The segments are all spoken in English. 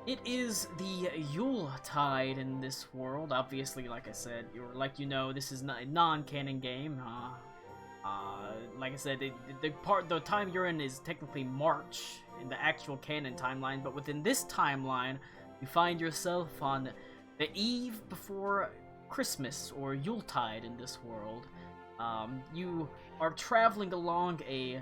It is the Yuletide in this world. Obviously, like I said, this is not a non-canon game. Like I said, the time you're in is technically March in the actual canon timeline, but within this timeline, you find yourself on the eve before Christmas or Yuletide in this world. You are traveling along a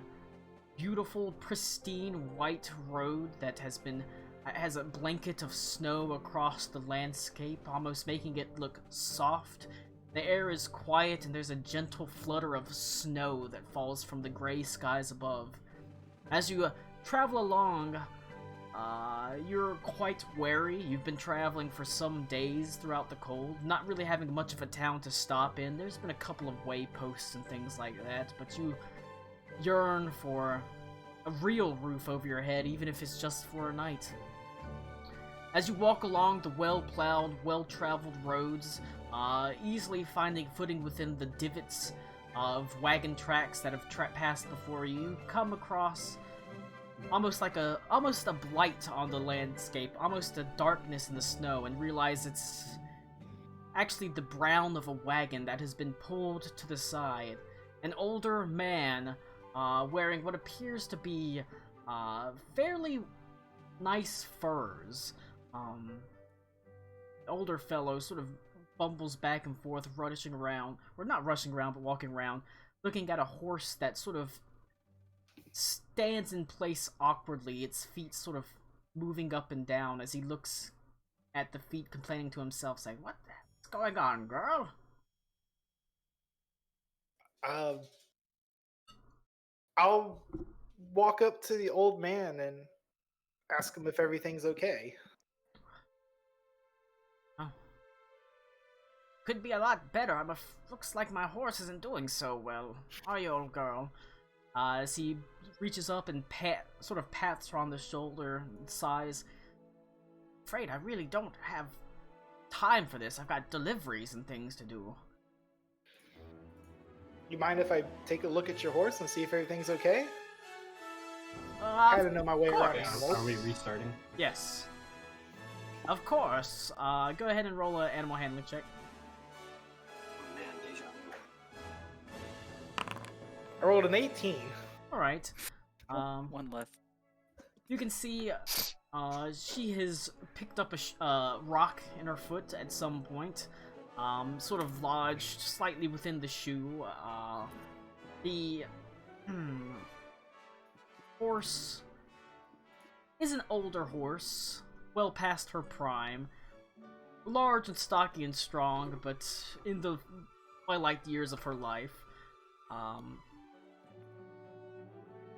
beautiful, pristine white road that has a blanket of snow across the landscape, almost making it look soft. The air is quiet and there's a gentle flutter of snow that falls from the gray skies above. As you travel along, you're quite wary. You've been traveling for some days throughout the cold, not really having much of a town to stop in. There's been a couple of wayposts and things like that, but you yearn for a real roof over your head, even if it's just for a night. As you walk along the well-plowed, well-traveled roads, easily finding footing within the divots of wagon tracks that have passed before you, come across almost a blight on the landscape, almost a darkness in the snow, and realize it's actually the brown of a wagon that has been pulled to the side. An older man, wearing what appears to be fairly nice furs. Older fellow sort of bumbles back and forth, rushing around, or not rushing around, but walking around, looking at a horse that sort of stands in place awkwardly, its feet sort of moving up and down as he looks at the feet, complaining to himself, saying, "What the heck's going on, girl?" I'll walk up to the old man and ask him if everything's okay. Oh. Could be a lot better. Looks like my horse isn't doing so well. Are you, old girl? As he reaches up and sort of pats her on the shoulder and sighs. "Afraid I really don't have time for this. I've got deliveries and things to do." You mind if I take a look at your horse and see if everything's okay? I don't know my way around course. animals. Are we restarting? Yes. Of course. Go ahead and roll an animal handling check. Oh man, deja vu. I rolled an 18. Alright. One left. You can see she has picked up a rock in her foot at some point, sort of lodged slightly within the shoe. The horse is an older horse, well past her prime, large and stocky and strong, but in the twilight years of her life.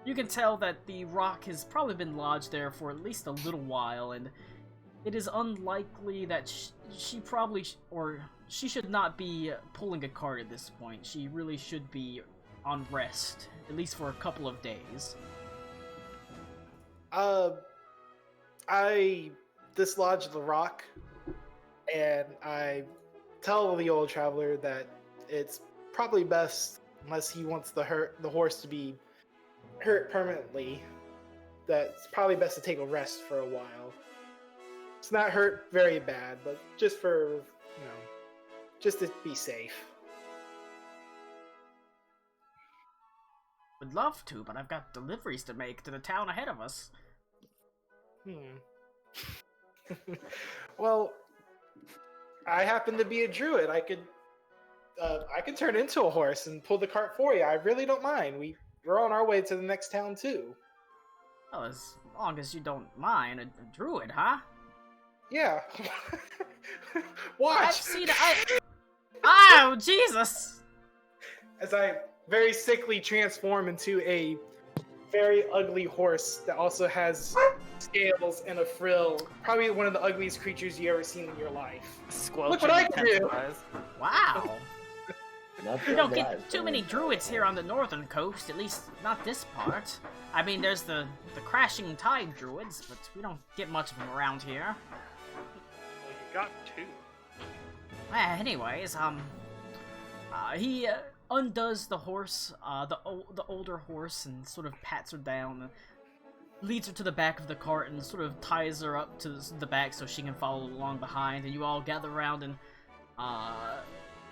You can tell that the rock has probably been lodged there for at least a little while, and it is unlikely that she probably she should not be pulling a cart at this point. She really should be on rest, at least for a couple of days. I dislodge the rock, and I tell the old traveler that it's probably best, unless he wants the horse to be hurt permanently, that it's probably best to take a rest for a while. It's not hurt very bad, but just for, just to be safe. Would love to, but I've got deliveries to make to the town ahead of us. Well, I happen to be a druid. I could turn into a horse and pull the cart for you. I really don't mind. We're on our way to the next town too. Well, as long as you don't mind, a druid, huh? Yeah. Watch. I've seen it. Oh, Jesus! As I very sickly transform into a very ugly horse that also has scales and a frill. Probably one of the ugliest creatures you ever seen in your life. Look what I can do! Wow. Not We so don't bad, get too so- many druids here on the northern coast, at least not this part. I mean, there's the crashing tide druids, but we don't get much of them around here. Well, you got two. Anyways, he undoes the horse, the older horse, and sort of pats her down. leads her to the back of the cart and sort of ties her up to the back so she can follow along behind, and you all gather around and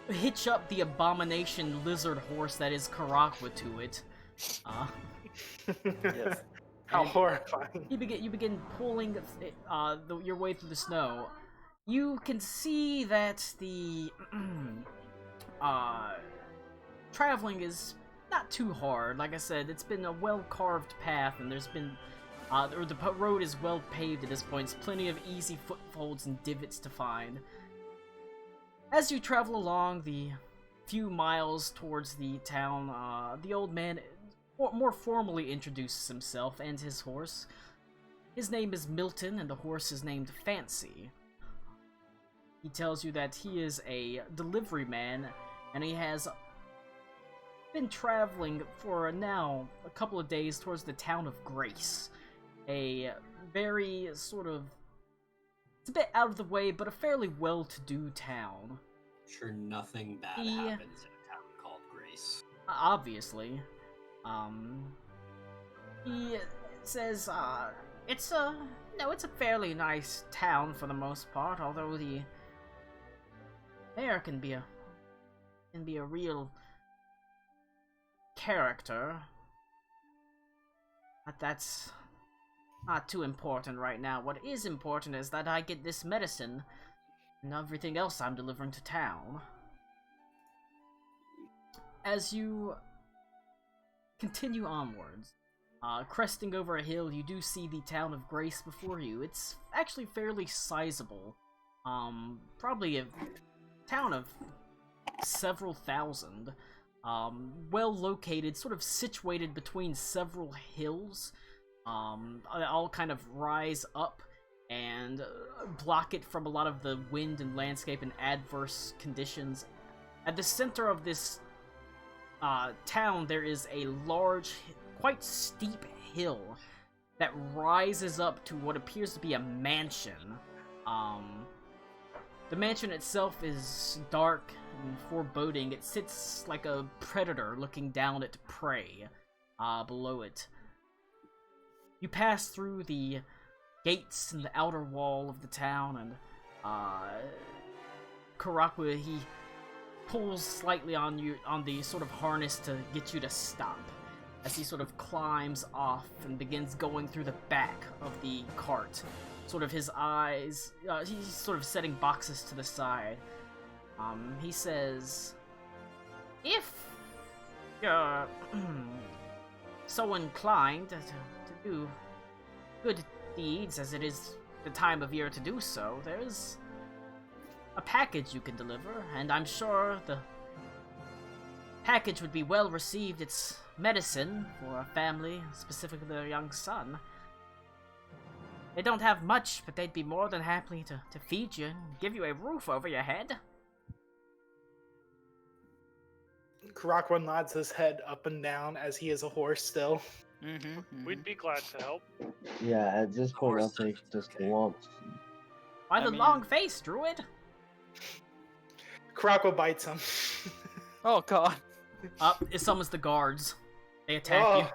hitch up the abomination lizard horse that is Karakwa to it. Yes. How horrifying. You begin pulling your way through the snow. You can see that the traveling is not too hard. Like I said, it's been a well-carved path, and there's been the road is well paved at this point. There's plenty of easy footholds and divots to find. As you travel along the few miles towards the town, the old man more formally introduces himself and his horse. His name is Milton, and the horse is named Fancy. He tells you that he is a delivery man, and he has been traveling for now a couple of days towards the town of Grace. A very sort of... It's a bit out of the way, but a fairly well-to-do town. Sure nothing bad happens in a town called Grace. Obviously. He says, it's a fairly nice town for the most part, although the mayor can be a real character. But that's not too important right now. What is important is that I get this medicine and everything else I'm delivering to town. As you continue onwards, cresting over a hill, you do see the town of Grace before you. It's actually fairly sizable. Probably a town of several thousand. Well located, sort of situated between several hills. All kind of rise up and block it from a lot of the wind and landscape and adverse conditions. At the center of this town, there is a large, quite steep hill that rises up to what appears to be a mansion. The mansion itself is dark and foreboding. It sits like a predator looking down at prey below it. You pass through the gates and the outer wall of the town, and Karakwa, he pulls slightly on the sort of harness to get you to stop as he sort of climbs off and begins going through the back of the cart. Sort of his eyes, he's sort of setting boxes to the side. He says, if you're so inclined to do good deeds, as it is the time of year to do so, there's a package you can deliver, and I'm sure the package would be well received. It's medicine for a family, specifically their young son. They don't have much, but they'd be more than happy to feed you and give you a roof over your head. Karakwa nods his head up and down as he is a horse still. We'd be glad to help. Yeah, at this point I'll take just lumps. By the long face, druid! Karakwa bites him. Oh god. It summons the guards. They attack you.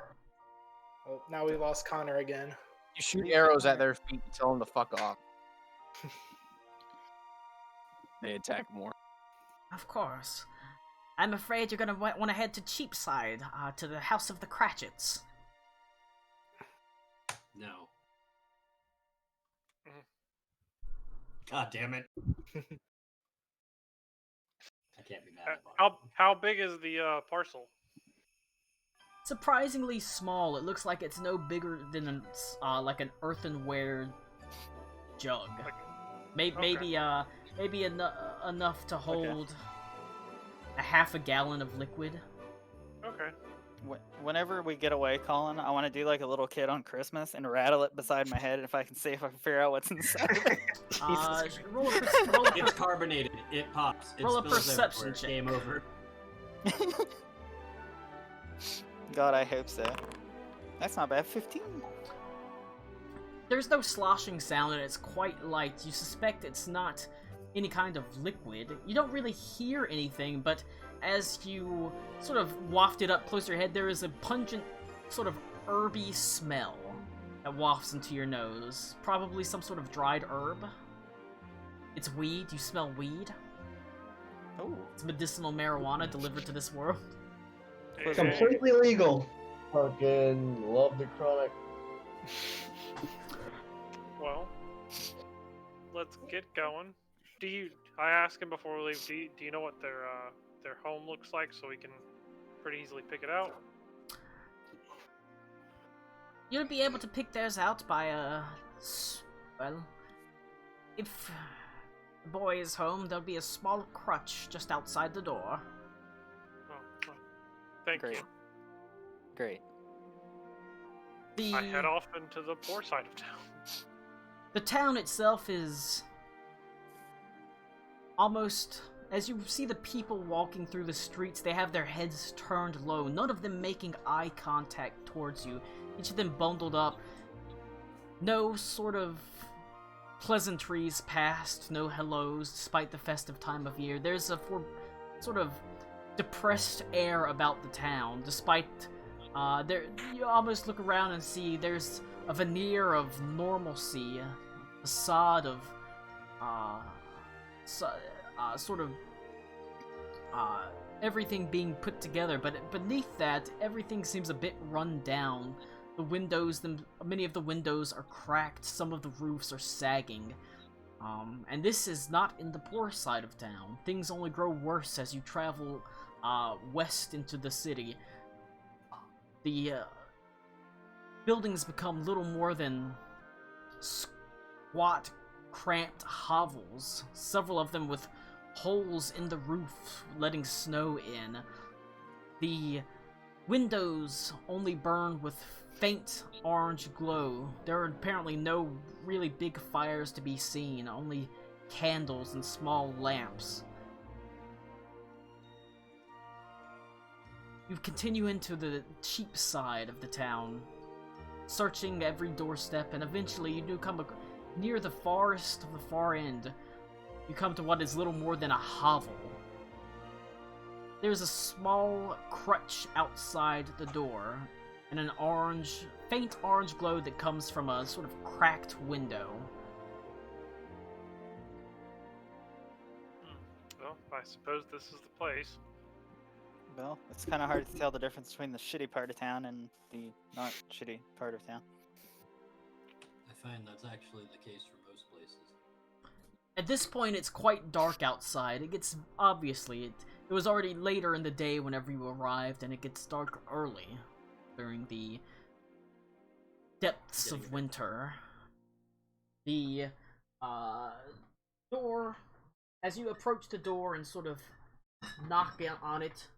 Oh, now we lost Connor again. You shoot arrows at their feet and tell them to fuck off. They attack more. Of course. I'm afraid you're gonna want to head to Cheapside, to the House of the Cratchits. No. God damn it. I can't be mad about it. How big is the parcel? Surprisingly small. It looks like it's no bigger than like an earthenware jug. Maybe enough to hold a half a gallon of liquid. Okay. Whenever we get away, Colin, I want to do like a little kid on Christmas and rattle it beside my head if I can see if I can figure out what's inside. Roll a It's carbonated. It pops. It roll a spills perception everywhere. check. Game over. God, I hope so. That's not bad. 15. There's no sloshing sound and it's quite light. You suspect it's not any kind of liquid. You don't really hear anything, but as you sort of waft it up close to your head, there is a pungent, sort of herby smell that wafts into your nose. Probably some sort of dried herb. It's weed. You smell weed. Oh, It's medicinal marijuana delivered to this world. Hey, Completely legal. Fucking love the chronic. Well, let's get going. I asked him before we leave. Do you know what their home looks like, so we can pretty easily pick it out? You'll be able to pick theirs out by well, if the boy is home, there'll be a small crutch just outside the door. Oh, thank great. you. Great. I head off into the poor side of town. The town itself is almost, as you see the people walking through the streets, they have their heads turned low, none of them making eye contact towards you, each of them bundled up. No sort of pleasantries passed, no hellos, despite the festive time of year. There's a sort of depressed air about the town, despite you almost look around and see there's a veneer of normalcy, a facade of everything being put together, but beneath that, everything seems a bit run down. The windows, many of the windows are cracked, some of the roofs are sagging. And this is not in the poor side of town. Things only grow worse as you travel west into the city. The buildings become little more than squat, cramped hovels, several of them with holes in the roof letting snow in. The windows only burn with faint orange glow. There are apparently no really big fires to be seen, only candles and small lamps. You continue into the cheap side of the town, searching every doorstep, and eventually you do come near the farthest of the far end. You come to what is little more than a hovel. There's a small crutch outside the door, and an faint orange glow that comes from a sort of cracked window. Well, I suppose this is the place. Well, it's kind of hard to tell the difference between the shitty part of town and the not shitty part of town. I find that's actually the case for most places. At this point, it's quite dark outside. It gets, obviously, it was already later in the day whenever you arrived, and it gets dark early during the depths of winter. The door, as you approach the door and sort of knock on it,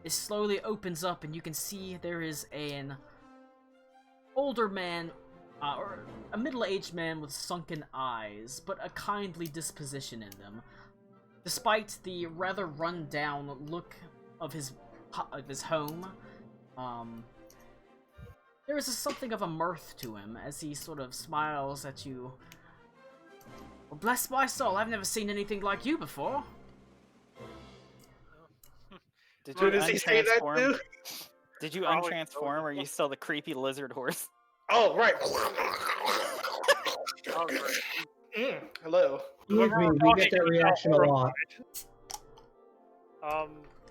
it slowly opens up, and you can see there is an older man, or a middle-aged man with sunken eyes, but a kindly disposition in them. Despite the rather run-down look of his home, there is something of a mirth to him as he sort of smiles at you. Well, bless my soul, I've never seen anything like you before. Did Who you does he say that untransform? to? Did you Probably untransform, or are you still the creepy lizard horse? Oh, right. Oh, great. Hello. Excuse me, we get that reaction a lot.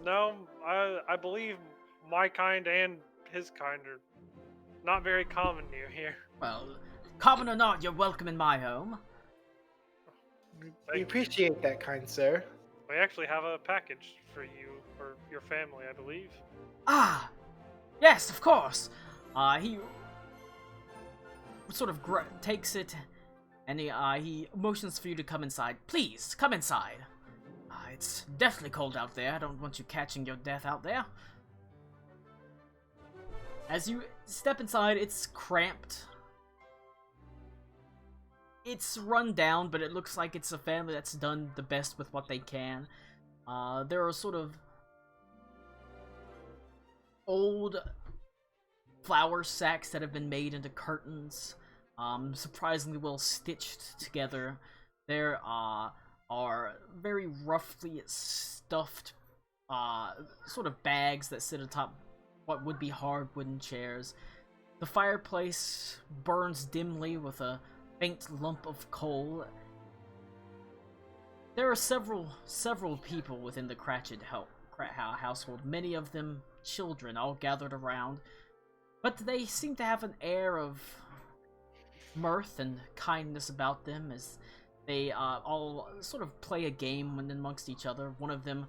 No, I believe my kind and his kind are not very common near here. Well, common or not, you're welcome in my home. We appreciate that, kind sir. We actually have a package for you or your family, I believe. Ah, yes, of course. He sort of takes it, and he motions for you to come inside. Please, come inside. It's definitely cold out there. I don't want you catching your death out there. As you step inside, it's cramped. It's run down, but it looks like it's a family that's done the best with what they can. There are sort of old flour sacks that have been made into curtains, surprisingly well stitched together. There are very roughly stuffed sort of bags that sit atop what would be hard wooden chairs. The fireplace burns dimly with a faint lump of coal. There are several people within the Cratchit household, many of them children, all gathered around. But they seem to have an air of mirth and kindness about them as they all sort of play a game amongst each other. One of them,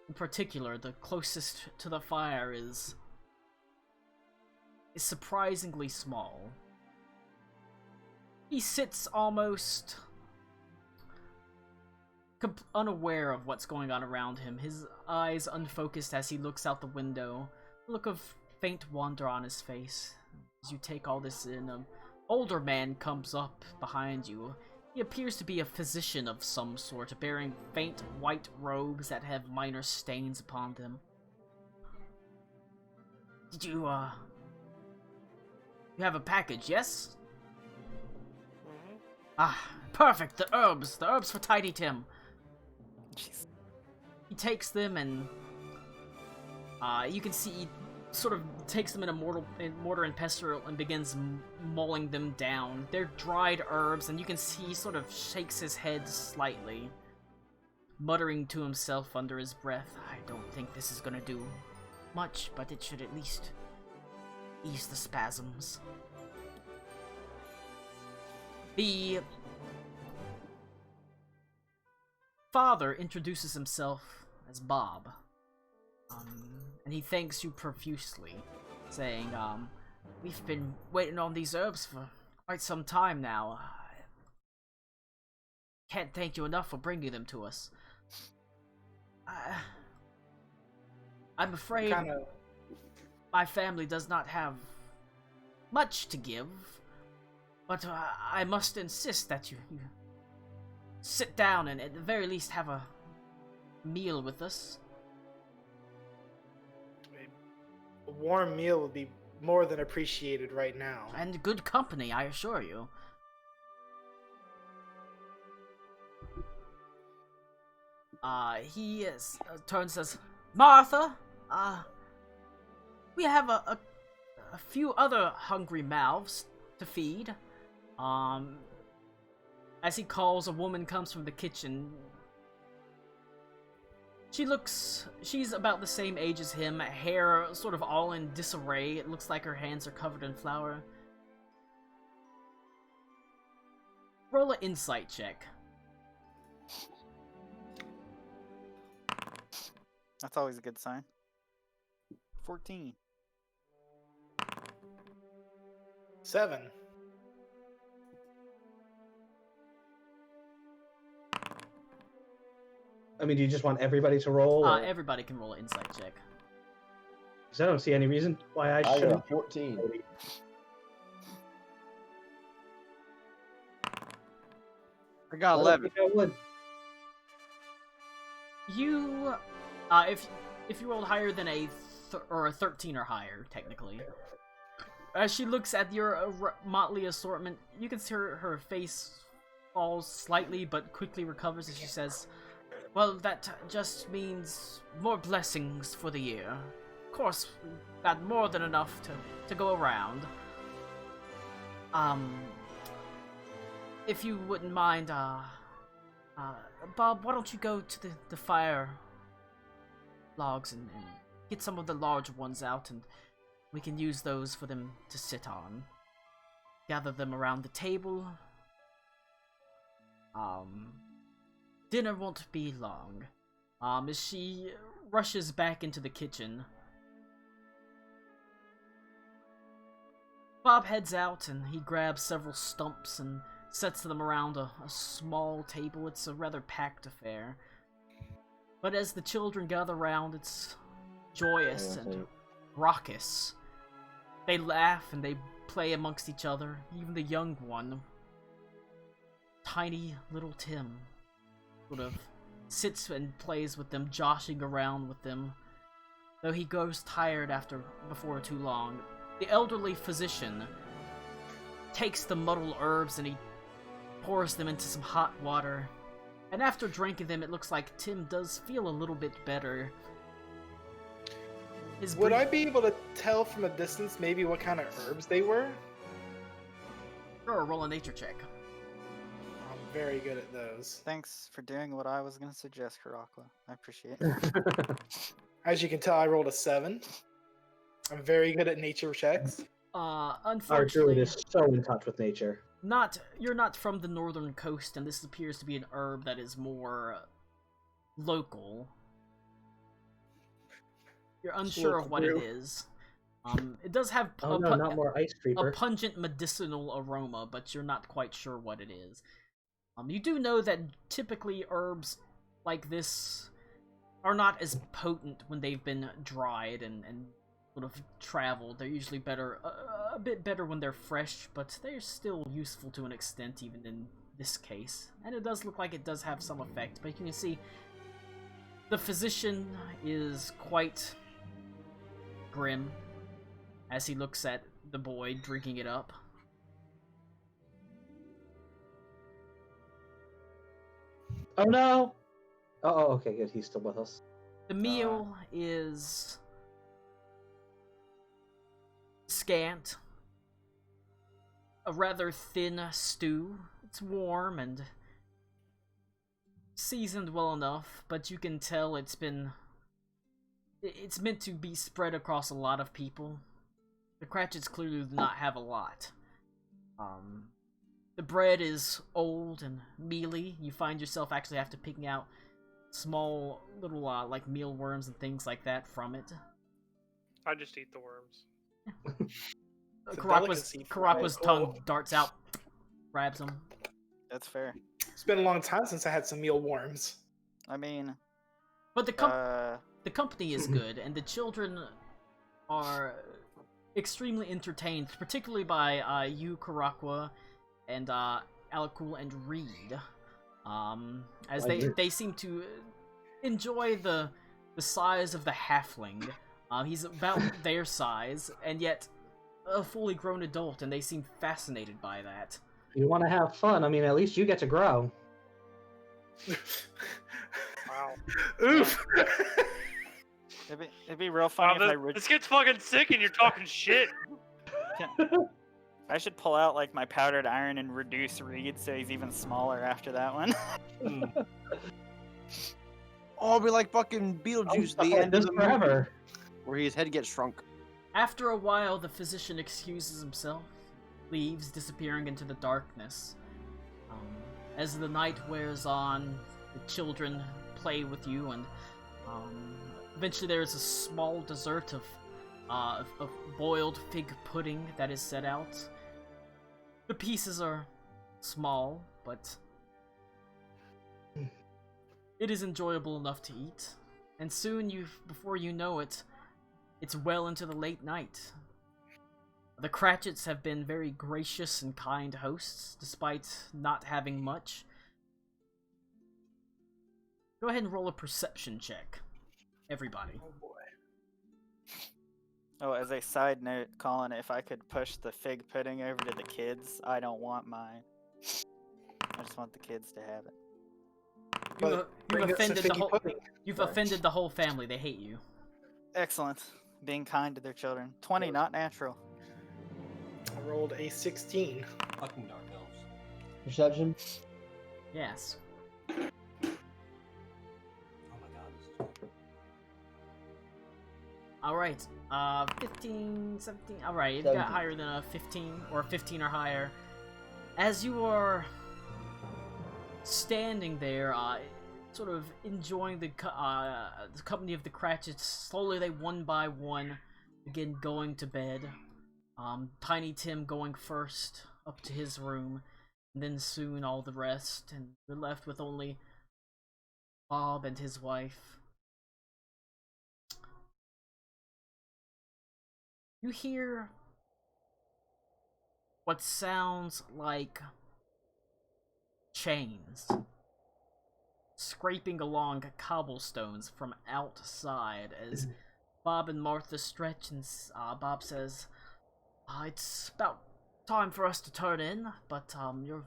in particular, the closest to the fire, is surprisingly small. He sits almost unaware of what's going on around him, his eyes unfocused as he looks out the window, a look of faint wonder on his face. As you take all this in, an older man comes up behind you. He appears to be a physician of some sort, bearing faint white robes that have minor stains upon them. Did you have a package, yes? Mm-hmm. Ah, perfect, the herbs for Tidy Tim. Jeez. He takes them and you can see he sort of takes them in a mortar and pestle and begins mulling them down. They're dried herbs, and you can see he sort of shakes his head slightly, muttering to himself under his breath, I don't think this is gonna do much, but it should at least ease the spasms. The father introduces himself as Bob, and he thanks you profusely, saying, we've been waiting on these herbs for quite some time now. Can't thank you enough for bringing them to us. I'm afraid my family does not have much to give, but I must insist that you sit down and at the very least have a meal with us. A warm meal would be more than appreciated right now. And good company, I assure you. He turns and says, Martha, we have a few other hungry mouths to feed. As he calls, a woman comes from the kitchen. She's about the same age as him, hair sort of all in disarray. It looks like her hands are covered in flour. Roll an insight check. That's always a good sign. 14. 7. I mean, do you just want everybody to roll? Or... Everybody can roll an insight check. Because I don't see any reason why I I shouldn't. got 14. I got I 11. think I would. You, if you rolled higher than a 13 or higher, technically. As she looks at your motley assortment, you can see her face falls slightly, but quickly recovers as she says, well, that just means more blessings for the year. Of course, we've got more than enough to go around. If you wouldn't mind, Bob, why don't you go to the fire logs and get some of the large ones out, and we can use those for them to sit on. Gather them around the table. Dinner won't be long. As she rushes back into the kitchen, Bob heads out and he grabs several stumps and sets them around a small table. It's a rather packed affair. But as the children gather around, it's joyous and raucous. They laugh and they play amongst each other. Even the young one, tiny little Tim, sort of sits and plays with them, joshing around with them. Though he grows tired before too long, the elderly physician takes the muddled herbs and he pours them into some hot water. And after drinking them, it looks like Tim does feel a little bit better. His Would I brief- be able to tell from a distance maybe what kind of herbs they were? Sure, roll a nature check. I'm very good at those. Thanks for doing what I was gonna suggest, Karakwa. I appreciate it. As you can tell, I rolled a 7. I'm very good at nature checks. Our druid Unfortunately, is so in touch with nature. you're not from the northern coast, and this appears to be an herb that is more local. You're unsure of what it brew. is. It does have Oh no, not more ice a creeper. pungent medicinal aroma, but you're not quite sure what it is. You do know that typically herbs like this are not as potent when they've been dried and sort of traveled. They're usually better, a bit better when they're fresh, but they're still useful to an extent even in this case. And it does look like it does have some effect, but you can see the physician is quite grim as he looks at the boy drinking it up. Oh no! Oh, okay, good. He's still with us. The meal is scant. A rather thin stew. It's warm and seasoned well enough, but you can tell it's meant to be spread across a lot of people. The Cratchits clearly do not have a lot. The bread is old and mealy. You find yourself actually have to picking out small little like mealworms and things like that from it. I just eat the worms. It's a Karakwa's delicacy for my tongue soul. darts out, grabs him. That's fair. It's been a long time since I had some mealworms. I mean, But the company is good, and the children are extremely entertained, particularly by you, Karakwa, and Alakul and Reed. As they seem to enjoy the size of the halfling. He's about their size, and yet a fully grown adult, and they seem fascinated by that. You want to have fun? I mean, at least you get to grow. Wow. Oof! it'd be real funny Wow, if this gets fucking sick and you're talking shit. I should pull out like my powdered iron and reduce Reed so he's even smaller after that one. Oh, it'll be like fucking Beetlejuice, the end of the movie, forever. where his head gets shrunk. After a while, the physician excuses himself, leaves, disappearing into the darkness. As the night wears on, the children play with you, and eventually there is a small dessert of boiled fig pudding that is set out. The pieces are small, but it is enjoyable enough to eat. And soon, before you know it, it's well into the late night. The Cratchits have been very gracious and kind hosts, despite not having much. Go ahead and roll a perception check, everybody. Oh boy. Oh, as a side note, Colin, if I could push the fig pudding over to the kids, I don't want mine. I just want the kids to have it. Bring us some figgy pudding. You've offended the whole family. They hate you. Excellent. Being kind to their children. 20, not natural. I rolled a 16. Fucking dark elves. Perception? Yes. Oh my god, this is good. Alright. 15, 17. Alright, you got 17. higher than a 15, or 15 or higher. As you are standing there, sort of enjoying the company of the Cratchits, slowly they one by one begin going to bed. Tiny Tim going first up to his room, and then soon all the rest, and you're left with only Bob and his wife. You hear what sounds like chains scraping along cobblestones from outside as Bob and Martha stretch, and Bob says, it's about time for us to turn in, but you're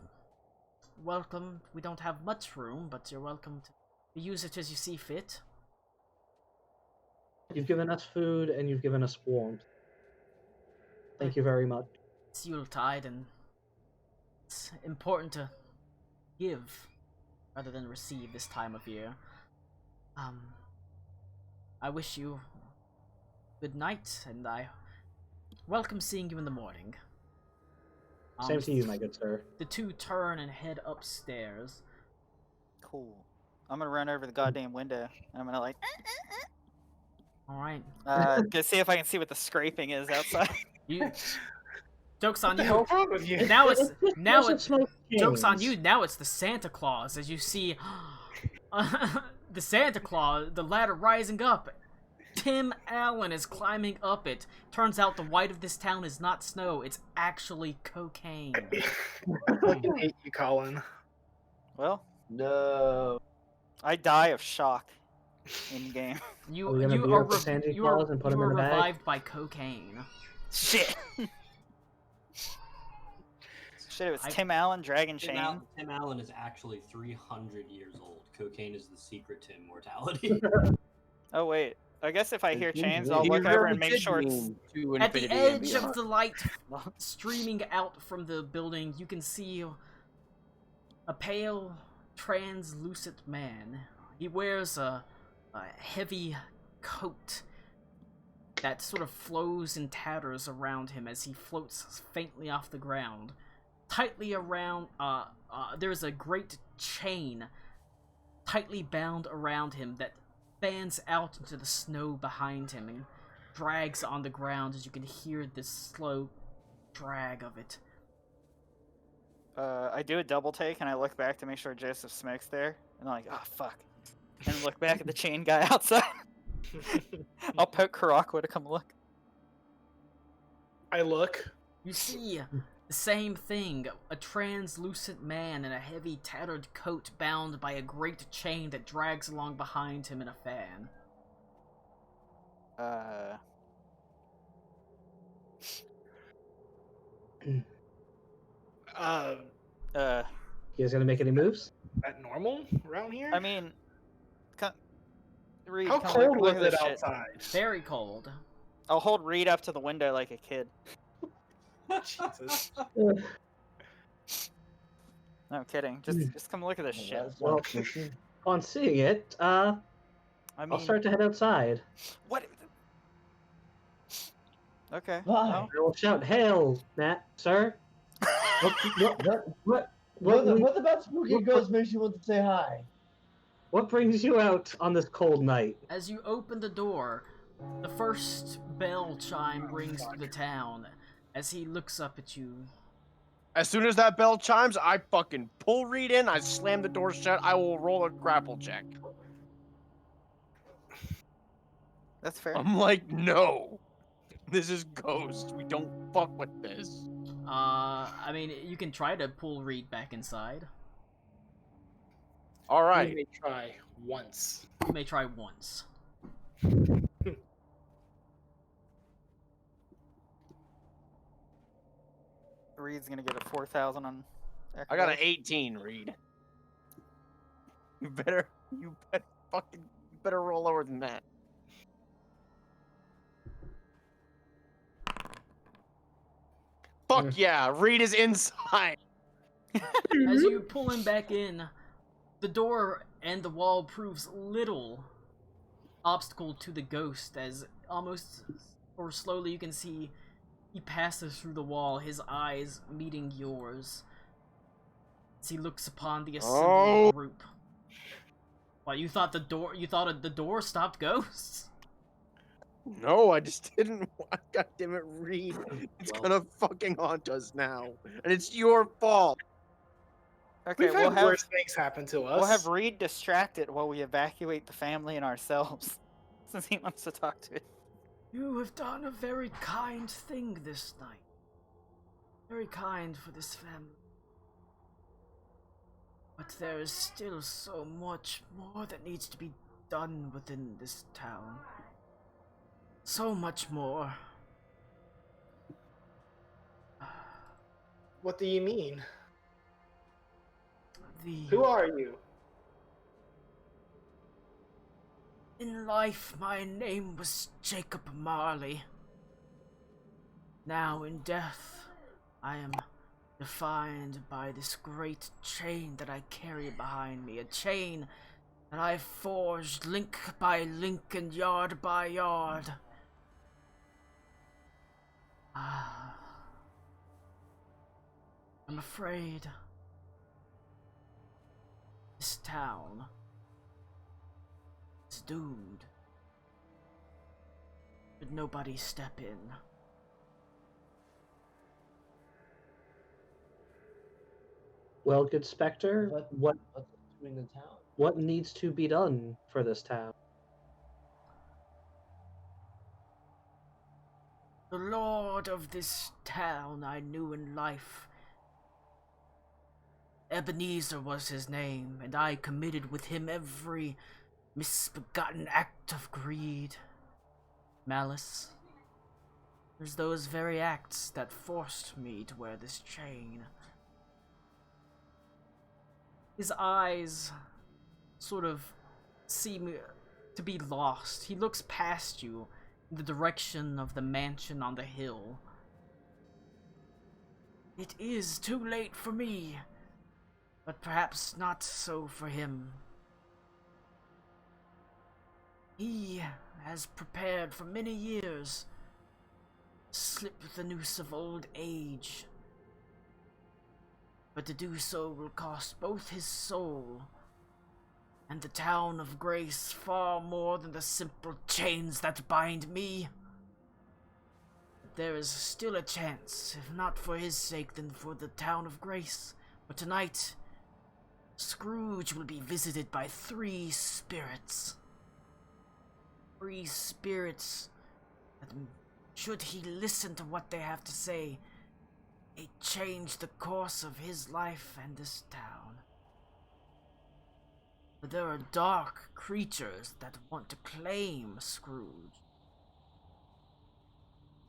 welcome. We don't have much room, but you're welcome to use it as you see fit. You've given us food and you've given us warmth. Thank you very much. It's Yuletide, and it's important to give rather than receive this time of year. I wish you good night, and I welcome seeing you in the morning. Same to you, my good sir. The two turn and head upstairs. Cool. I'm gonna run over the goddamn window. And I'm gonna like All right. go see if I can see what the scraping is outside. You. Joke's on What the you. hell's wrong with you? Now it's Smoke joke's on chains. you. Now it's the Santa Claus as you see the Santa Claus, the ladder rising up. Tim Allen is climbing up it. Turns out the white of this town is not snow, it's actually cocaine. I fucking hate you, Colin. Well, No. I die of shock in game. You Are we gonna you beat are up the Santa you are, Claus and put you him in are a bag? revived by cocaine. Shit. Shit, it was Tim Allen, Dragon Chain. Tim Allen is actually 300 years old. Cocaine is the secret to immortality. Oh wait, I guess if I hear chains, I'll He look over really and make did sure it's. mean to At the infinity and edge of beyond. the light streaming out from the building, you can see a pale, translucent man. He wears a heavy coat that sort of flows in tatters around him as he floats faintly off the ground. Tightly around, there's a great chain tightly bound around him that fans out into the snow behind him and drags on the ground as you can hear this slow drag of it. I do a double take and I look back to make sure Joseph Smoke's there, and I'm like, oh fuck, and look back at the chain guy outside. I'll poke Karakwa to come look. I look. You see the same thing, a translucent man in a heavy tattered coat bound by a great chain that drags along behind him in a fan. You guys gonna make any moves? That normal around here? I mean, Reed, how come cold look was at it this shit. outside? Very cold. I'll hold Reed up to the window like a kid. Jesus. No, I'm kidding. Just come look at this shit. That's Well, not fishing. On seeing it, I mean, I'll start to head outside. what? Okay. Why? well, I will shout, "Hail, Matt, sir!" What What, what about spooky ghost makes you want to say hi? what brings you out on this cold night? As you open the door, the first bell chime rings through the town as he looks up at you. As soon as that bell chimes, I fucking pull Reed in, I slam the door shut, I will roll a grapple check. that's fair. I'm like, no. This is Ghost. We don't fuck with this. I mean, you can try to pull Reed back inside. All You right. may try once. You may try once. Reed's gonna get a 4,000 on. I got an acrobatics. 18, Reed. You better roll lower than that. Fuck yeah, Reed is inside. As you pull him back in, the door and the wall proves little obstacle to the ghost, as almost or slowly you can see he passes through the wall, his eyes meeting yours as he looks upon the assembled group. What, you thought the door stopped ghosts? No, I just didn't. God damn it, Reed. It's gonna fucking haunt us now, and it's your fault. Okay, We've we'll had have worse things happen to us. we'll have Reed distracted while we evacuate the family and ourselves, since he wants to talk to it. You have done a very kind thing this night. Very kind for this family. But there is still so much more that needs to be done within this town. So much more. What do you mean? The Who are you? In life, my name was Jacob Marley. Now in death, I am defined by this great chain that I carry behind me. A chain that I forged link by link and yard by yard. I'm afraid this town is doomed. Should nobody step in. Well, good Spectre, What's doing the town? what needs to be done for this town? The lord of this town I knew in life. Ebeneezer was his name, and I committed with him every misbegotten act of greed, malice. There's those very acts that forced me to wear this chain. His eyes sort of seem to be lost. He looks past you in the direction of the mansion on the hill. It is too late for me, but perhaps not so for him. He has prepared for many years to slip the noose of old age. But to do so will cost both his soul and the town of Grace far more than the simple chains that bind me. But there is still a chance, if not for his sake, then for the town of Grace. But tonight, Scrooge will be visited by 3 spirits. 3 spirits that, should he listen to what they have to say, may change the course of his life and this town. But there are dark creatures that want to claim Scrooge.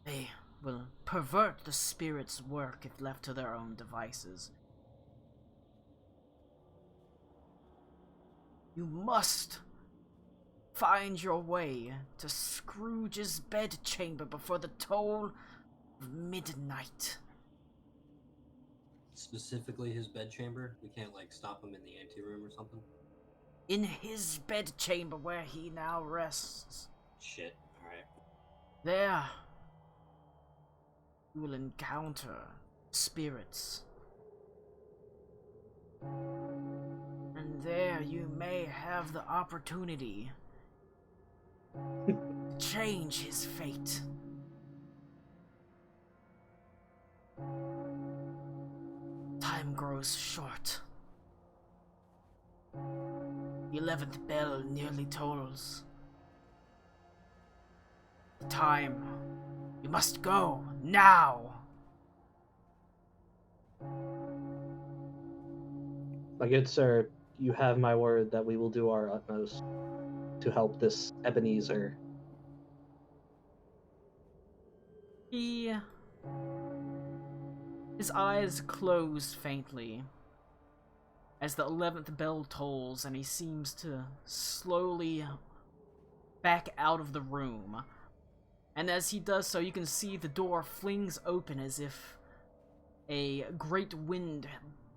They will pervert the spirit's work if left to their own devices. You must find your way to Scrooge's bedchamber before the toll of midnight. Specifically his bedchamber? We can't, like, stop him in the anteroom or something? In his bedchamber where he now rests. Shit, alright. There, you will encounter spirits. And there you may have the opportunity to change his fate. Time grows short. The 11th bell nearly tolls. The time. You must go now. My good sir, you have my word that we will do our utmost to help this Ebeneezer. His eyes close faintly as the 11th bell tolls, and he seems to slowly back out of the room. And as he does so, you can see the door flings open as if a great wind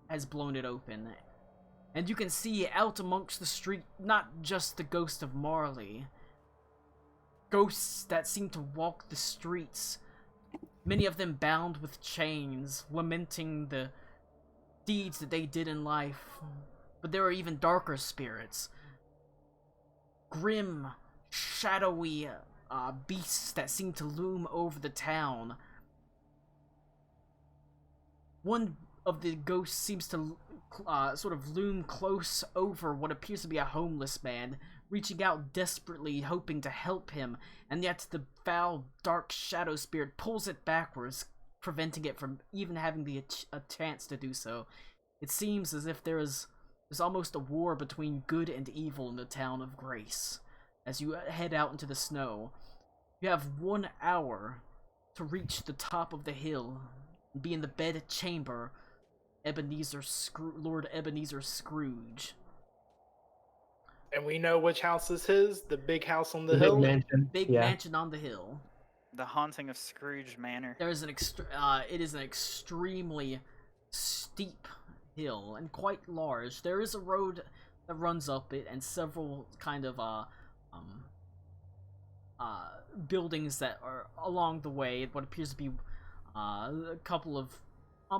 has blown it open. And you can see out amongst the street not just the ghost of Marley, ghosts that seem to walk the streets, many of them bound with chains, lamenting the deeds that they did in life. But there are even darker spirits, grim, shadowy beasts that seem to loom over the town. One of the ghosts seems to sort of loom close over what appears to be a homeless man, reaching out desperately, hoping to help him, and yet the foul, dark shadow spirit pulls it backwards, preventing it from even having a chance to do so. It seems as if there's almost a war between good and evil in the town of Grace. As you head out into the snow, you have 1 hour to reach the top of the hill and be in the bed chamber Lord Ebeneezer Scrooge. And we know which house is his, the big house on the The big hill. mansion. Big yeah. mansion on the hill. The haunting of Scrooge Manor. There is it is an extremely steep hill and quite large. There is a road that runs up it and several kind of buildings that are along the way. What appears to be a couple of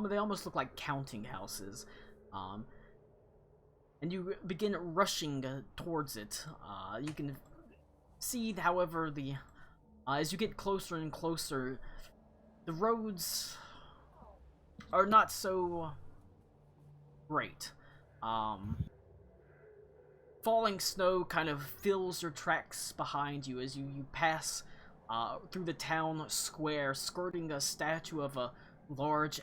they almost look like counting houses. And you begin rushing towards it. You can see, however, as you get closer and closer, the roads are not so great. Falling snow kind of fills your tracks behind you as you pass through the town square, skirting a statue of a large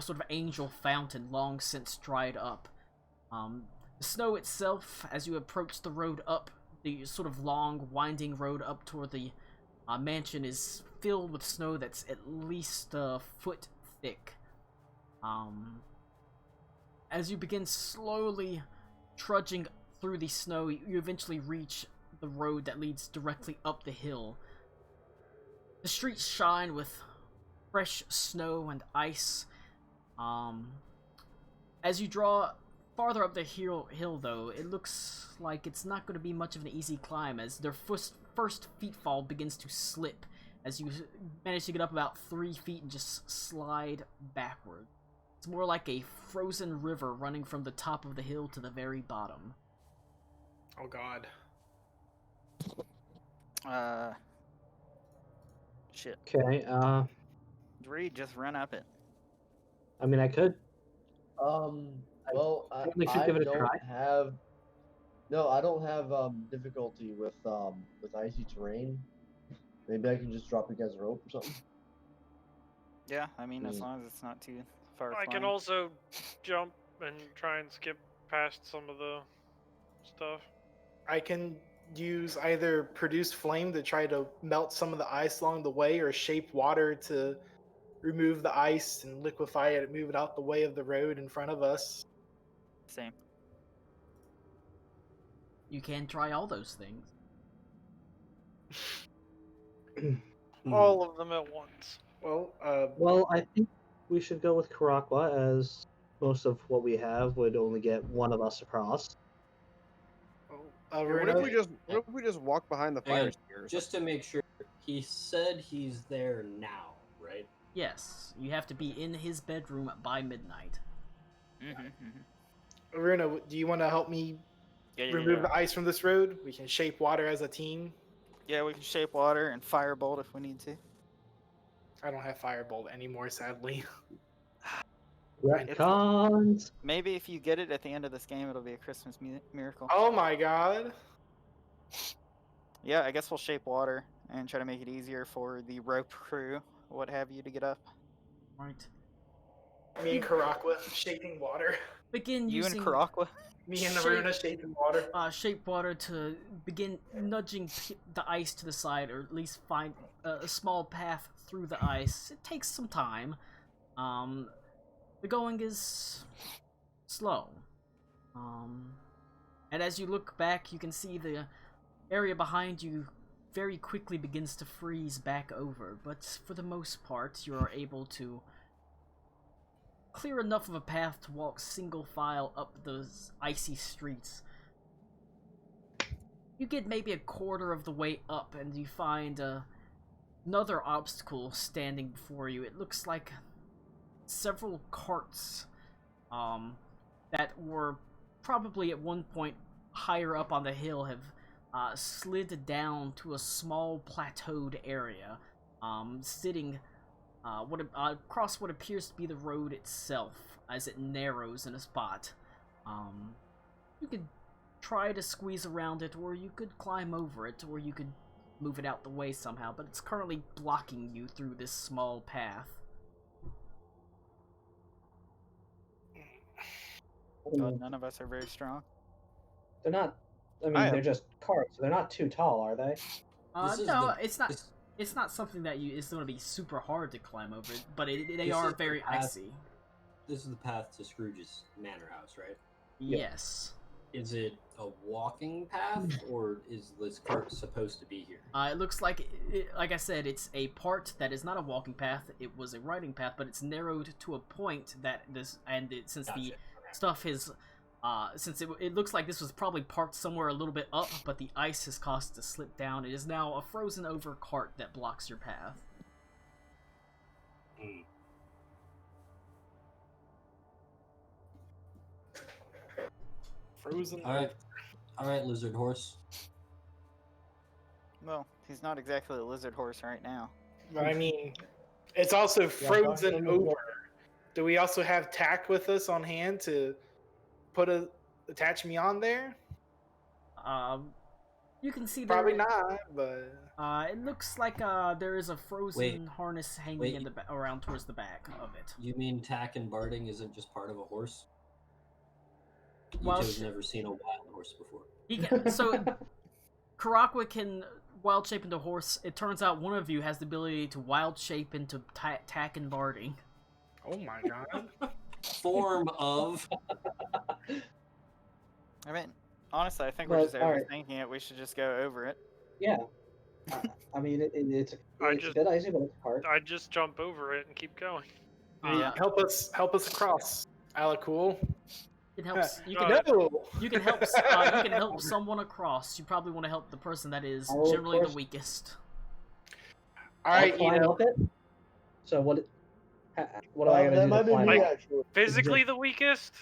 sort of angel fountain long since dried up. The snow itself, as you approach the road up, the sort of long, winding road up toward the mansion, is filled with snow that's at least a foot thick. As you begin slowly trudging through the snow, you eventually reach the road that leads directly up the hill. The streets shine with fresh snow and ice. As you draw farther up the hill, though, it looks like it's not going to be much of an easy climb, as their first feetfall begins to slip as you manage to get up about 3 feet and just slide backward. It's more like a frozen river running from the top of the hill to the very bottom. Oh god. Shit. Okay. Reed, just run up it. I mean, I could. Well, we should I give it a don't try. have. No, I don't have difficulty with icy terrain. Maybe I can just drop you guys a rope or something. Yeah, I mean, as long as it's not too far. I can flying. also jump and try and skip past some of the stuff. I can use either produce flame to try to melt some of the ice along the way, or shape water to remove the ice and liquefy it and move it out the way of the road in front of us. Same. You can try all those things. All of them at once. Well, I think we should go with Karakwa, as most of what we have would only get one of us across. What Runa, if we just walk behind the fire Again, spear? just to make sure, he said he's there now, right? Yes, you have to be in his bedroom by midnight. Runa, do you want to help me remove the ice from this road? We can shape water as a team. Yeah, we can shape water and firebolt if we need to. I don't have firebolt anymore, sadly. Retcons! Maybe if you get it at the end of this game, it'll be a Christmas miracle. Oh my god. Yeah, I guess we'll shape water and try to make it easier for the rope crew, what have you, to get up. Right. Me and Karakwa shaping water. Begin You using and Karakwa? Me and Shape- Runa shaping water. shape water to begin nudging the ice to the side, or at least find a small path through the ice. It takes some time. The going is slow. And as you look back, you can see the area behind you very quickly begins to freeze back over, but for the most part, you are able to clear enough of a path to walk single file up those icy streets. You get maybe a quarter of the way up, and you find another obstacle standing before you. It looks like several carts that were probably at one point higher up on the hill have slid down to a small plateaued area, sitting across what appears to be the road itself as it narrows in a spot. You could try to squeeze around it, or you could climb over it, or you could move it out the way somehow, but it's currently blocking you through this small path. None of us are very strong. They're not. I mean, I they're am. just carts. They're not too tall, are they? This is No, the- it's not. this- It's not something that it's going to be super hard to climb over, but they This are is very the path- icy. This is the path to Scrooge's manor house, right? Yeah. Yes. Is it a walking path, or is this cart supposed to be here? It looks like, like I said, it's a part that is not a walking path. It was a riding path, but it's narrowed to a point that since Gotcha. the stuff is, since it looks like this was probably parked somewhere a little bit up, but the ice has caused it to slip down. It is now a frozen over cart that blocks your path. Hmm. Frozen. All right, lizard horse. Well, he's not exactly a lizard horse right now. But I mean, it's also frozen I'm over. Do we also have tack with us on hand to attach me on there? You can see Probably there, not, but it looks like there is a frozen Wait. harness hanging Wait. in the around towards the back of it. You mean tack and barding isn't just part of a horse? Well, Ito's never seen a wild horse before. He can, so Karakwa can wild shape into horse. It turns out one of you has the ability to wild shape into tack and barding. oh my god. Form of. I mean, honestly, I think we're Well, just alright. overthinking it. We should just go over it. Yeah. I mean, it's I a just- bit icy, but it's hard. I just jump over it and keep going. Yeah. Help us across. Alakul. It helps. You can No. you can help someone across. You probably want to help the person that is Oh, of generally the course. weakest. All I'll right, climb Ito. up it. So what do I gotta that do might to be climb me, up? actually. Physically the weakest?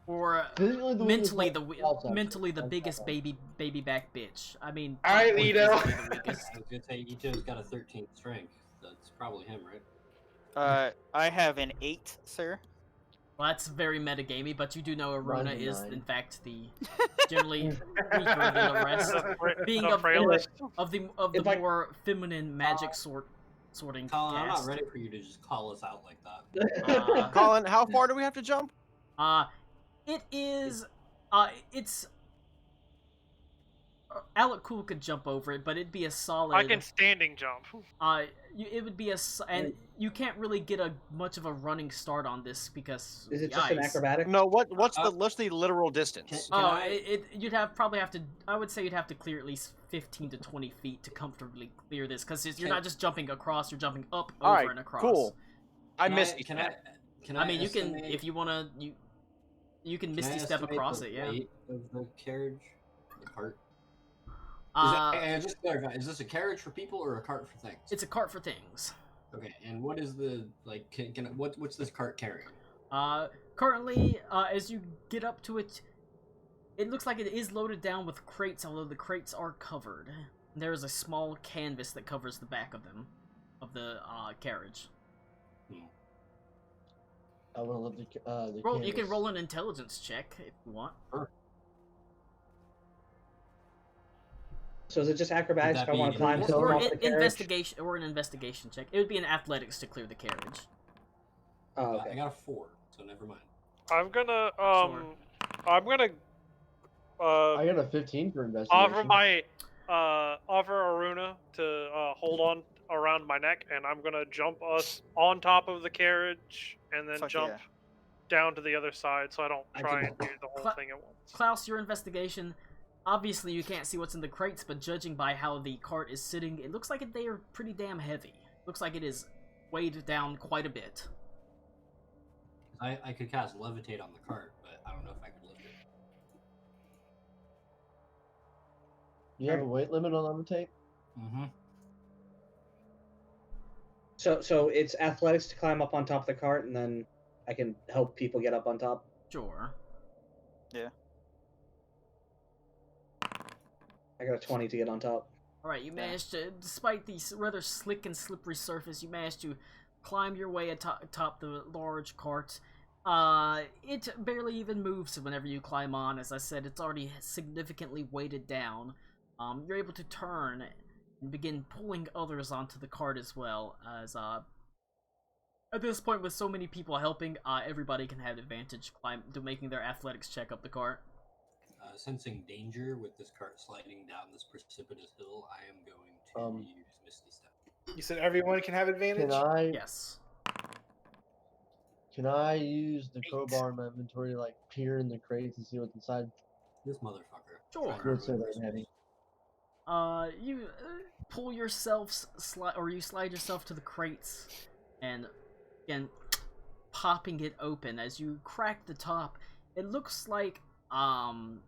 Or Physically, the mentally weakest the else, actually. mentally the That's biggest fine. baby back bitch. I mean, All right, probably Ito. physically the weakest. I was gonna say Ito's got a 13 strength. That's probably him, right? I have an 8, sir. Well, that's very metagamey, but you do know Aruna Mine's a is 9. in fact the generally weaker than the rest, being The of frailest? the If I- more feminine magic sorting Colin, I'm not cast. ready for you to just call us out like that. Colin, how far do we have to jump? It is, it's. Alec Cool could jump over it, but it'd be a solid. I can standing jump. It would be and you can't really get much of a running start on this because Is it the just an ice. acrobatic? No, what's the literal distance? You'd probably have to. I would say you'd have to clear at least 15 to 20 feet to comfortably clear this, because you're not just jumping across; you're jumping up, over, Alright, and across. cool. I Can missed. Can I mean, you can estimate- if you wanna you can can I misty step estimate across the it. Yeah. weight of the carriage, the cart. Just clarify: is this a carriage for people or a cart for things? It's a cart for things. Okay, and what is the like? What's this cart carrying? Currently, as you get up to it, it looks like it is loaded down with crates, although the crates are covered. There is a small canvas that covers the back of them, of the carriage. I want to let the Roll. You can canvas- roll an intelligence check if you want. So is it just acrobatics Would if I that want be to climb an- someone Or off the carriage? investigation, or an investigation check. It would be an athletics to clear the carriage. Oh, I okay. got a 4, so never mind. I'm gonna Sure. I'm gonna I got a 15 for investigation. offer Aruna to hold on around my neck, and I'm gonna jump us on top of the carriage and then Fuck jump yeah. down to the other side, so I don't I try can- and do the whole Cla- thing at once. Klaus, your investigation. Obviously, you can't see what's in the crates, but judging by how the cart is sitting, it looks like they are pretty damn heavy. Looks like it is weighed down quite a bit. I could cast levitate on the cart, but I don't know if I could lift it. You have a weight limit on levitate? Mm-hmm. So it's athletics to climb up on top of the cart, and then I can help people get up on top. Sure. I got a 20 to get on top. Alright, you managed to, despite the rather slick and slippery surface, you managed to climb your way atop the large cart. It barely even moves whenever you climb on. As I said, it's already significantly weighted down. You're able to turn and begin pulling others onto the cart as well, as at this point, with so many people helping, everybody can have advantage to making their athletics check up the cart. Sensing danger with this cart sliding down this precipitous hill, I am going to use Misty Step. You said everyone can have advantage? Can I? Yes. Can I use the crowbar in my inventory to like peer in the crates and see what's inside? This motherfucker. Sure. Trying to What's so ruin damn heavy? You pull yourselves, you slide yourself to the crates, and again, popping it open. As you crack the top, it looks like, the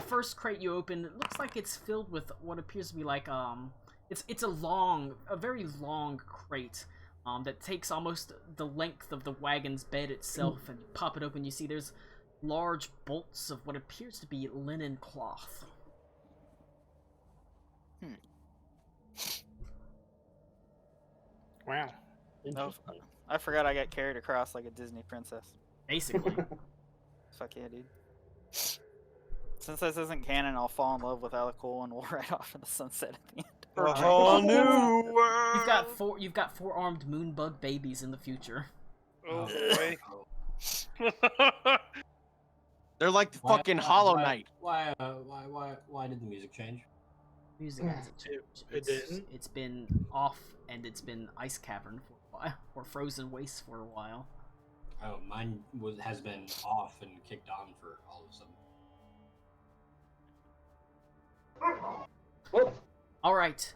first crate you open, it looks like it's filled with what appears to be like, it's a very long crate, that takes almost the length of the wagon's bed itself, and you pop it open, you see there's large bolts of what appears to be linen cloth. Wow. No, I forgot I got carried across like a Disney princess. Basically. Fuck yeah, dude. Since this isn't canon, I'll fall in love with Alakul and we'll ride off in the sunset at the end. A whole new world. You've got four-armed moonbug babies in the future. Oh boy. They're like the fucking Hollow Knight. Why did the music change? Music hasn't changed. It didn't? It's been off, and it's been ice cavern for a while, or frozen waste for a while. Oh, mine has been off and kicked on for all of a sudden. Well, Alright.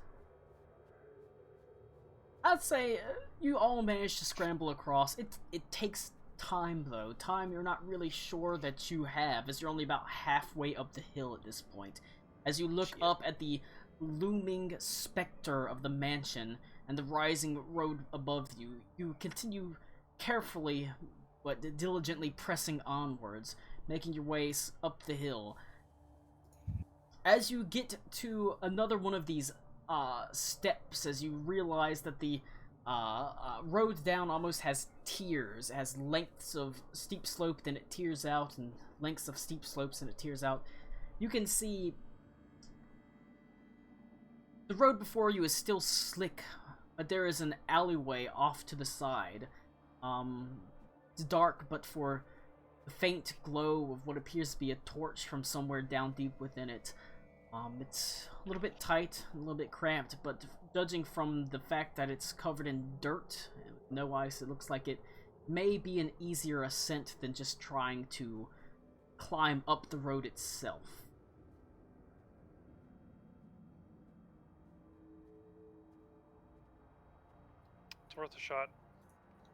I'd say you all managed to scramble across. It takes time, though. Time you're not really sure that you have, as you're only about halfway up the hill at this point. As you look up at the looming specter of the mansion and the rising road above you, you continue carefully but diligently pressing onwards, making your way up the hill. As you get to another one of these steps, as you realize that the road down almost has tiers, has lengths of steep slope, then it tears out, and lengths of steep slopes, and it tears out. You can see the road before you is still slick, but there is an alleyway off to the side. It's dark, but for the faint glow of what appears to be a torch from somewhere down deep within it. It's a little bit tight, a little bit cramped, but judging from the fact that it's covered in dirt and no ice, it looks like it may be an easier ascent than just trying to climb up the road itself. It's worth a shot.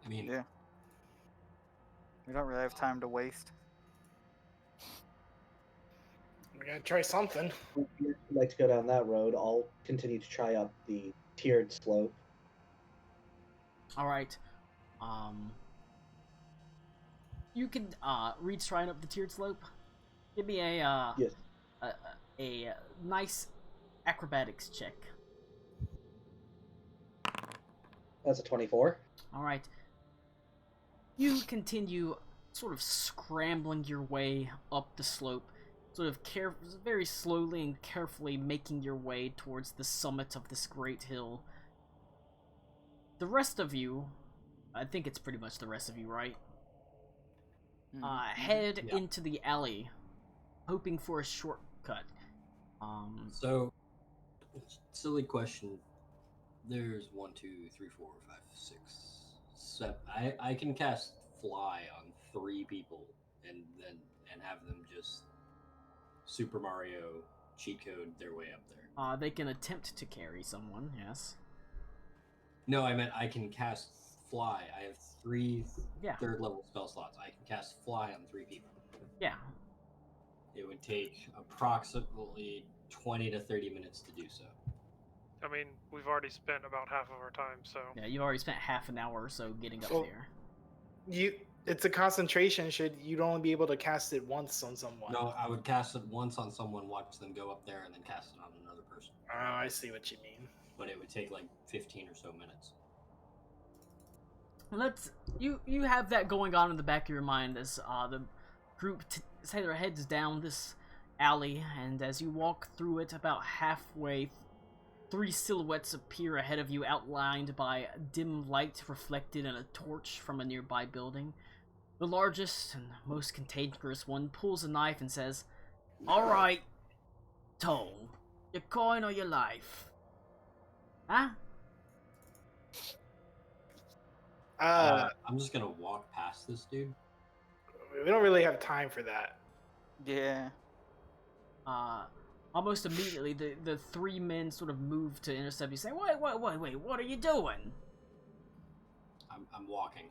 I mean, Yeah. We don't really have time to waste. We gotta try something. if you'd like to go down that road, I'll continue to try up the tiered slope. Alright. You can reach trying up the tiered slope. Give me a Yes. a nice acrobatics check. That's a 24. Alright. You continue sort of scrambling your way up the slope, sort of very slowly and carefully making your way towards the summit of this great hill. The rest of you, I think it's pretty much the rest of you, right? Head Yeah. into the alley, hoping for a shortcut. So, silly question. There's 1, 2, 3, 4, 5, 6, 7. I can cast fly on 3 people and have them just Super Mario cheat code their way up there. They can attempt to carry someone, yes. No, I meant I can cast fly. I have 3 Yeah. 3rd level spell slots. I can cast fly on 3 people. Yeah. It would take approximately 20 to 30 minutes to do so. I mean, we've already spent about half of our time, so. Yeah, you've already spent half an hour or so getting up Well, there. It's a concentration. You'd only be able to cast it once on someone. No, I would cast it once on someone, watch them go up there, and then cast it on another person. Oh, I see what you mean. But it would take like 15 or so minutes. You have that going on in the back of your mind as the group say their heads down this alley, and as you walk through it about halfway, 3 silhouettes appear ahead of you, outlined by dim light reflected in a torch from a nearby building. The largest and most cantankerous one pulls a knife and says, "Alright, Toll, your coin or your life? Huh?" I'm just gonna walk past this dude. We don't really have time for that. Yeah. Almost immediately, the three men sort of move to intercept you, saying, "Wait, what are you doing?" I'm walking.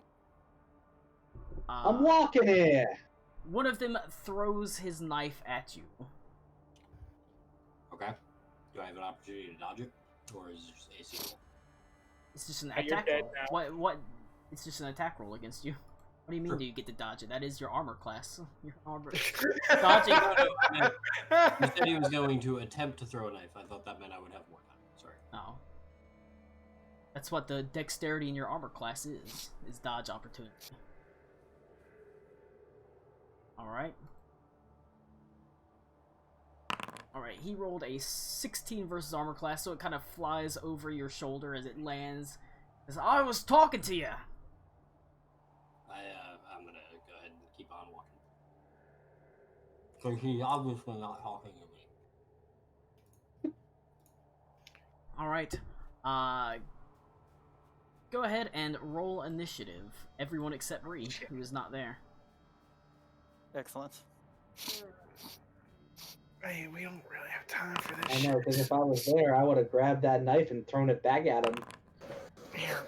I'm walking here. One of them throws his knife at you. Okay. Do I have an opportunity to dodge it, or is it just AC roll? It's just an You're attack dead roll. now. What? It's just an attack roll against you. What do you mean? Sure. Do you get to dodge it? That is your armor class. Your armor. Dodging. You said he was going to attempt to throw a knife. I thought that meant I would have more time. Sorry. Oh. That's what the dexterity in your armor class is dodge opportunity. Alright. Alright, he rolled a 16 versus armor class, so it kind of flies over your shoulder as it lands. As I was talking to you! I'm gonna go ahead and keep on walking. So he's obviously not talking to me. Alright. Go ahead and roll initiative. Everyone except Ree, who is not there. Excellent. Hey, we don't really have time for this. I shit. know, because if I was there, I would have grabbed that knife and thrown it back at him. Here.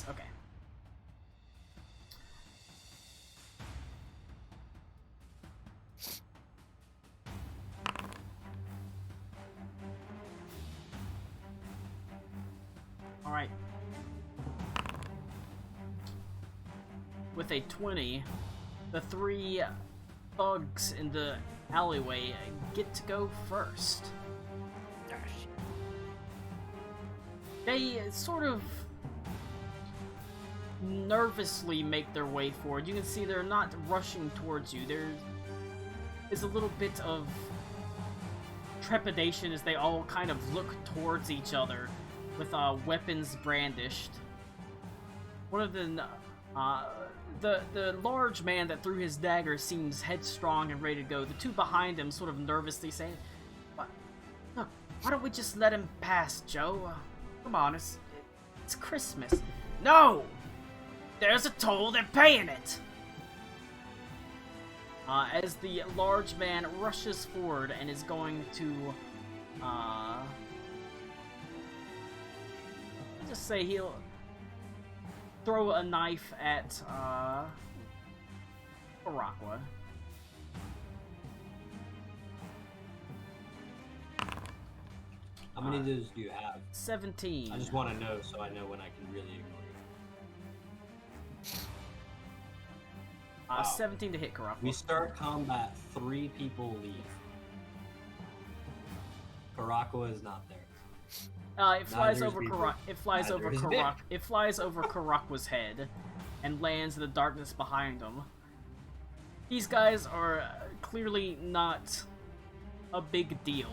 Okay. Alright. With a 20, the three thugs in the alleyway get to go first. They sort of nervously make their way forward. You can see they're not rushing towards you. There is a little bit of trepidation as they all kind of look towards each other with weapons brandished. One of them, the large man that threw his dagger seems headstrong and ready to go. The two behind him sort of nervously saying, "Look, why don't we just let him pass, Joe? Come on, it's Christmas." No! There's a toll, they're paying it! As the large man rushes forward and is going to, just say he'll throw a knife at, Araqua. How many of those do you have? 17. I just want to know so I know when I can really ignore you. Wow. 17 to hit Karaqua. We start combat, 3 people leave. Karakwa is not there. It flies Neither over is Karak. It flies Neither over is Karak. It flies over Karakwa's head, and lands in the darkness behind him. These guys are clearly not a big deal,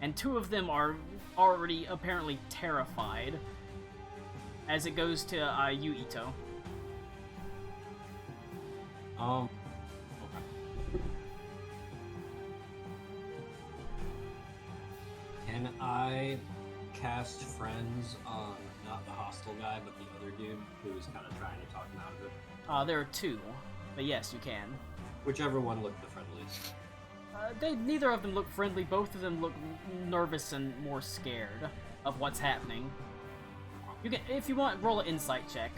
and 2 of them are already apparently terrified. As it goes to you, Ito. Okay. Can I cast friends on not the hostile guy, but the other dude who was kind of trying to talk him out of it? There are 2, but yes, you can. Whichever one looked the friendliest. Neither of them look friendly. Both of them look nervous and more scared of what's happening. You can, if you want, roll an insight check.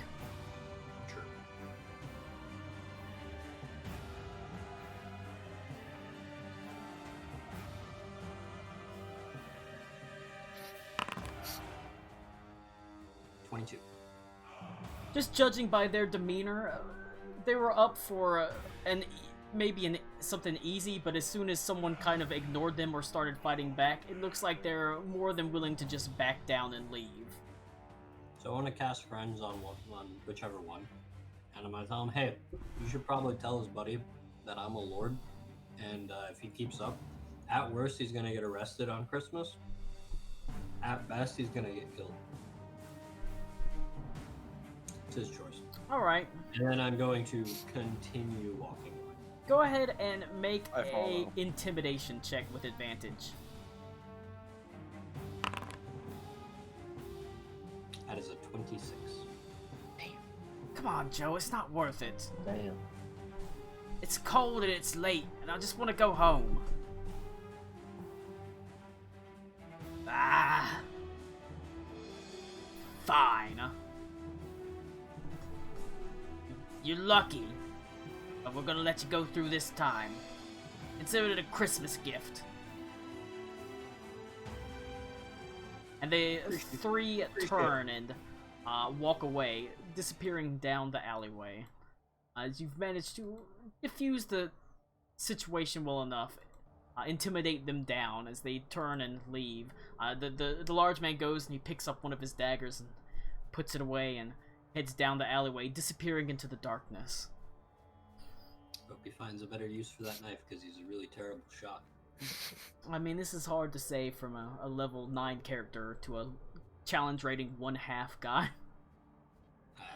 Sure. $22. Just judging by their demeanor, they were up for something easy, but as soon as someone kind of ignored them or started fighting back, it looks like they're more than willing to just back down and leave. So I want to cast friends on whichever one, and I'm gonna tell him, hey, you should probably tell his buddy that I'm a lord, and if he keeps up, at worst he's gonna get arrested on Christmas. At best, he's gonna get killed. It's his choice. Alright. And then I'm going to continue walking away. Go ahead and make I a follow. intimidation check with advantage. That is a 26. Come on, Joe, it's not worth it. Damn. It's cold and it's late, and I just want to go home. Ah. Fine. You're lucky, but we're gonna let you go through this time. Consider it a Christmas gift. And they three turn and walk away, disappearing down the alleyway. As you've managed to diffuse the situation well enough, intimidate them down as they turn and leave. The large man goes and he picks up one of his daggers and puts it away and heads down the alleyway, disappearing into the darkness. Hope he finds a better use for that knife because he's a really terrible shot. I mean, this is hard to say from a level 9 character to a challenge rating 1/2 guy.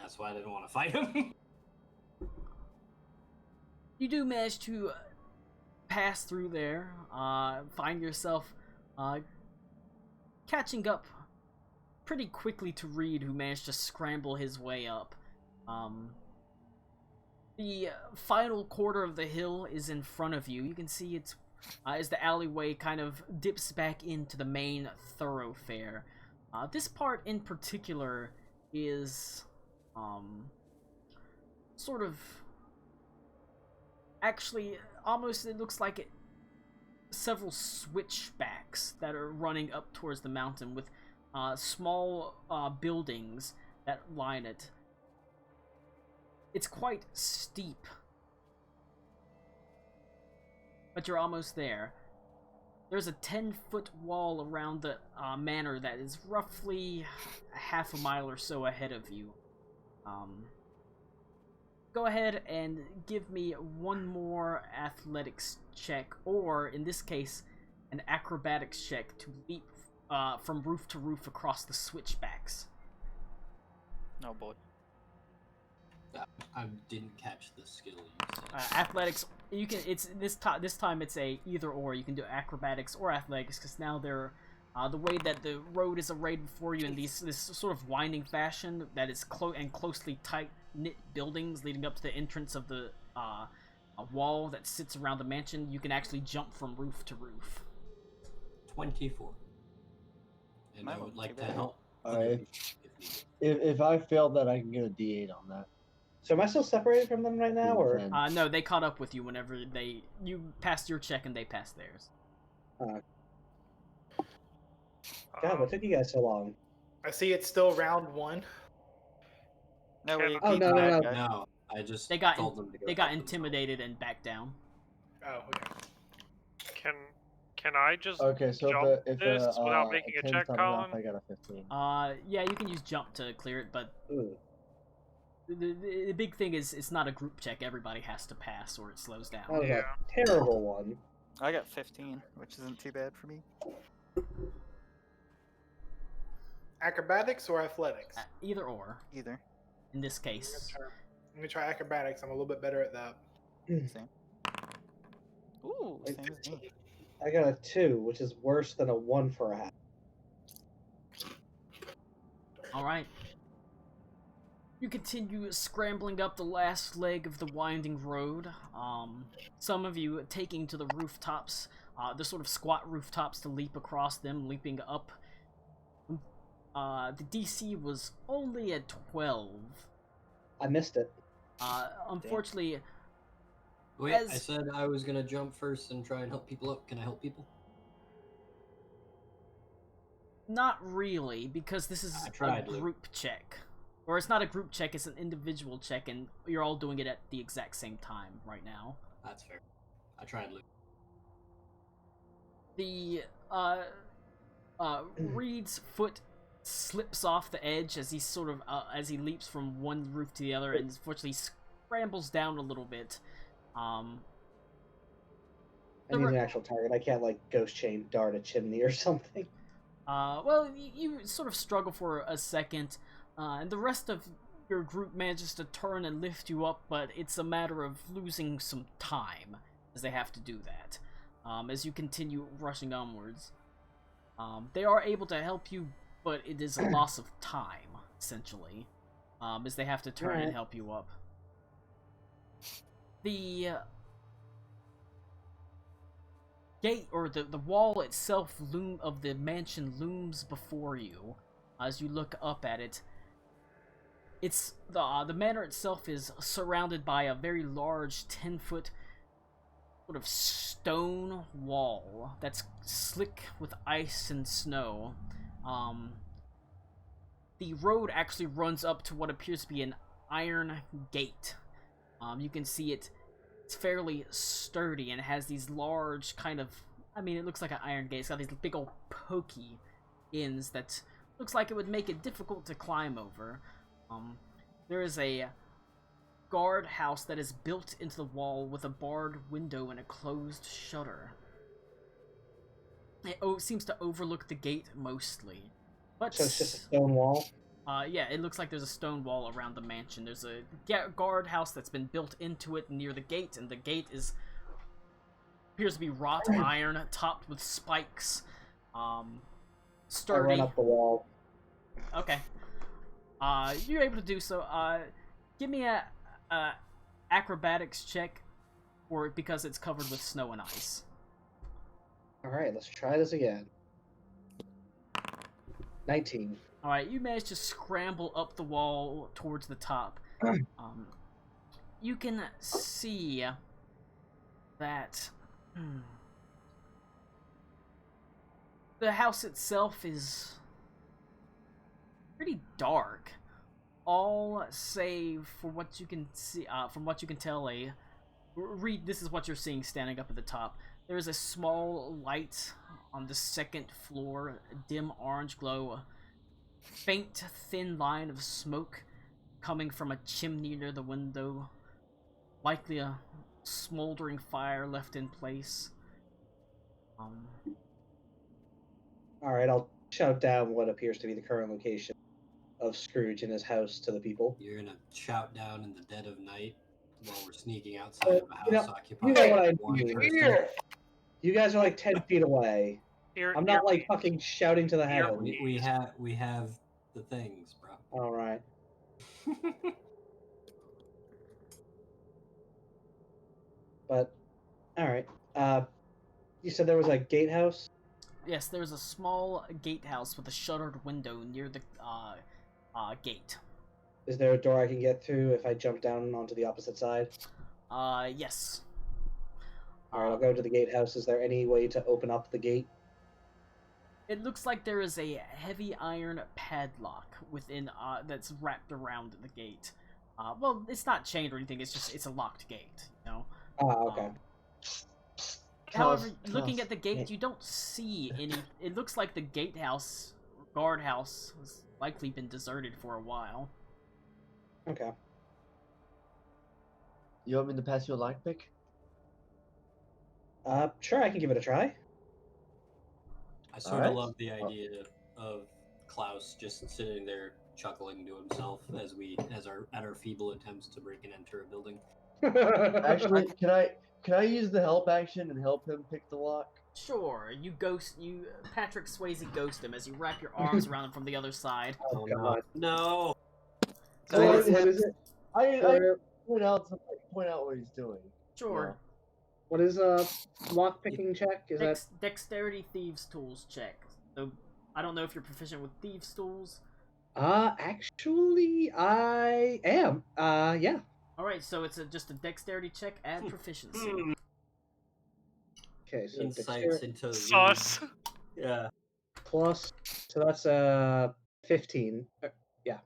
That's why I didn't want to fight him. You do manage to pass through there, find yourself catching up pretty quickly to Reed, who managed to scramble his way up. The final quarter of the hill is in front of you. You can see it's as the alleyway kind of dips back into the main thoroughfare. This part in particular is sort of actually almost, it looks like it, several switchbacks that are running up towards the mountain with small buildings that line it. It's quite steep, but you're almost there. There's a 10-foot wall around the manor that is roughly half a mile or so ahead of you. Go ahead and give me one more athletics check, or in this case, an acrobatics check to leap from roof to roof across the switchbacks. Oh boy. I didn't catch the skill you said. Athletics, you can. It's this time it's a either or. You can do acrobatics or athletics because now they're the way that the road is arrayed before you in this sort of winding fashion that is closely tight knit buildings leading up to the entrance of the a wall that sits around the mansion. You can actually jump from roof to roof. 24. And Might I would not like be to bad. help. Alright. other people if needed. If I failed that, I can get a D8 on that. So am I still separated from them right now, or? 10. No, they caught up with you whenever you passed your check and they passed theirs. God, what took you guys so long? I see it's still round 1. No, Can- we Oh, beat no, the no, bad no. guy. No, I just They got told them to go they got help themselves. intimidated and backed down. Oh, okay. Can I just Okay, so jump if this a, without making a 10's check, not enough, Colin? I got a 15. Yeah, you can use jump to clear it, but Ooh. the big thing is it's not a group check. Everybody has to pass or it slows down. That was Yeah. a terrible one. I got 15, which isn't too bad for me. Acrobatics or athletics? Either or, Either. in this case. I'm gonna try acrobatics. I'm a little bit better at that. Same. Ooh, Like same as me. I got a 2, which is worse than a 1 for a half. Alright. You continue scrambling up the last leg of the winding road. Some of you taking to the rooftops, the sort of squat rooftops to leap across them, leaping up. The DC was only at 12. I missed it. Unfortunately, Wait, I As- said I was gonna jump first and try and help people up. Can I help people? not really, because this is I a tried, Luke. group check. Or it's not a group check, it's an individual check, and you're all doing it at the exact same time right now. That's fair. I tried, Luke. The Reed's foot slips off the edge as he sort of as he leaps from one roof to the other, and unfortunately scrambles down a little bit. I need an actual target. I can't like ghost chain dart a chimney or something. Well, you sort of struggle for a second, and the rest of your group manages to turn and lift you up, but it's a matter of losing some time as they have to do that. As you continue rushing onwards, they are able to help you, but it is a loss of time essentially, as they have to turn and help you up. The gate, or the wall itself of the mansion looms before you as you look up at it. It's the manor itself is surrounded by a very large 10-foot sort of stone wall that's slick with ice and snow. The road actually runs up to what appears to be an iron gate. You can see it's fairly sturdy and it has these large kind of, I mean, it looks like an iron gate. It's got these big old pokey ends that looks like it would make it difficult to climb over. There is a guard house that is built into the wall with a barred window and a closed shutter. It seems to overlook the gate mostly. But So it's just a stone wall? Yeah, it looks like there's a stone wall around the mansion. There's a guard house that's been built into it near the gate, and the gate appears to be wrought iron, topped with spikes. Sturdy. I run up the wall. Okay. You're able to do so. Give me a acrobatics check, because it's covered with snow and ice. Alright, let's try this again. 19. Alright, you managed to scramble up the wall towards the top. You can see that the house itself is pretty dark. All save for what you can see, from what you can tell, this is what you're seeing standing up at the top. There is a small light on the second floor, a dim orange glow, a faint, thin line of smoke coming from a chimney near the window, likely a smoldering fire left in place. Alright, I'll shout down what appears to be the current location of Scrooge and his house to the people. You're gonna shout down in the dead of night while we're sneaking outside of a house You know occupied what by I one mean. person. You guys are like 10 feet away. I'm not like fucking shouting to the heavens. We have the things, bro. Alright. But, alright. You said there was a gatehouse? Yes, there's a small gatehouse with a shuttered window near the gate. Is there a door I can get through if I jump down onto the opposite side? Yes. Alright, I'll go to the gatehouse. Is there any way to open up the gate? It looks like there is a heavy iron padlock within that's wrapped around the gate. Well, it's not chained or anything. It's a locked gate. You know. Okay. However, looking at the gate, you don't see any. It looks like the gatehouse, guardhouse, has likely been deserted for a while. Okay. You want me to pass you a lockpick? Sure, I can give it a try. I sort of love the idea of Klaus just sitting there chuckling to himself at our feeble attempts to break and enter a building. Actually, can I use the help action and help him pick the lock? Sure, Patrick Swayze ghost him as you wrap your arms around him from the other side. Oh, God. No. So what is it? I point out what he's doing. Sure. What is a lock picking check? Is that Dexterity Thieves Tools check. So I don't know if you're proficient with Thieves Tools. Actually, I am. Yeah. All right, so it's just a Dexterity check, add proficiency. Okay, so Insights into Sus. Yeah. plus. So that's 15. Yeah.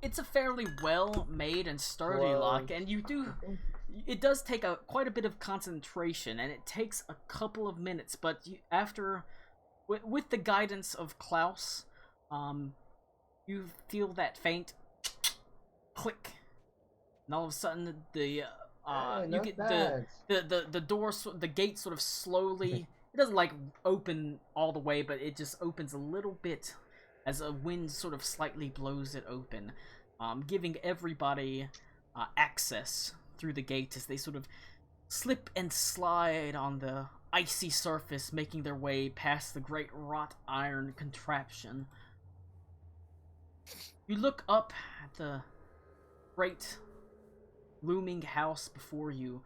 It's a fairly well made and sturdy lock, and it does take quite a bit of concentration, and it takes a couple of minutes, but with the guidance of Klaus, you feel that faint click, and all of a sudden the you not get bad. the door, the gate sort of slowly. It doesn't like open all the way, but it just opens a little bit as a wind sort of slightly blows it open, giving everybody access through the gate as they sort of slip and slide on the icy surface, making their way past the great wrought iron contraption. You look up at the great looming house before you,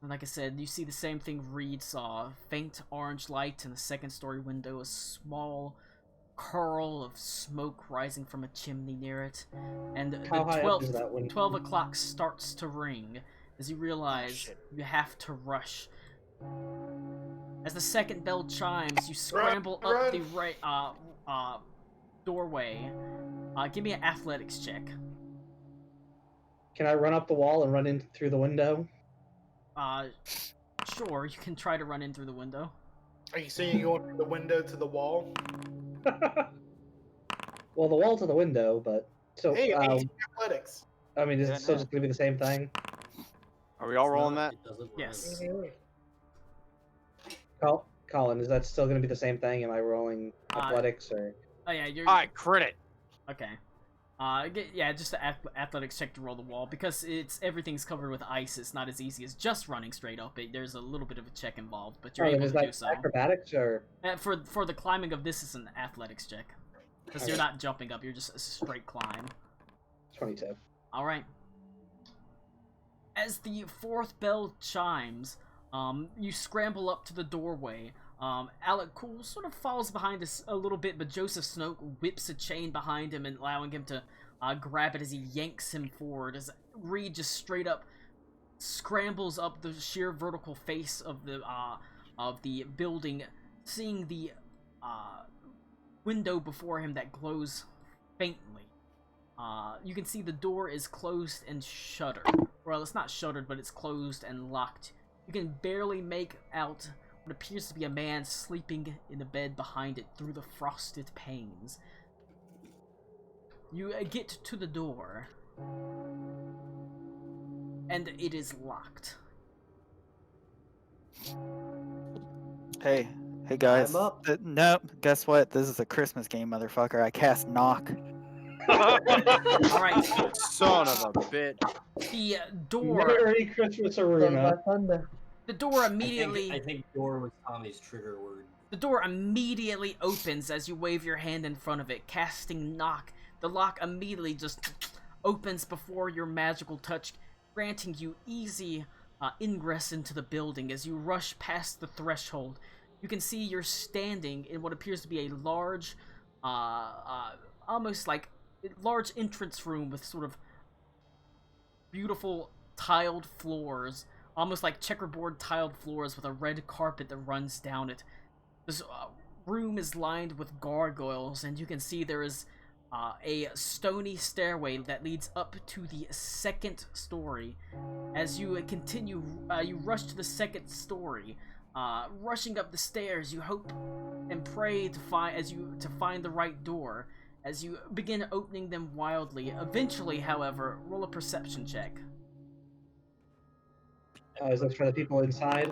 and like I said, you see the same thing Reed saw. Faint orange light in the second-story window, a small curl of smoke rising from a chimney near it, and How the high up is that window? 12 o'clock starts to ring as you realize shit. you have to rush. As the second bell chimes, you scramble up run. the right doorway. Give me an athletics check. Can I run up the wall and run in through the window? Sure, you can try to run in through the window. Are you saying you're going from the window to the wall? Well, the wall to the window, but so Hey, 18 athletics. I mean, is Yeah, it still no. just gonna be the same thing? Are we all It's rolling not- that? It doesn't Yes. Colin, is that still gonna be the same thing? Am I rolling athletics or? Oh yeah, you're I crit it. okay. Yeah, just the athletics check to roll the wall because everything's covered with ice. It's not as easy as just running straight up. There's a little bit of a check involved, but you're Oh, then able is to do that so. acrobatics or? For the climbing of this is an athletics check because you're Okay. not jumping up. You're just a straight climb. 22. All right. As the fourth bell chimes, you scramble up to the doorway. Alec Cool sort of falls behind us a little bit, but Joseph Snoke whips a chain behind him and allowing him to grab it as he yanks him forward. As Reed just straight up scrambles up the sheer vertical face of the building, seeing the window before him that glows faintly. You can see the door is closed and shuttered. Well, it's not shuttered, but it's closed and locked. You can barely make out what appears to be a man sleeping in the bed behind it through the frosted panes. You get to the door, and it is locked. Hey guys. I'm up. Nope. Guess what? This is a Christmas game, motherfucker. I cast knock. Alright, Son of a bitch. the door, Merry Christmas, Son of Aruna. a thunder. the door I immediately, think door was Tommy's trigger word. the door immediately opens as you wave your hand in front of it, casting knock. The lock immediately just opens before your magical touch, granting you easy ingress into the building. As you rush past the threshold, you can see you're standing in what appears to be a large, almost like large entrance room with sort of beautiful tiled floors, almost like checkerboard tiled floors with a red carpet that runs down it. This room is lined with gargoyles, and you can see there is a stony stairway that leads up to the second story. As you continue, you rush to the second story. Rushing up the stairs, you hope and pray to find the right door. As you begin opening them wildly, eventually, however, roll a perception check. Is this for the people inside?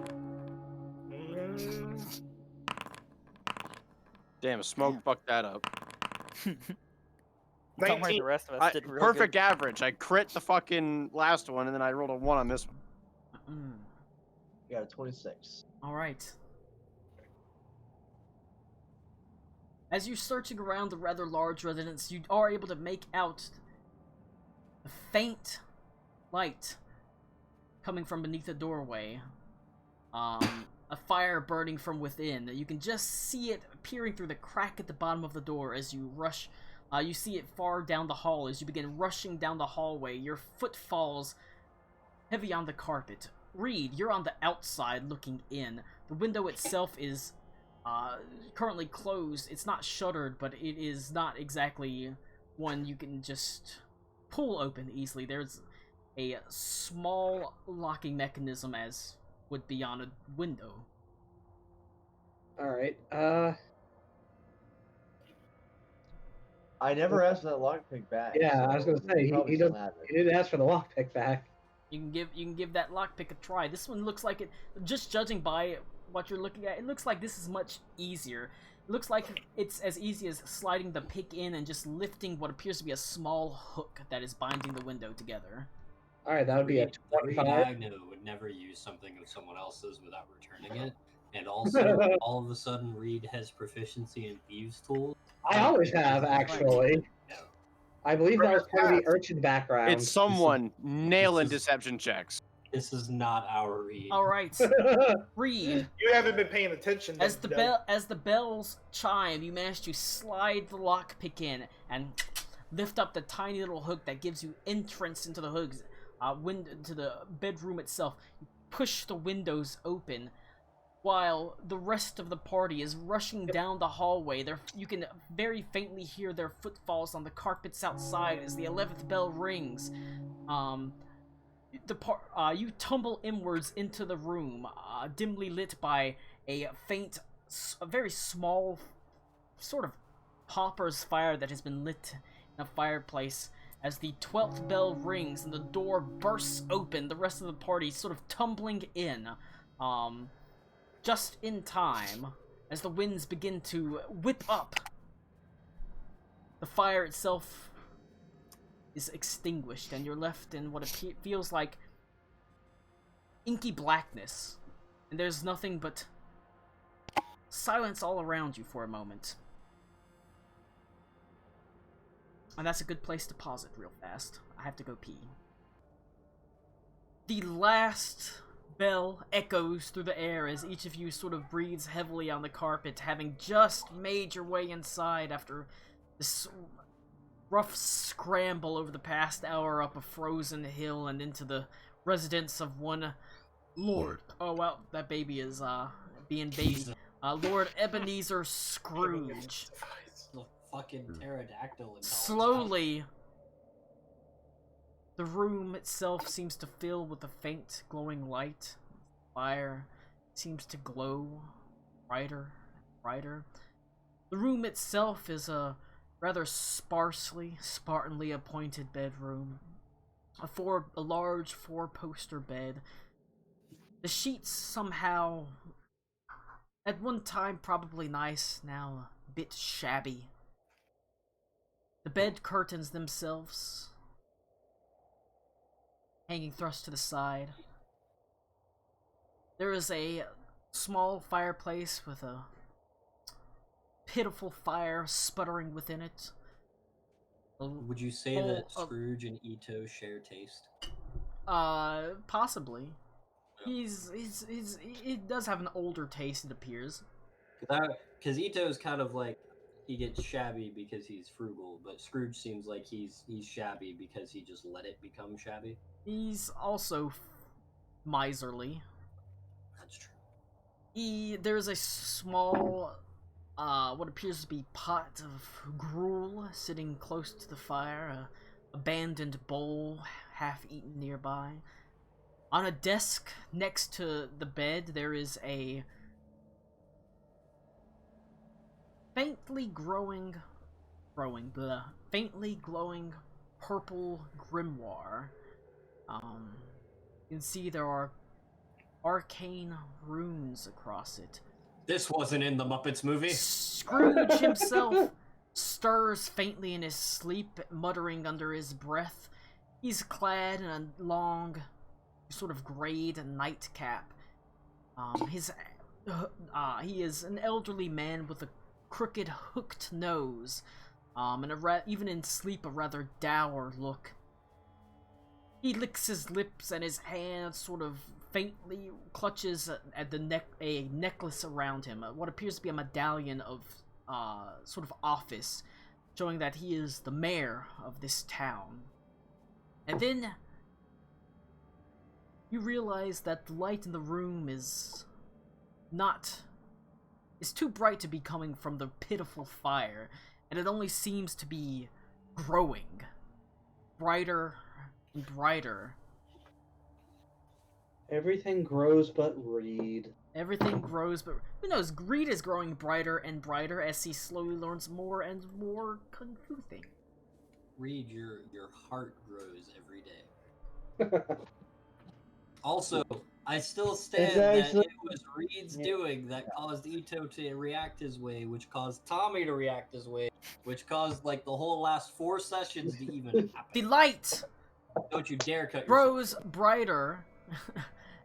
Damn, smoke Damn. fucked that up. Don't worry, the rest of us did real Perfect good. average. I crit the fucking last one, and then I rolled a 1 on this one. You got a 26. Alright. As you're searching around the rather large residence, you are able to make out a faint light coming from beneath the doorway. A fire burning from within. You can just see it peering through the crack at the bottom of the door as you rush. You see it far down the hall as you begin rushing down the hallway. Your foot falls heavy on the carpet. Reed, you're on the outside looking in. The window itself is currently closed. It's not shuttered, but it is not exactly one you can just pull open easily. There's a small locking mechanism as would be on a window. All right. I never asked for that lockpick back. Yeah, I was so gonna say you probably he still doesn't. have it. He didn't ask for the lockpick back. You can give that lockpick a try. This one looks like it. Just judging by what you're looking at, it looks like this is much easier. It looks like it's as easy as sliding the pick in and just lifting what appears to be a small hook that is binding the window together. All right, that would be a Reed 25. Agnew would never use something of someone else's without returning it. And also, all of a sudden, Reed has proficiency in thieves' tools. I always have, actually. No. I believe that was part of the urchin background. It's someone nailing deception checks. This is not our Reed. All right, Reed. You haven't been paying attention. As the bells chime, you manage to slide the lockpick in and lift up the tiny little hook that gives you entrance into the into the bedroom itself. You push the windows open, while the rest of the party is rushing down the hallway. You can very faintly hear their footfalls on the carpets outside as the 11th bell rings. You tumble inwards into the room, dimly lit by a very small, sort of pauper's fire that has been lit in a fireplace. As the 12th bell rings and the door bursts open, the rest of the party sort of tumbling in, just in time, as the winds begin to whip up. The fire itself is extinguished, and you're left in what feels like inky blackness, and there's nothing but silence all around you for a moment. And that's a good place to pause it real fast. I have to go pee. The last bell echoes through the air as each of you sort of breathes heavily on the carpet, having just made your way inside after this rough scramble over the past hour up a frozen hill and into the residence of one Lord. Oh, well, that baby is, being baby. Lord Ebeneezer Scrooge. The fucking pterodactyl. Slowly, the room itself seems to fill with a faint glowing light. Fire seems to glow brighter and brighter. The room itself is a rather spartanly appointed bedroom. A large four-poster bed. The sheets somehow, at one time probably nice, now a bit shabby. The bed curtains themselves hanging thrust to the side. There is a small fireplace with a pitiful fire sputtering within it. Would you say that Scrooge and Ito share taste? Possibly. He does have an older taste, it appears. Because Ito's kind of like, he gets shabby because he's frugal, but Scrooge seems like he's shabby because he just let it become shabby. He's also miserly. That's true. There's a small, what appears to be pot of gruel sitting close to the fire, a abandoned bowl half-eaten nearby. On a desk next to the bed, there is a faintly glowing purple grimoire. You can see there are arcane runes across it. This wasn't in the Muppets movie. Scrooge himself stirs faintly in his sleep, muttering under his breath. He's clad in a long, sort of grayed nightcap. He is an elderly man with a crooked, hooked nose, and even in sleep a rather dour look. He licks his lips, and his hand sort of faintly clutches at a necklace around him, what appears to be a medallion of sort of office, showing that he is the mayor of this town. And then you realize that the light in the room is too bright to be coming from the pitiful fire, and it only seems to be growing brighter and brighter. Everything grows but Reed. Everything grows, but who knows? Greed is growing brighter and brighter as he slowly learns more and more confusing. Reed, your heart grows every day. Also, I still stand that actually- it was Reed's Yeah. doing that caused Ito to react his way, which caused Tommy to react his way, which caused like the whole last 4 sessions to even The happen. light Don't you dare cut yourself grows short. brighter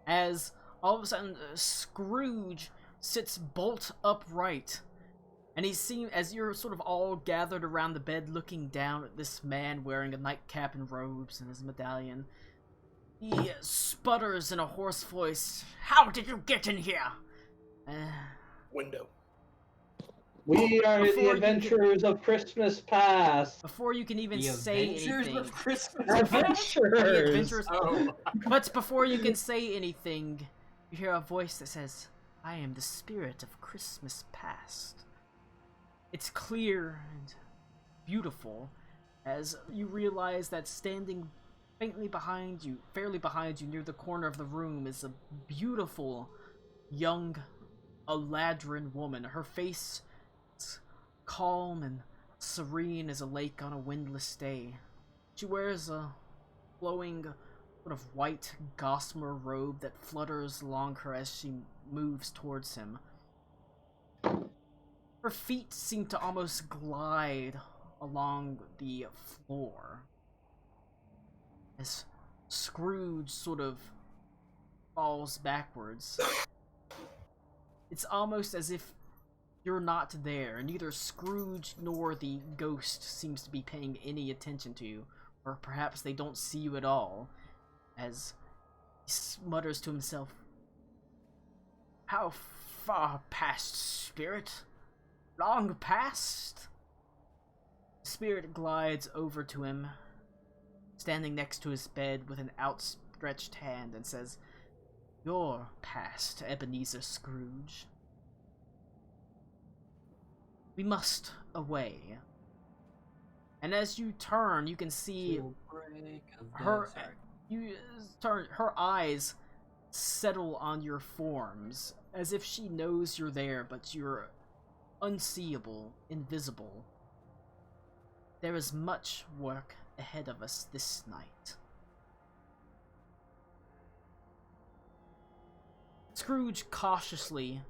as all of a sudden Scrooge sits bolt upright. And he seems, as you're sort of all gathered around the bed looking down at this man wearing a nightcap and robes and his medallion, he sputters in a hoarse voice, "How did you get in here?" Window. We are Before the you adventurers of Christmas past. Before you can even The say Adventures anything, of Christmas. the Adventurers. adventures. Oh. But before you can say anything, you hear a voice that says, "I am the spirit of Christmas past." It's clear and beautiful as you realize that standing fairly behind you near the corner of the room is a beautiful young Aladrin woman. Her face is calm and serene as a lake on a windless day. She wears a flowing sort of white gossamer robe that flutters along her as she moves towards him. Her feet seem to almost glide along the floor as Scrooge sort of falls backwards. It's almost as if you're not there, and neither Scrooge nor the ghost seems to be paying any attention to you, or perhaps they don't see you at all, as he mutters to himself, "How far past, spirit? Long past?" The spirit glides over to him, standing next to his bed with an outstretched hand, and says, "You're past, Ebeneezer Scrooge. We must away." And as you turn, you can see her. You turn. Her eyes settle on your forms, as if she knows you're there, but you're unseeable, invisible. There is much work ahead of us this night. Scrooge cautiously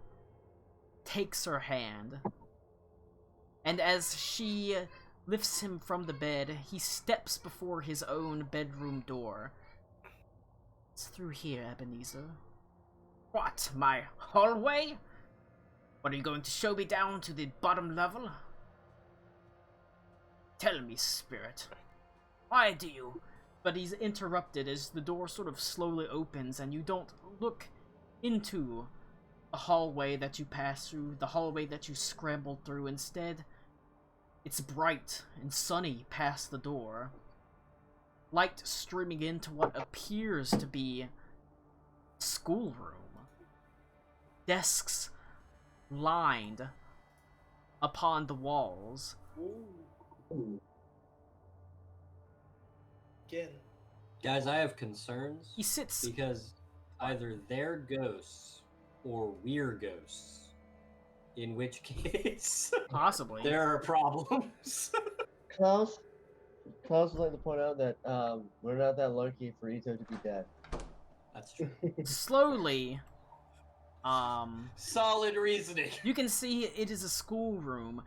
takes her hand, and as she lifts him from the bed, he steps before his own bedroom door. "It's through here, Ebeneezer." "What, my hallway? What, are you going to show me down to the bottom level? Tell me, spirit, why do you..." But he's interrupted as the door sort of slowly opens and you don't look into the hallway that you pass through, the hallway that you scrambled through. Instead, it's bright and sunny past the door. Light streaming into what appears to be a schoolroom. Desks lined upon the walls. Again. Guys, I have concerns He sits. because either they're ghosts or we're ghosts. In which case, Possibly. there are problems. Klaus would like to point out that we're not that lucky for Ito to be dead. That's true. Slowly, Solid reasoning. you can see it is a schoolroom.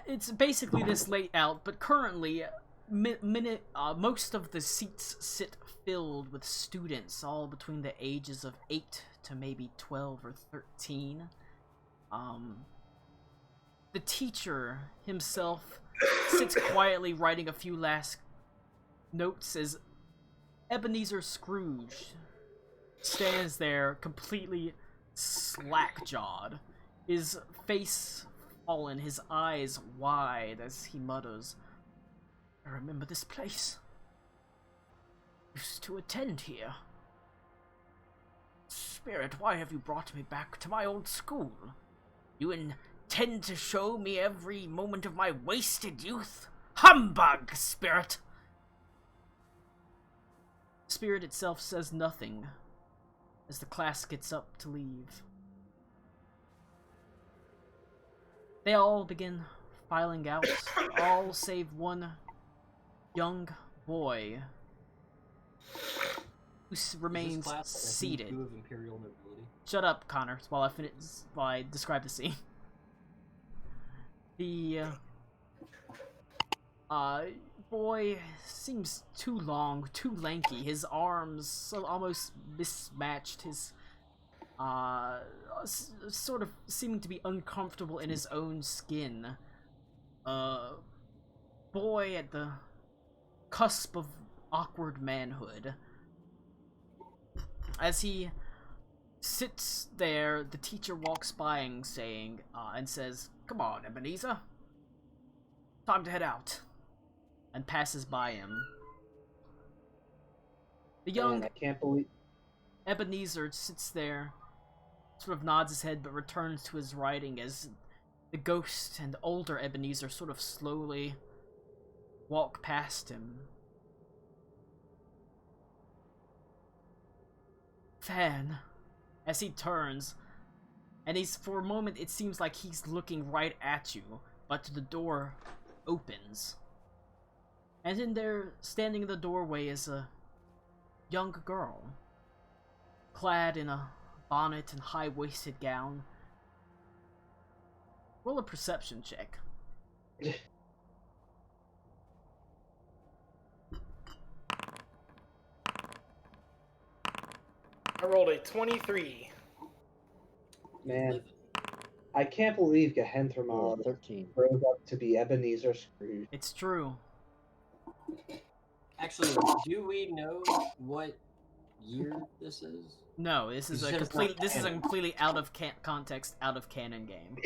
It's basically this layout, but currently, most of the seats sit filled with students, all between the ages of 8 to maybe 12 or 13. The teacher himself sits quietly writing a few last notes as Ebeneezer Scrooge stands there completely slack-jawed, his face fallen, his eyes wide as he mutters, "I remember this place. Used to attend here. Spirit, why have you brought me back to my old school? You intend to show me every moment of my wasted youth? Humbug, spirit!" spirit itself says nothing as the class gets up to leave. They all begin filing out, all save one young boy who remains seated. Of imperial nobility? Shut up, Connor, while I describe the scene. The boy seems too long, too lanky. His arms so almost mismatched. His sort of seeming to be uncomfortable in his own skin. Boy at the cusp of awkward manhood. As he sits there, the teacher walks by and says, "Come on, Ebeneezer. Time to head out." And passes by him. The young Man, I can't believe. Ebeneezer sits there, sort of nods his head, but returns to his writing as the ghost and older Ebeneezer sort of slowly walk past him. Fan, as he turns, and for a moment it seems like he's looking right at you, but the door opens. And in there, standing in the doorway, is a young girl, clad in a bonnet and high-waisted gown. Roll a perception check. I rolled a 23. Man, I can't believe Gahenthrmal 13. grows up to be Ebeneezer Scrooge. It's true. Actually, do we know what year this is? No, this is You a said it's complete. not This is a canon. completely out of context, out of canon game.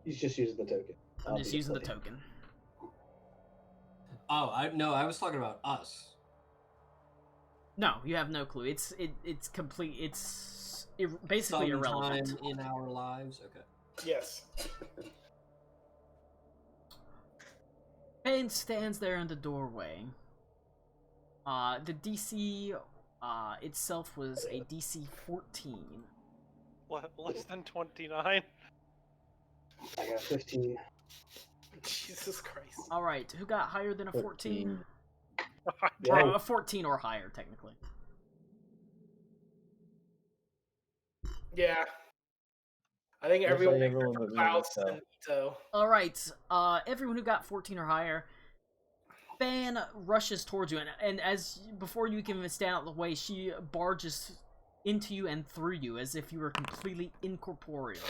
He's just using the token. I'm just using the obviously. token. Oh, I was talking about us. No, you have no clue. It's complete. It's basically irrelevant. Sometime in our lives. Okay. Yes. Payne stands there in the doorway. The DC itself was a DC 14. Less than 29. I got 15. Jesus Christ. All right, who got higher than a 14? Yeah. Or a 14 or higher, technically. Yeah. I think Looks everyone like except everyone for but me, Klaus so. and Ito. All right, everyone who got 14 or higher, Fan rushes towards you, and as before you can even stand out of the way, she barges into you and through you as if you were completely incorporeal.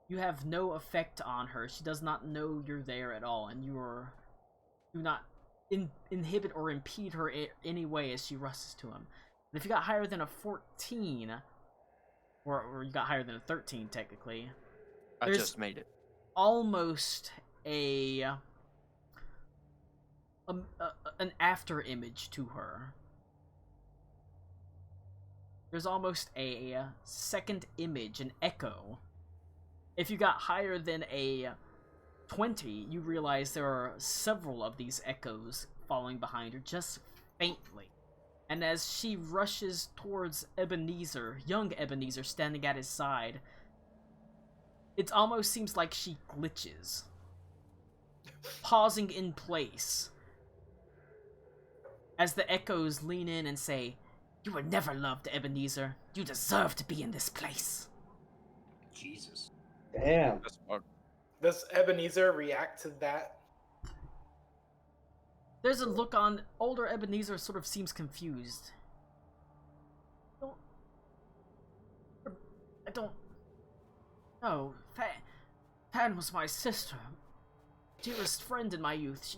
You have no effect on her. She does not know you're there at all, and do not inhibit or impede her in any way as she rushes to him. And if you got higher than a 14, or you got higher than a 13, technically, I There's- just made it. almost an after image to her. There's almost a second image, an echo. If you got higher than a 20, you realize there are several of these echoes following behind her, just faintly. And as she rushes towards Ebeneezer, young Ebeneezer standing at his side, it almost seems like she glitches, pausing in place as the echoes lean in and say, "You were never loved, Ebeneezer. You deserve to be in this place." Jesus. Damn. That's fucked. Does Ebeneezer react to that? There's a look on older Ebeneezer sort of seems confused. I don't know. Fan was my sister, dearest friend in my youth.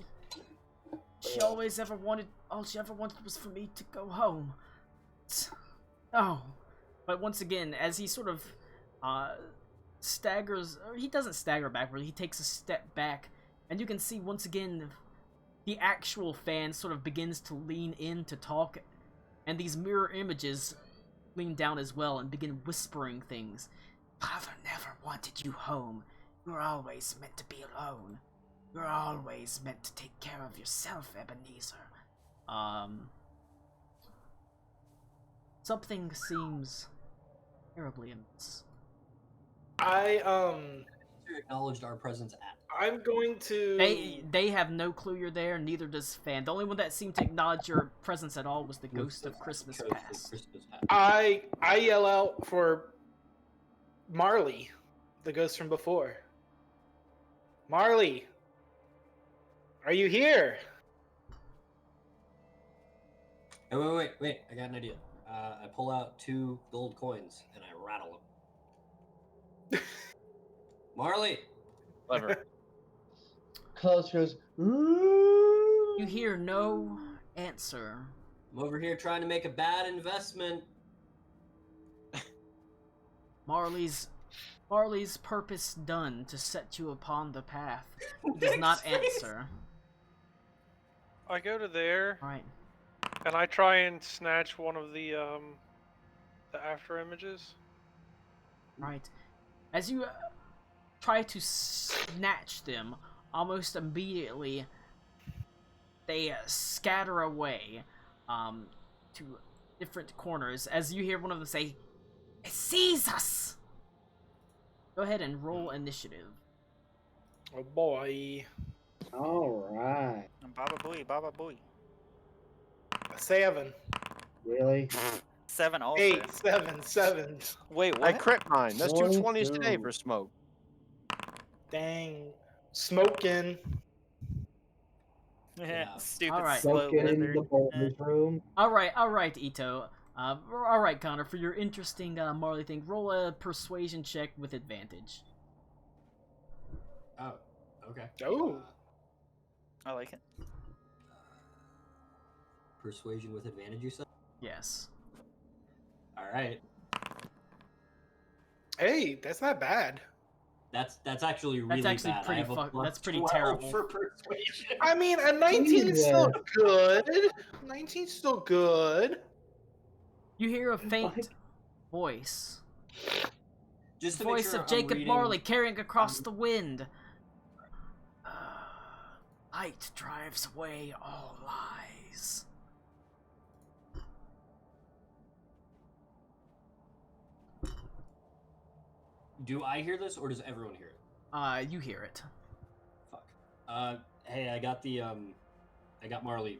She always ever wanted. All she ever wanted was for me to go home. Oh, but once again, as he sort of staggers, or he doesn't stagger backward. He takes a step back, and you can see once again the actual Fan sort of begins to lean in to talk, and these mirror images lean down as well and begin whispering things. Father never wanted you home. You were always meant to be alone. You're always meant to take care of yourself, Ebeneezer. Something seems terribly amiss. You acknowledged our presence at. I'm going to. They have no clue you're there, neither does Fan. The only one that seemed to acknowledge your presence at all was the Ghost of Christmas Past. I yell out for Marley, the ghost from before. Marley, are you here? Hey, wait! I got an idea. I pull out 2 gold coins and I rattle them. Marley, Clever. Klaus goes. You hear no answer. I'm over here trying to make a bad investment. Marley's purpose done to set you upon the path. He does not answer. I go to there All right. and I try and snatch one of the after images. Right. As you try to snatch them, almost immediately they scatter away to different corners as you hear one of them say, "It sees us!" Go ahead and roll initiative. Oh boy. All right. Baba booey, baba booey. 7, Really? 7 also. 8, 7. Wait, I what? crit mine. That's 2 20s 22. today for smoke. Dang. Smoking. Yeah. Stupid Alright. slow Smoking in lizard. the boys' room. All right, Ito. All right, Connor. For your interesting Marley thing, roll a persuasion check with advantage. Oh, okay. Oh. I like it. Persuasion with advantage, you said? Yes. All right. Hey, that's not bad. That's actually really That's actually bad. I pretty have a fuck. plus That's pretty 12 terrible. for persuasion. I mean, a 19 is still good. 19's still good. You hear a faint voice. Just The to make voice sure of I'm Jacob reading- Marley carrying across the wind. Light drives away all lies. Do I hear this or does everyone hear it? You hear it. Fuck. Hey, I got Marley.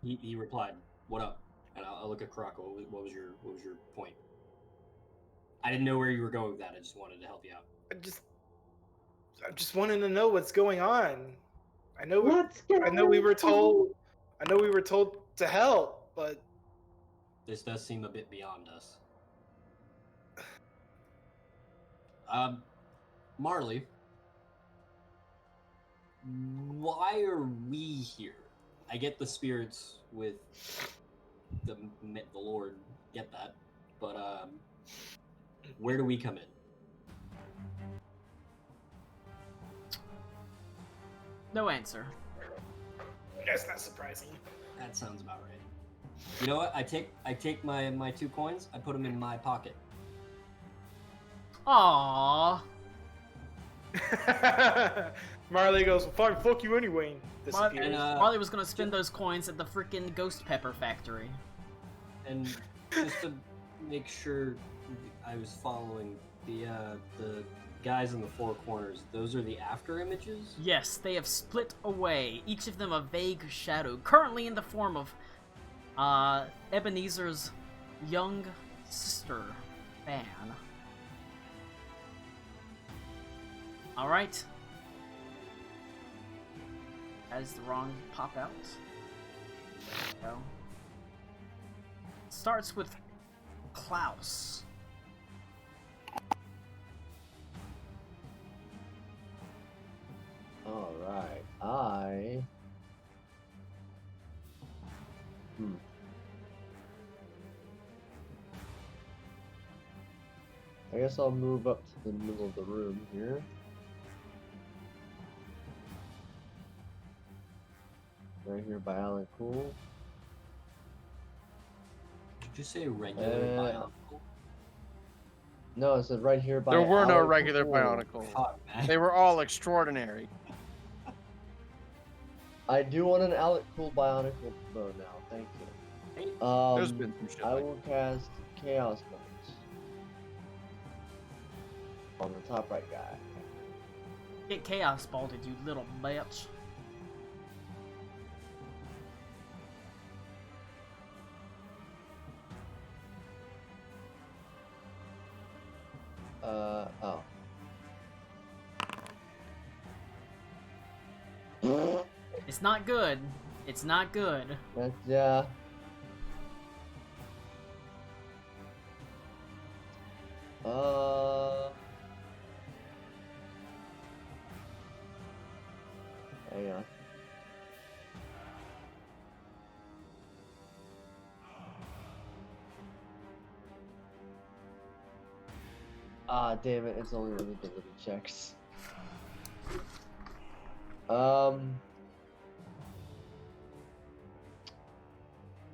He replied, "What up?" And I'll look at Croc. What was your point? I didn't know where you were going with that. I just wanted to help you out. I just wanted to know what's going on. I know we were told to help, but This does seem a bit beyond us. Marley, why are we here? I get the spirits with the Lord, get that, but where do we come in? No answer. that's not surprising. That sounds about right. You know what? I take my 2 coins. I put them in my pocket. Aww. Marley goes, well, fine, fuck you anyway. Marley, Disappears. Marley was gonna spend those coins at the freaking Ghost Pepper Factory. And just to make sure I was following the guys in the 4 corners, those are the after images? Yes, they have split away, each of them a vague shadow, currently in the form of Ebenezer's young sister, Fan. Alright. As the wrong pop out. There we go. Starts with Klaus. All right. I guess I'll move up to the middle of the room here. Right here by Alan Cool. Did you say regular bionicle? No, it said right here by There were no Alan regular Cool. Bionicles. Fuck, man. They were all extraordinary. I do want an cool bionicle bow now. Thank you. There's been some shit I like will cast Chaos Bolt on the top right guy. Get chaos bolted, you little bitch. Oh. It's not good. It's not good. That's, yeah. Hang on. Ah, damn it, it's only when the ability checks.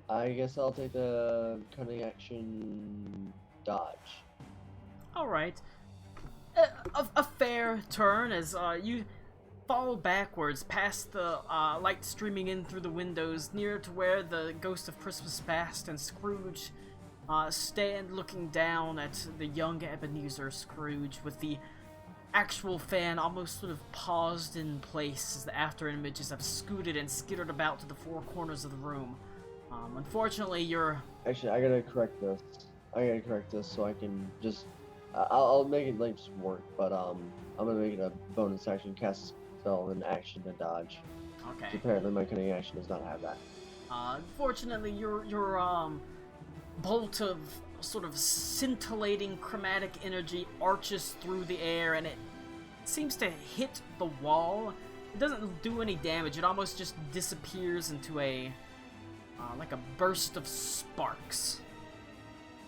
I guess I'll take the cunning action dodge. Alright. A fair turn as you fall backwards past the light streaming in through the windows near to where the Ghost of Christmas Past and Scrooge stand looking down at the young Ebeneezer Scrooge with the actual fan almost sort of paused in place as the after images have scooted and skittered about to the four corners of the room. Unfortunately, you're... Actually, I gotta correct this so I can just... I'll make it like just work, but I'm gonna make it a bonus action, cast a spell, and action to dodge. Okay. So apparently my cunning action does not have that. Unfortunately, your bolt of sort of scintillating chromatic energy arches through the air, and it seems to hit the wall. It doesn't do any damage. It almost just disappears into a like a burst of sparks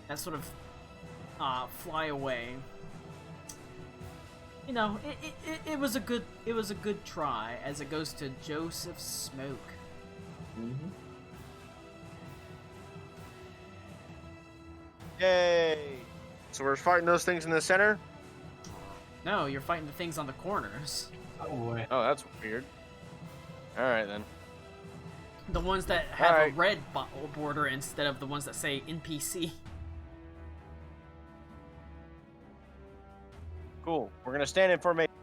that sort of fly away. You know, it was a good try as it goes to Joseph Smoke. Mm-hmm. Yay! So we're fighting those things in the center? No, you're fighting the things on the corners. Oh boy. Oh, that's weird. Alright then. The ones that have Alright. a red border instead of the ones that say NPC. Cool. We're gonna stand in formation.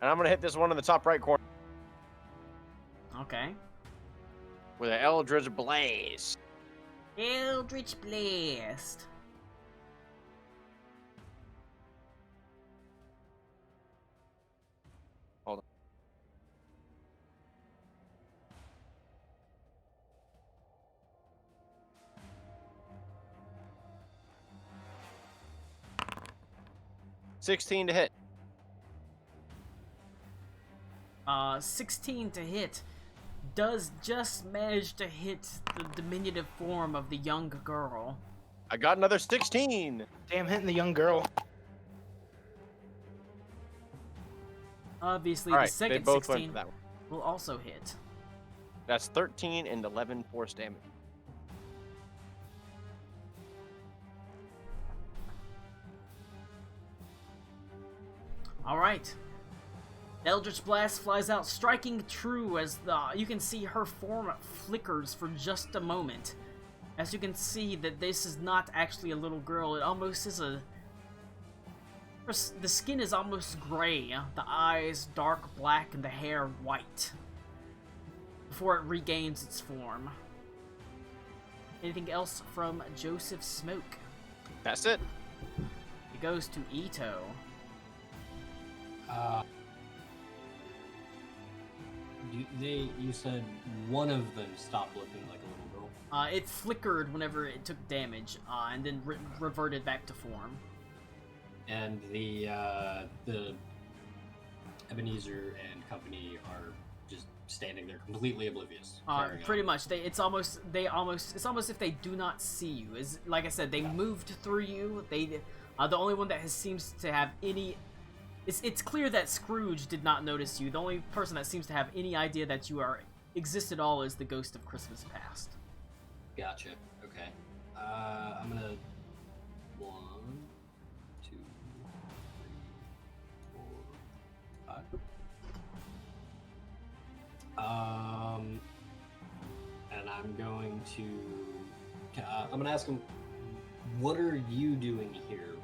And I'm gonna hit this one in the top right corner Okay. with an Eldritch Blaze. Eldritch Blast. Hold on. $16 to hit. 16 to hit. Does just manage to hit the diminutive form of the young girl. I got another 16. Damn, hitting the young girl. Obviously, All the right, they second both went 16 for that one. will also hit. That's 13 and 11 force damage. All right. Eldritch Blast flies out, striking true as you can see her form flickers for just a moment. As you can see that this is not actually a little girl, it almost is a... The skin is almost gray, the eyes dark black, and the hair white. Before it regains its form. Anything else from Joseph Smoke? That's it. It goes to Ito. You said one of them stopped looking like a little girl. It flickered whenever it took damage, and then reverted back to form. And the Ebeneezer and company are just standing there completely oblivious. carrying Pretty on. much. It's almost if they do not see you. Is like I said, they moved through you. The only one that seems to have any. It's clear that Scrooge did not notice you. The only person that seems to have any idea that you exist at all is the Ghost of Christmas Past. Gotcha. Okay. I'm gonna 1, 2, 3, 4, 5. And I'm going to. I'm gonna ask him, what are you doing here?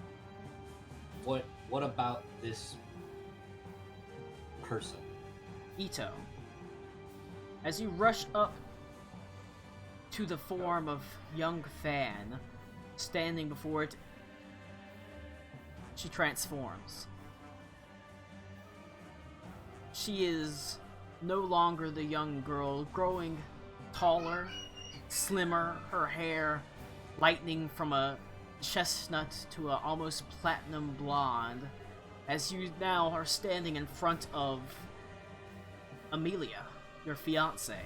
What about this person? Ito, as you rush up to the form of young Fan, standing before it, she transforms. She is no longer the young girl, growing taller, slimmer, her hair lightening from a chestnut to a almost platinum blonde, as you now are standing in front of Amelia, your fiance.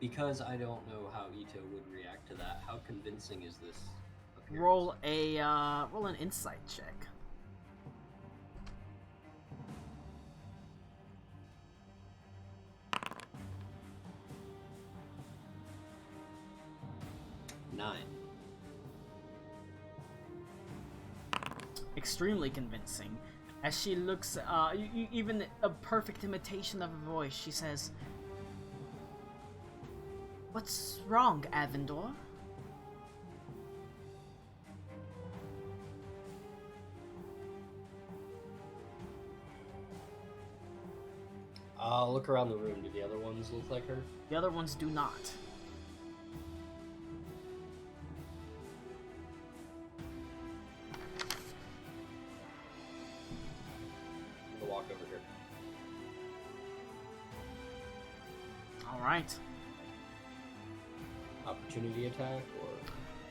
Because I don't know how Ito would react to that, how convincing is this appearance? Roll an insight check. Nine. Extremely convincing. As she looks, even a perfect imitation of a voice, she says, "What's wrong, Avendor?" I'll look around the room. Do the other ones look like her? The other ones do not. I'm gonna walk over here. Alright. Opportunity attack,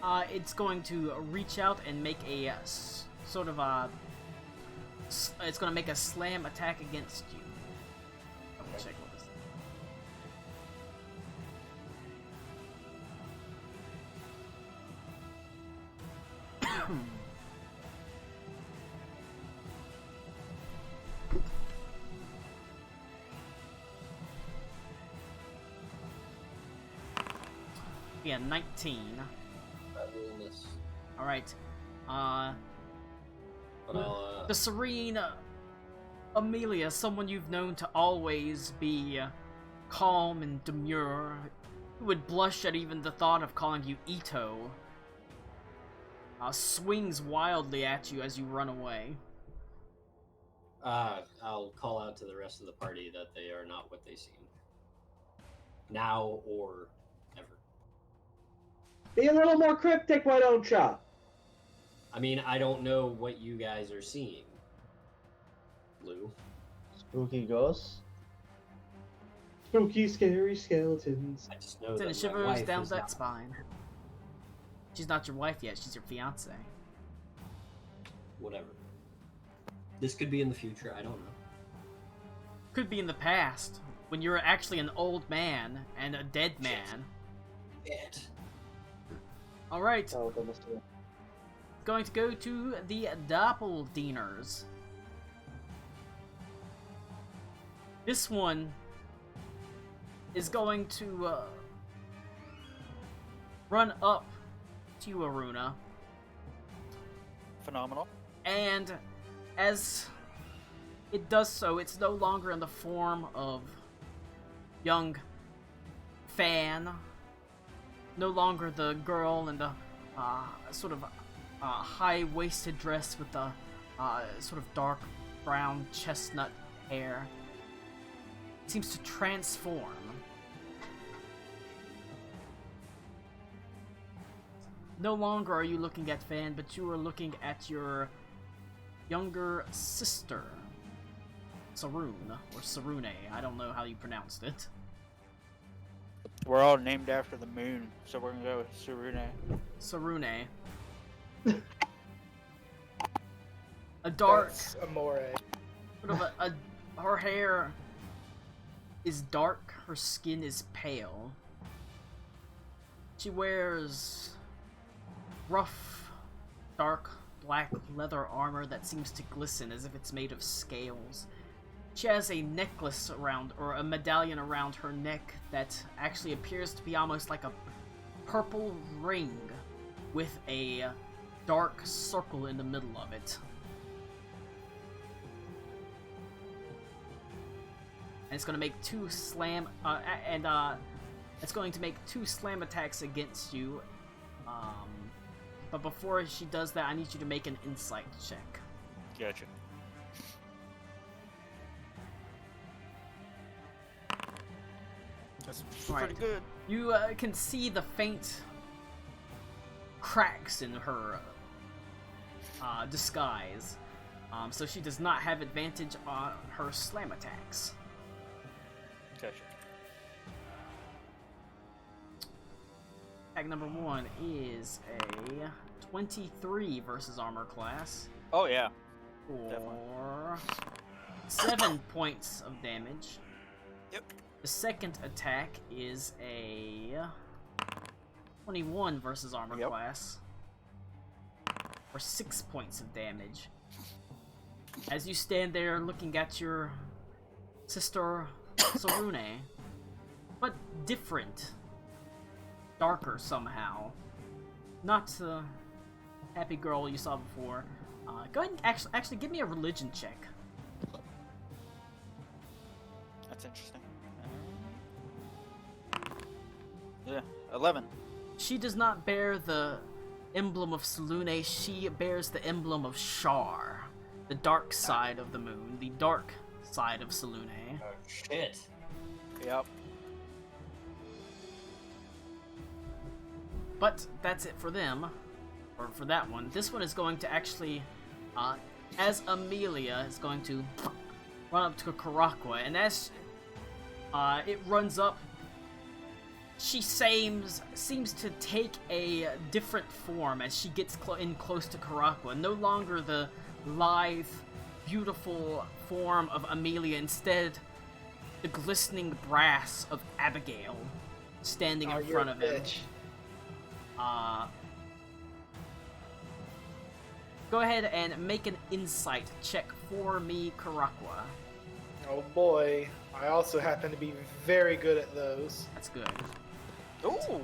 or It's going to reach out and make a sort of a. It's going to make a slam attack against you. Let me check what this is. Yeah, 19. I will miss. Alright. But I'll The serene Amelia, someone you've known to always be calm and demure, who would blush at even the thought of calling you Ito, swings wildly at you as you run away. I'll call out to the rest of the party that they are not what they seem. Now or ever. Be a little more cryptic, why don't ya? I mean, I don't know what you guys are seeing. Lou. Spooky ghosts? Spooky, scary skeletons. I just know Sending that my shivers wife down is that not- spine. She's not your wife yet, she's your fiance. Whatever. This could be in the future, I don't know. Could be in the past, when you were actually an old man and a dead man. It. Alright, Oh, goodness me. going to go to the Doppeldieners. This one is going to run up to you, Aruna, Phenomenal. and as it does so, it's no longer in the form of young Fan, no longer the girl in the sort of high-waisted dress with the sort of dark brown chestnut hair. It seems to transform. No longer are you looking at Fan, but you are looking at your younger sister, Sarune, or Sarune. I don't know how you pronounced it. We're all named after the moon, so we're gonna go with Sarune. Sarune. A dark, That's Amore. sort of her hair is dark, her skin is pale. She wears rough, dark, black leather armor that seems to glisten as if it's made of scales. She has a necklace around, or a medallion around her neck that actually appears to be almost like a purple ring with a dark circle in the middle of it. And it's going to make it's going to make 2 slam attacks against you. But before she does that, I need you to make an insight check. Gotcha. That's Right. pretty good. You can see the faint cracks in her disguise. So she does not have advantage on her slam attacks. Gotcha. Attack number 1 is a 23 versus armor class. Oh yeah. For 7 points of damage. Yep. The second attack is a 21 versus armor class. For 6 points of damage. As you stand there looking at your sister Sarune, but different. Darker somehow. Not the happy girl you saw before. Go ahead and actually give me a religion check. That's interesting. Yeah, 11. She does not bear the emblem of Selune, she bears the emblem of Shar, the dark side of the moon, the dark side of Selune. Oh, shit. Yep. But that's it for them, or for that one. This one is going to actually, as Amelia is going to run up to Karakwa, and as it runs up, she seems to take a different form as she gets in close to Karakwa. No longer the lithe, beautiful form of Amelia, instead the glistening brass of Abigail standing in front of him. Go ahead and make an insight check for me, Karakwa. Oh boy, I also happen to be very good at those. That's good. Ooh.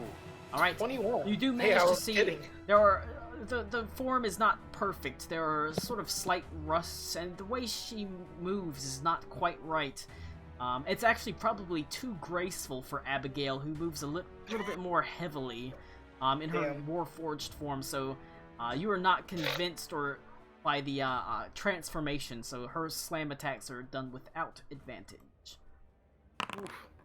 All right. 21. You do Hey, manage I to was see kidding. there are the form is not perfect. There are sort of slight rusts, and the way she moves is not quite right. It's actually probably too graceful for Abigail, who moves a little bit more heavily in her Damn. Warforged form. So you are not convinced or by the transformation. So her slam attacks are done without advantage.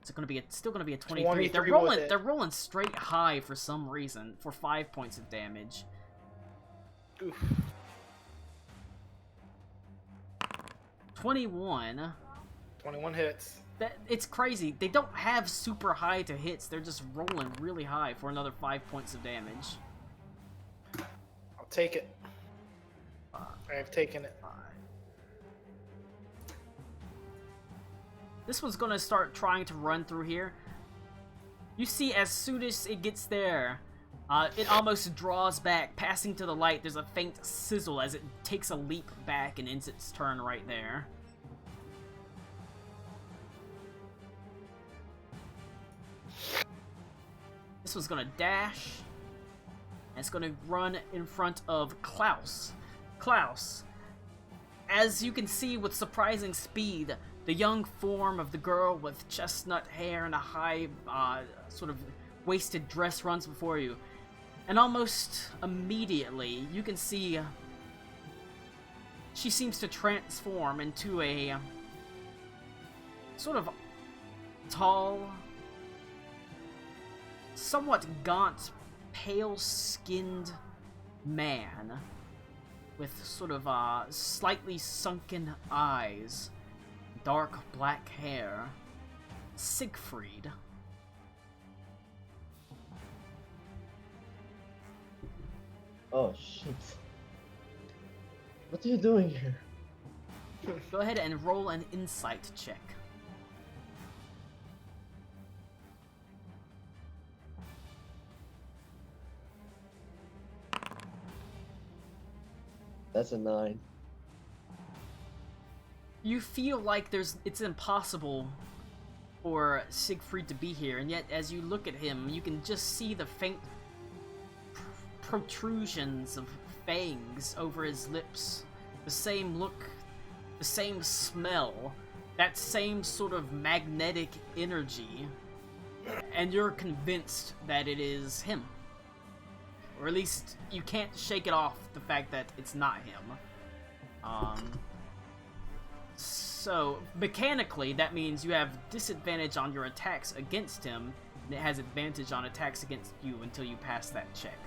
It's still gonna be a 23. They're rolling straight high for some reason for 5 points of damage. Oof. 21. 21 hits. It's crazy. They don't have super high to hits. They're just rolling really high for another 5 points of damage. I'll take it. I have taken it. This one's gonna start trying to run through here. You see, as soon as it gets there, it almost draws back, passing to the light. There's a faint sizzle as it takes a leap back and ends its turn right there. This one's gonna dash, and it's gonna run in front of Klaus. Klaus, as you can see with surprising speed, the young form of the girl with chestnut hair and a high, sort of waisted dress runs before you. And almost immediately, you can see she seems to transform into a sort of tall, somewhat gaunt, pale-skinned man with sort of slightly sunken eyes, dark black hair. Siegfried. Oh shit. What are you doing here? Go ahead and roll an insight check. That's a 9. You feel like it's impossible for Siegfried to be here, and yet as you look at him, you can just see the faint protrusions of fangs over his lips. The same look, the same smell, that same sort of magnetic energy, and you're convinced that it is him. Or at least you can't shake it off the fact that it's not him. So, mechanically, that means you have disadvantage on your attacks against him, and it has advantage on attacks against you until you pass that check.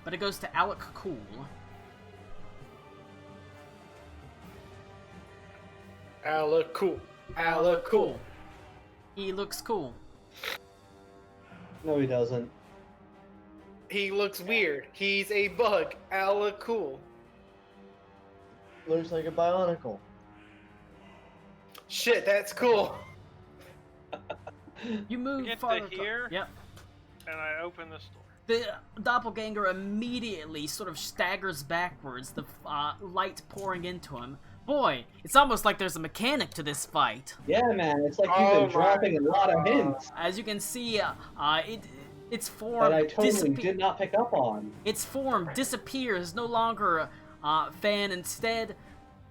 But it goes to Alec Cool. Alec cool. Alec cool. He looks cool. No, he doesn't. He looks weird. He's a bug. Alec cool. Looks like a bionicle. Shit, that's cool. You move Get farther. to here, Yep. and I open this door. The doppelganger immediately sort of staggers backwards, the light pouring into him. Boy, it's almost like there's a mechanic to this fight. Yeah, man, it's like you've Oh been dropping a lot of hints As you can see, its form that I totally did not pick up on. Its form disappears, no longer Fan. Instead,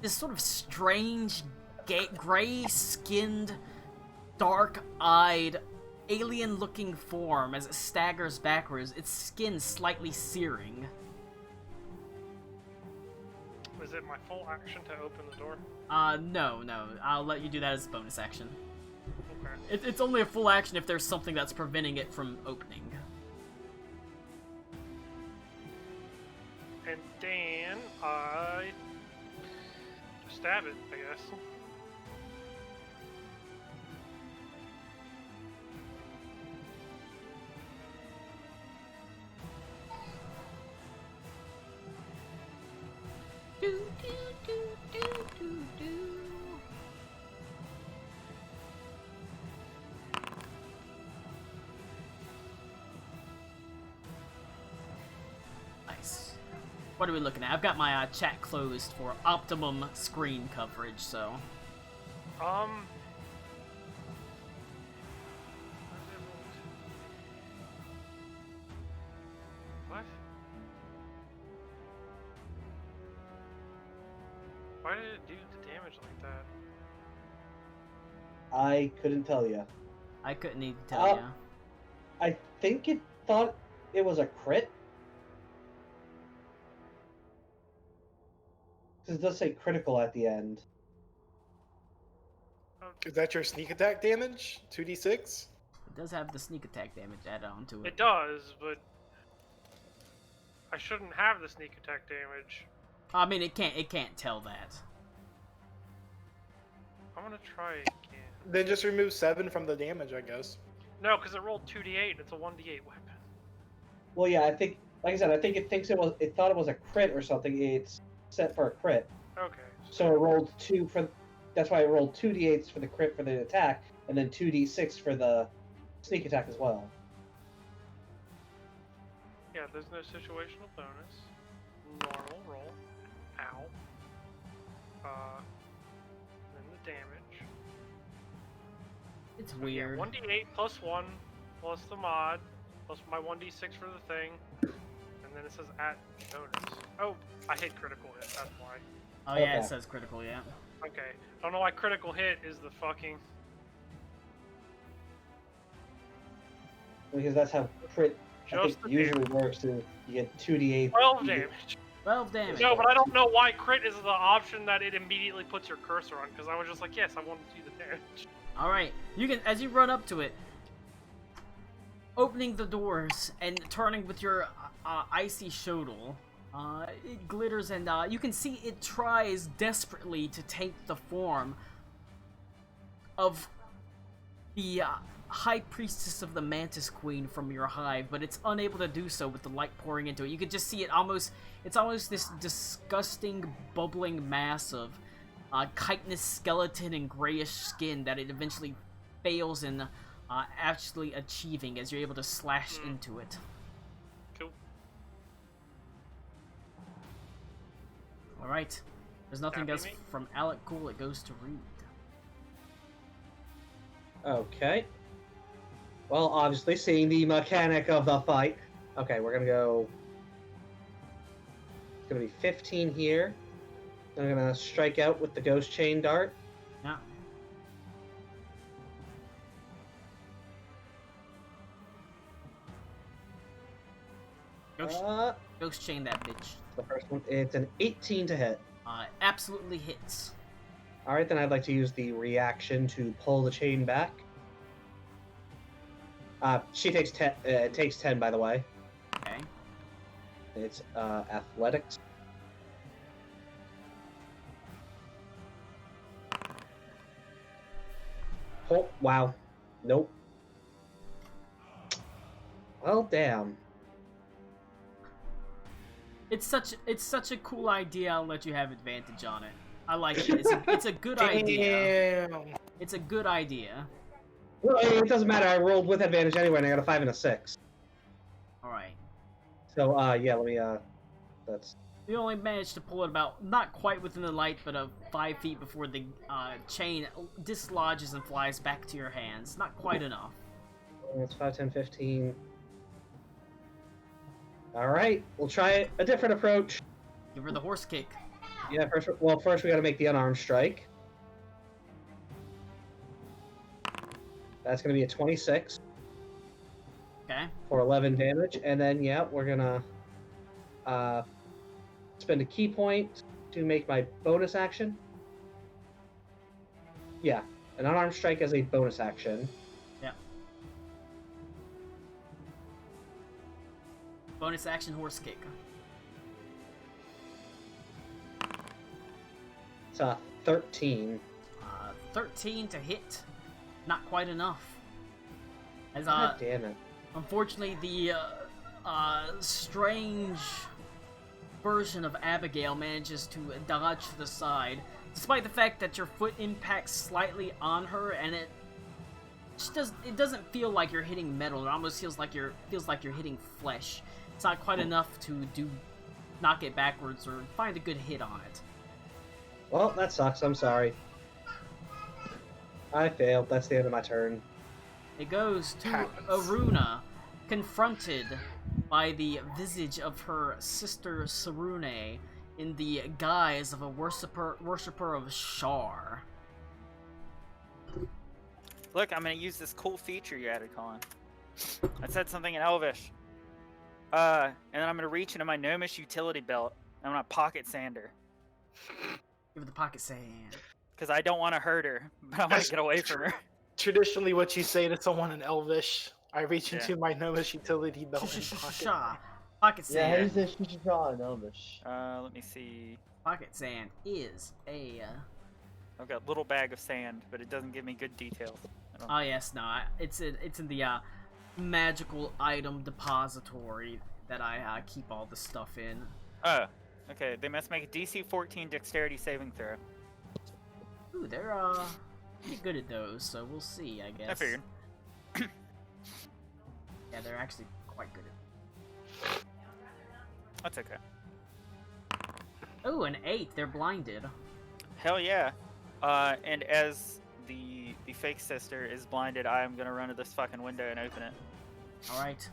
this sort of strange, gray-skinned, dark-eyed, alien-looking form as it staggers backwards, its skin slightly searing. Is it my full action to open the door? No. I'll let you do that as a bonus action. Okay. It's only a full action if there's something that's preventing it from opening. And then I stab it, I guess. Nice. What are we looking at? I've got my chat closed for optimum screen coverage, so... What? Why did it do the damage like that? I couldn't tell you. I couldn't even tell you. I think it thought it was a crit. Because it does say critical at the end. Is that your sneak attack damage? 2d6? It does have the sneak attack damage added onto it. It does, but I shouldn't have the sneak attack damage. I mean, it can't tell that. I'm gonna try again. Then just remove 7 from the damage, I guess. No, because it rolled 2d8 and it's a 1d8 weapon. Well, yeah, I think, like I said, I think it thinks it thought it was a crit or something. It's set for a crit. Okay. So it rolled 2 for, that's why it rolled 2d8s for the crit for the attack, and then 2d6 for the sneak attack as well. Yeah, there's no situational bonus. Normal roll. Ow. Then the damage. It's So, weird. Yeah, 1d8 plus 1 plus the mod plus my 1d6 for the thing. And then it says at bonus. Oh, I hit critical hit, that's why. Oh yeah, it Okay. says critical, yeah. Okay. Don't know why critical hit is the fucking... Because that's how crit, I Just think, the usually works. Is you get 2d8. 12 damage. 12 damage. No, but I don't know why crit is the option that it immediately puts your cursor on, because I was just like, yes, I want to do the damage. Alright, you can, as you run up to it, opening the doors and turning with your icy shotel, it glitters and you can see it tries desperately to take the form of the High Priestess of the Mantis Queen from your hive, but it's unable to do so with the light pouring into it. You can just see it it's almost this disgusting, bubbling mass of chitinous skeleton and grayish skin that it eventually fails in actually achieving as you're able to slash into it. Cool. Alright. There's nothing Happy else me? from Alec Cool. It goes to Reed. Okay. Well, obviously, seeing the mechanic of the fight. Okay, we're gonna go. It's gonna be 15 here. I'm gonna strike out with the ghost chain dart. Yeah. Ghost chain that bitch. The first one, it's an 18 to hit. Absolutely hits. All right, then I'd like to use the reaction to pull the chain back. She takes 10. It takes 10, by the way. Okay. It's athletics. Oh wow, nope. Well, damn. It's such a cool idea. I'll let you have advantage on it. I like it. It's a good idea. Damn. It's a good idea. Well, it doesn't matter. I rolled with advantage anyway, and I got a 5 and a 6. All right. So, yeah, let me. That's. You only managed to pull it about not quite within the light, but 5 feet before the chain dislodges and flies back to your hands. Not quite enough. That's 5, 10, 15. All right, we'll try a different approach. Give her the horse kick. Yeah, first we got to make the unarmed strike. That's going to be a 26 Okay. for 11 damage, and then yeah, we're gonna spend a key point to make my bonus action. Yeah, an unarmed strike as a bonus action. Yeah. Bonus action horse kick. It's a 13. 13 to hit. Not quite enough. As God damn it. unfortunately, the strange version of Abigail manages to dodge to the side, despite the fact that your foot impacts slightly on her, and it doesn't feel like you're hitting metal. It almost feels like you're hitting flesh. It's not quite enough to knock it backwards or find a good hit on it. Well, that sucks. I'm sorry. I failed. That's the end of my turn. It goes to Aruna, confronted by the visage of her sister Sarune in the guise of a worshipper of Shar. Look, I'm gonna use this cool feature you added, Colin. I said something in Elvish. And then I'm gonna reach into my gnomish utility belt and I'm gonna pocket sander. Give her the pocket sand. Because I don't want to hurt her, but I want to get away from her. Traditionally, what you say to someone in Elvish, I reach into my gnomish utility belt and pocket. Pocket Yeah, how do you sand. say Shisha in Elvish? Let me see. Pocket sand is a. I've got a little bag of sand, but it doesn't give me good details. Oh yes, no, it's in the magical item depository that I keep all the stuff in. Oh, okay. They must make a DC 14 dexterity saving throw. Ooh, they're pretty good at those, so we'll see, I guess. I figured. Yeah, they're actually quite good at. That's okay. Oh, an 8. They're blinded. Hell yeah. And as the fake sister is blinded, I'm gonna run to this fucking window and open it. All right.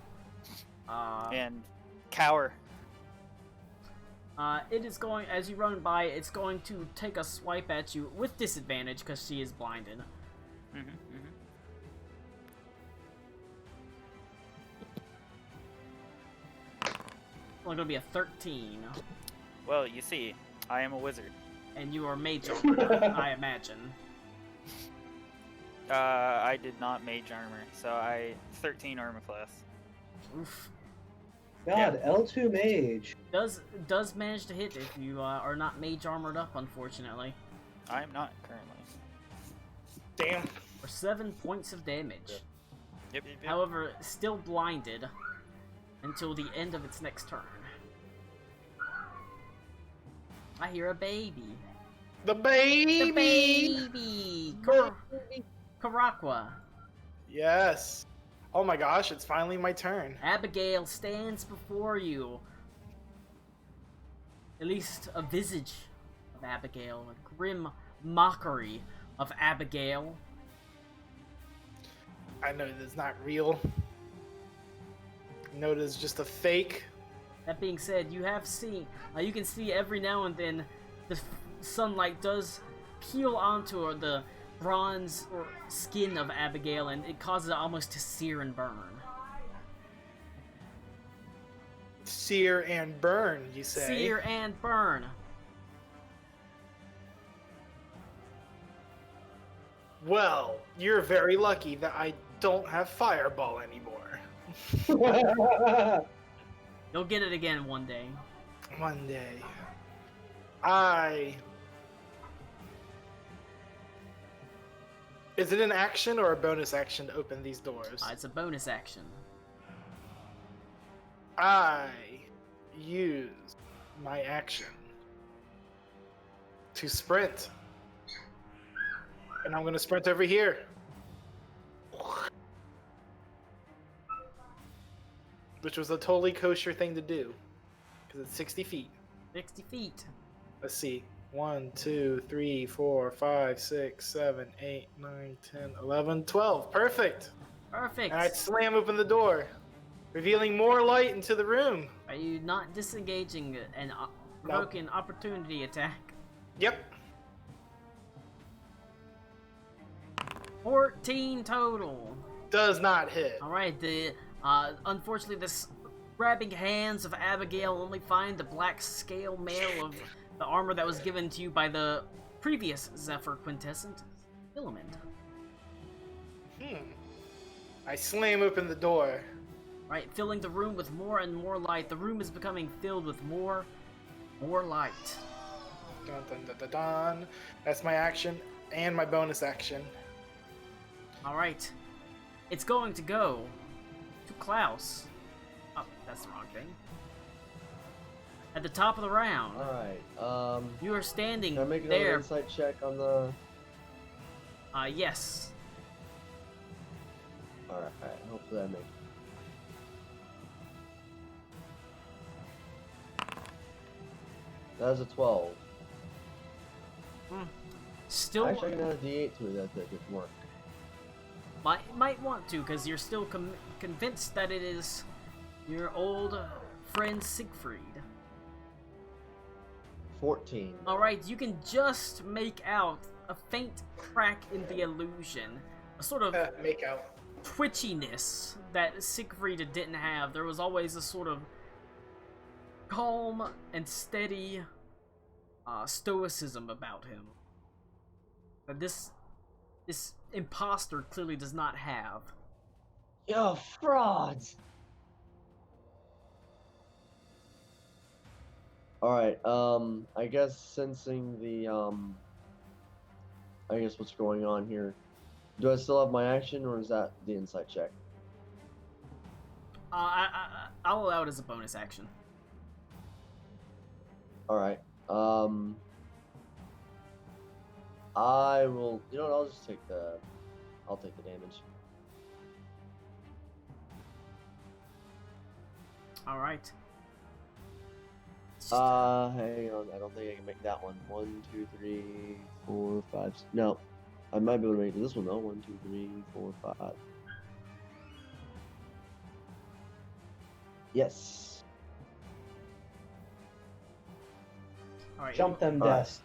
And cower. It is going, as you run by, it's going to take a swipe at you with disadvantage because she is blinded. Only gonna be a 13. Well, you see, I am a wizard. And you are mage armor, I imagine. I did not mage armor, so 13 armor class. Oof. God, L2 mage. Does manage to hit if you are not mage armored up, unfortunately. I am not currently. Damn. For 7 points of damage. Yep. However, still blinded until the end of its next turn. I hear a baby. The baby! The baby! Karakwa. Yes. Oh my gosh, it's finally my turn. Abigail stands before you. at least a visage of Abigail, a grim mockery of Abigail. I know that's not real. I know it is just a fake. That being said, you have seen, you can see every now and then the sunlight does peel onto the bronze or skin of Abigail, and it causes it almost to sear and burn. Sear and burn, you say? Sear and burn. Well, you're very lucky that I don't have fireball anymore. You'll get it again one day. One day. Is it an action or a bonus action to open these doors? It's a bonus action. I use my action to sprint. And I'm going to sprint over here. Which was a totally kosher thing to do. Because it's 60 feet. 60 feet. Let's see. 1, 2, 3, 4, 5, 6, 7, 8, 9, 10, 11, 12. Perfect. Perfect. And I slam open the door, revealing more light into the room. Are you not disengaging an provoking opportunity attack? Yep. 14 total. Does not hit. Alright, unfortunately, the grabbing hands of Abigail only find the black scale mail of the armor that was given to you by the previous Zephyr Quintessent Filament. I slam open the door. Right, filling the room with more and more light. The room is becoming filled with more light. Dun, dun, dun, dun, dun. That's my action and my bonus action. Alright. It's going to go to Klaus. Oh, that's the wrong thing. At the top of the round. Alright, You are standing can I make another there. insight check on the... Yes. Alright, hopefully I make it. That was a 12. Still Actually, I can add a d8 to it, that didn't work. might want to, because you're still convinced that it is your old friend Siegfried. 14. Alright, you can just make out a faint crack in the illusion. A sort of Make out. twitchiness that Siegfried didn't have. There was always a sort of calm and steady stoicism about him. But this imposter clearly does not have. Yo, frauds! Alright, I guess sensing the, I guess what's going on here. Do I still have my action, or is that the insight check? I'll allow it as a bonus action. Alright, I will, you know what, I'll just take the damage. Alright. Hang on, I don't think I can make that one. 1, 2, 3, 4, 5, no. I might be able to make this one though. 1, 2, 3, 4, 5. Yes. Alright, Jump them Alright. dust.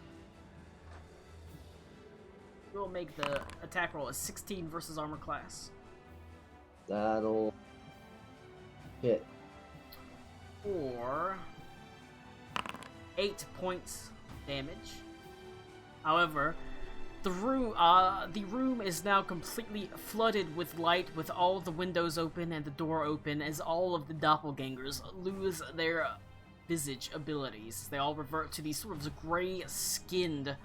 we'll make the attack roll a 16 versus armor class. That'll hit. Or 8 points damage. However, the room is now completely flooded with light, with all the windows open and the door open, as all of the doppelgangers lose their visage abilities. They all revert to these sort of gray-skinned,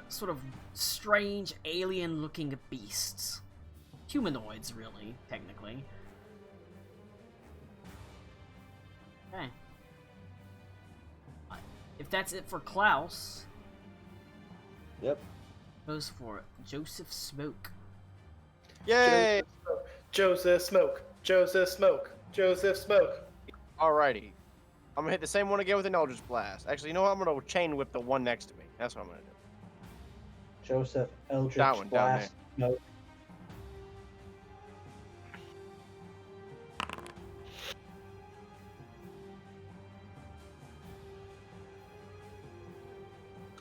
sort of strange alien-looking beasts. Humanoids, really, technically. Okay. If that's it for Klaus, Yep. goes for Joseph Smoke. Yay! Joseph Smoke. Joseph Smoke. Joseph Smoke. Alrighty. I'm gonna hit the same one again with an Eldritch Blast. Actually, you know what? I'm gonna chain whip the one next to me. That's what I'm gonna do. Joseph Eldritch That one down Blast. No.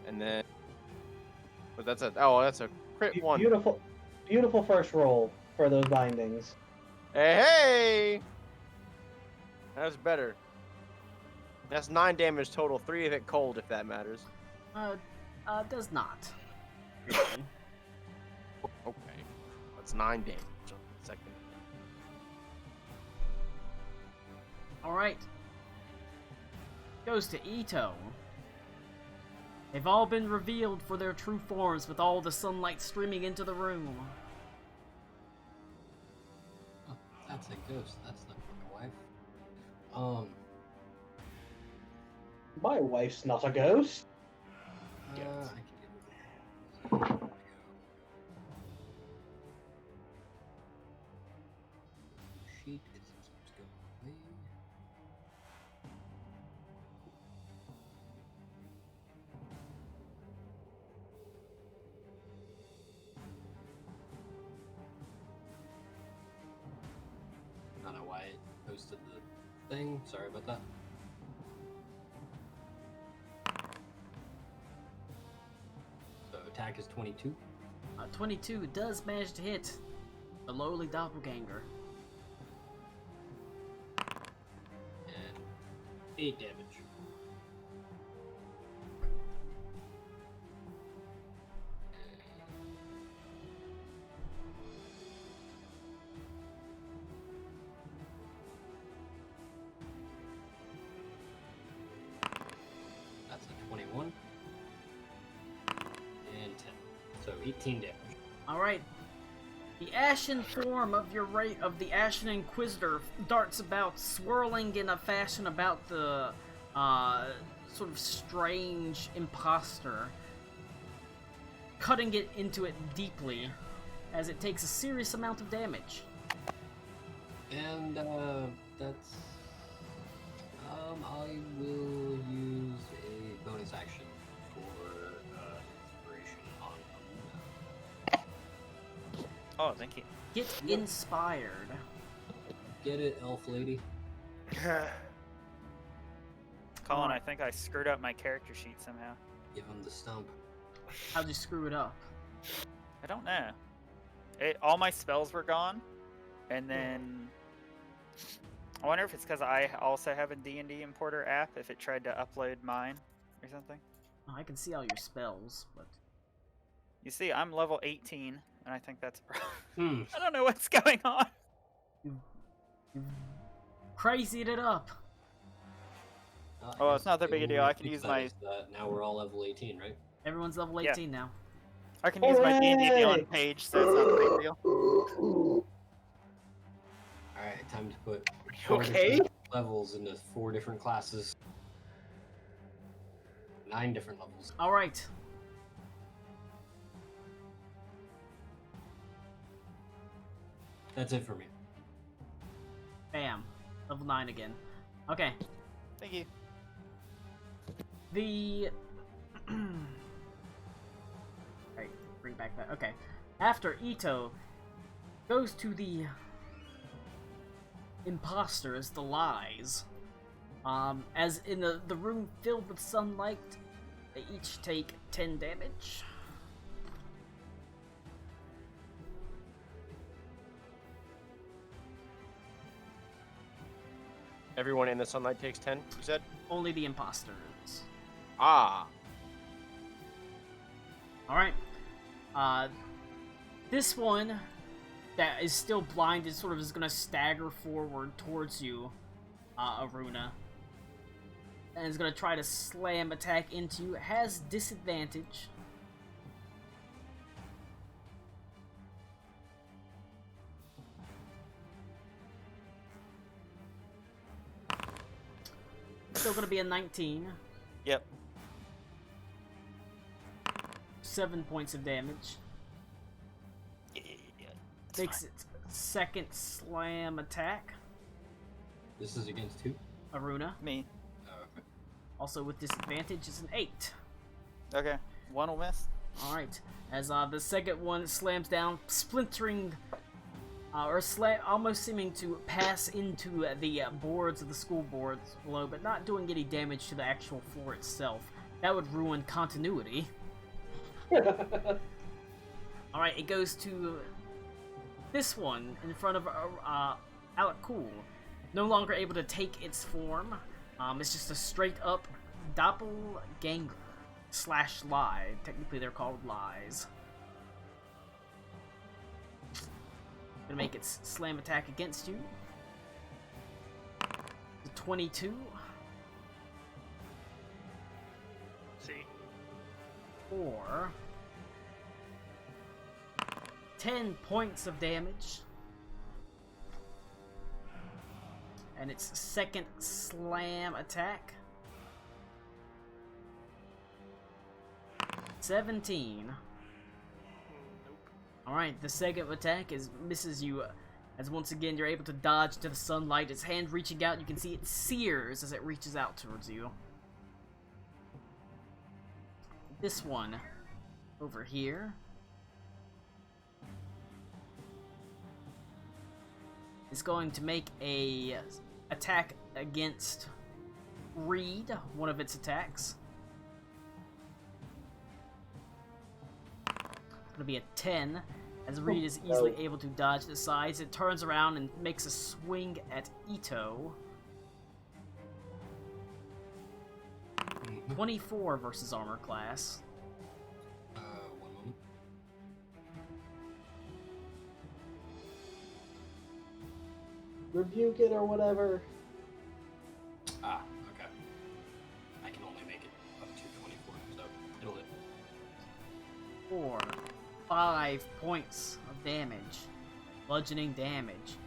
And then, but that's a crit one. Beautiful, beautiful first roll for those bindings. Hey! That's better. That's 9 damage total. 3 of it cold, if that matters. Does not. Okay. That's 9 damage on the second. Alright. Goes to Ito. They've all been revealed for their true forms with all the sunlight streaming into the room. Oh, that's a ghost. That's not my wife. My wife's not a ghost. I can get rid of it. Sheet, 'cause it keeps going away. I don't know why it posted the thing. Sorry about that. So attack is 22. 22 does manage to hit the lowly doppelganger. And 8 damage. That's a 21. And 10. So 18 damage. Alright. The ashen form of the Ashen Inquisitor darts about, swirling in a fashion about the sort of strange imposter, cutting it into it deeply as it takes a serious amount of damage. And that's I will use a bonus action for inspiration on Oh, thank you. Get inspired. Get it, elf lady. Colin, I think I screwed up my character sheet somehow. Give him the stump. How'd you screw it up? I don't know. All my spells were gone, and then I wonder if it's because I also have a D&D importer app. If it tried to upload mine or something. Oh, I can see all your spells, but You see, I'm level 18, and I think that's a problem. Hmm. I don't know what's going on. you crazied it up. Oh, it's not that big a deal. I can use my. Now we're all level 18, right? Everyone's level 18 now. I can use my D&D Hooray! Beyond page, so it's not a big deal. Alright, time to put Okay. different levels into 4 different classes. 9 different levels. Alright. That's it for me. Bam. Level 9 again. Okay. Thank you. The... Alright, bring back that. Okay. After Ito goes to the imposters, the lies. As in the room filled with sunlight, they each take 10 damage. Everyone in the sunlight takes 10, you said? Only the imposters. Ah. Alright. This one that is still blinded sort of is gonna stagger forward towards you, Aruna. And is gonna try to slam attack into you. It has disadvantage. Still gonna be a 19. Yep. 7 points of damage. Yeah, it's Makes fine. its second slam attack. This is against who? Aruna. Me. Also with disadvantage is an 8. Okay, one will miss. Alright, as the second one slams down, splintering, almost seeming to pass into the boards of the school boards below, but not doing any damage to the actual floor itself. That would ruin continuity. Alright, it goes to this one in front of Alec Cool. No longer able to take its form. It's just a straight up doppelganger / lie. Technically they're called lies. Gonna make its slam attack against you. The 22. See. For 10 points of damage. And its second slam attack. 17. Nope. Alright, the second attack misses you, as once again you're able to dodge to the sunlight. Its hand reaching out, you can see it sears as it reaches out towards you. This one, over here, is going to make a attack against Reed, one of its attacks. It's gonna be a 10, as Reed is easily able to dodge the sides. It turns around and makes a swing at Ito. 24 versus armor class. One moment. Rebuke it or whatever. Ah, okay. I can only make it up to 24, so it'll hit. 4, 5 points of damage. Bludgeoning damage.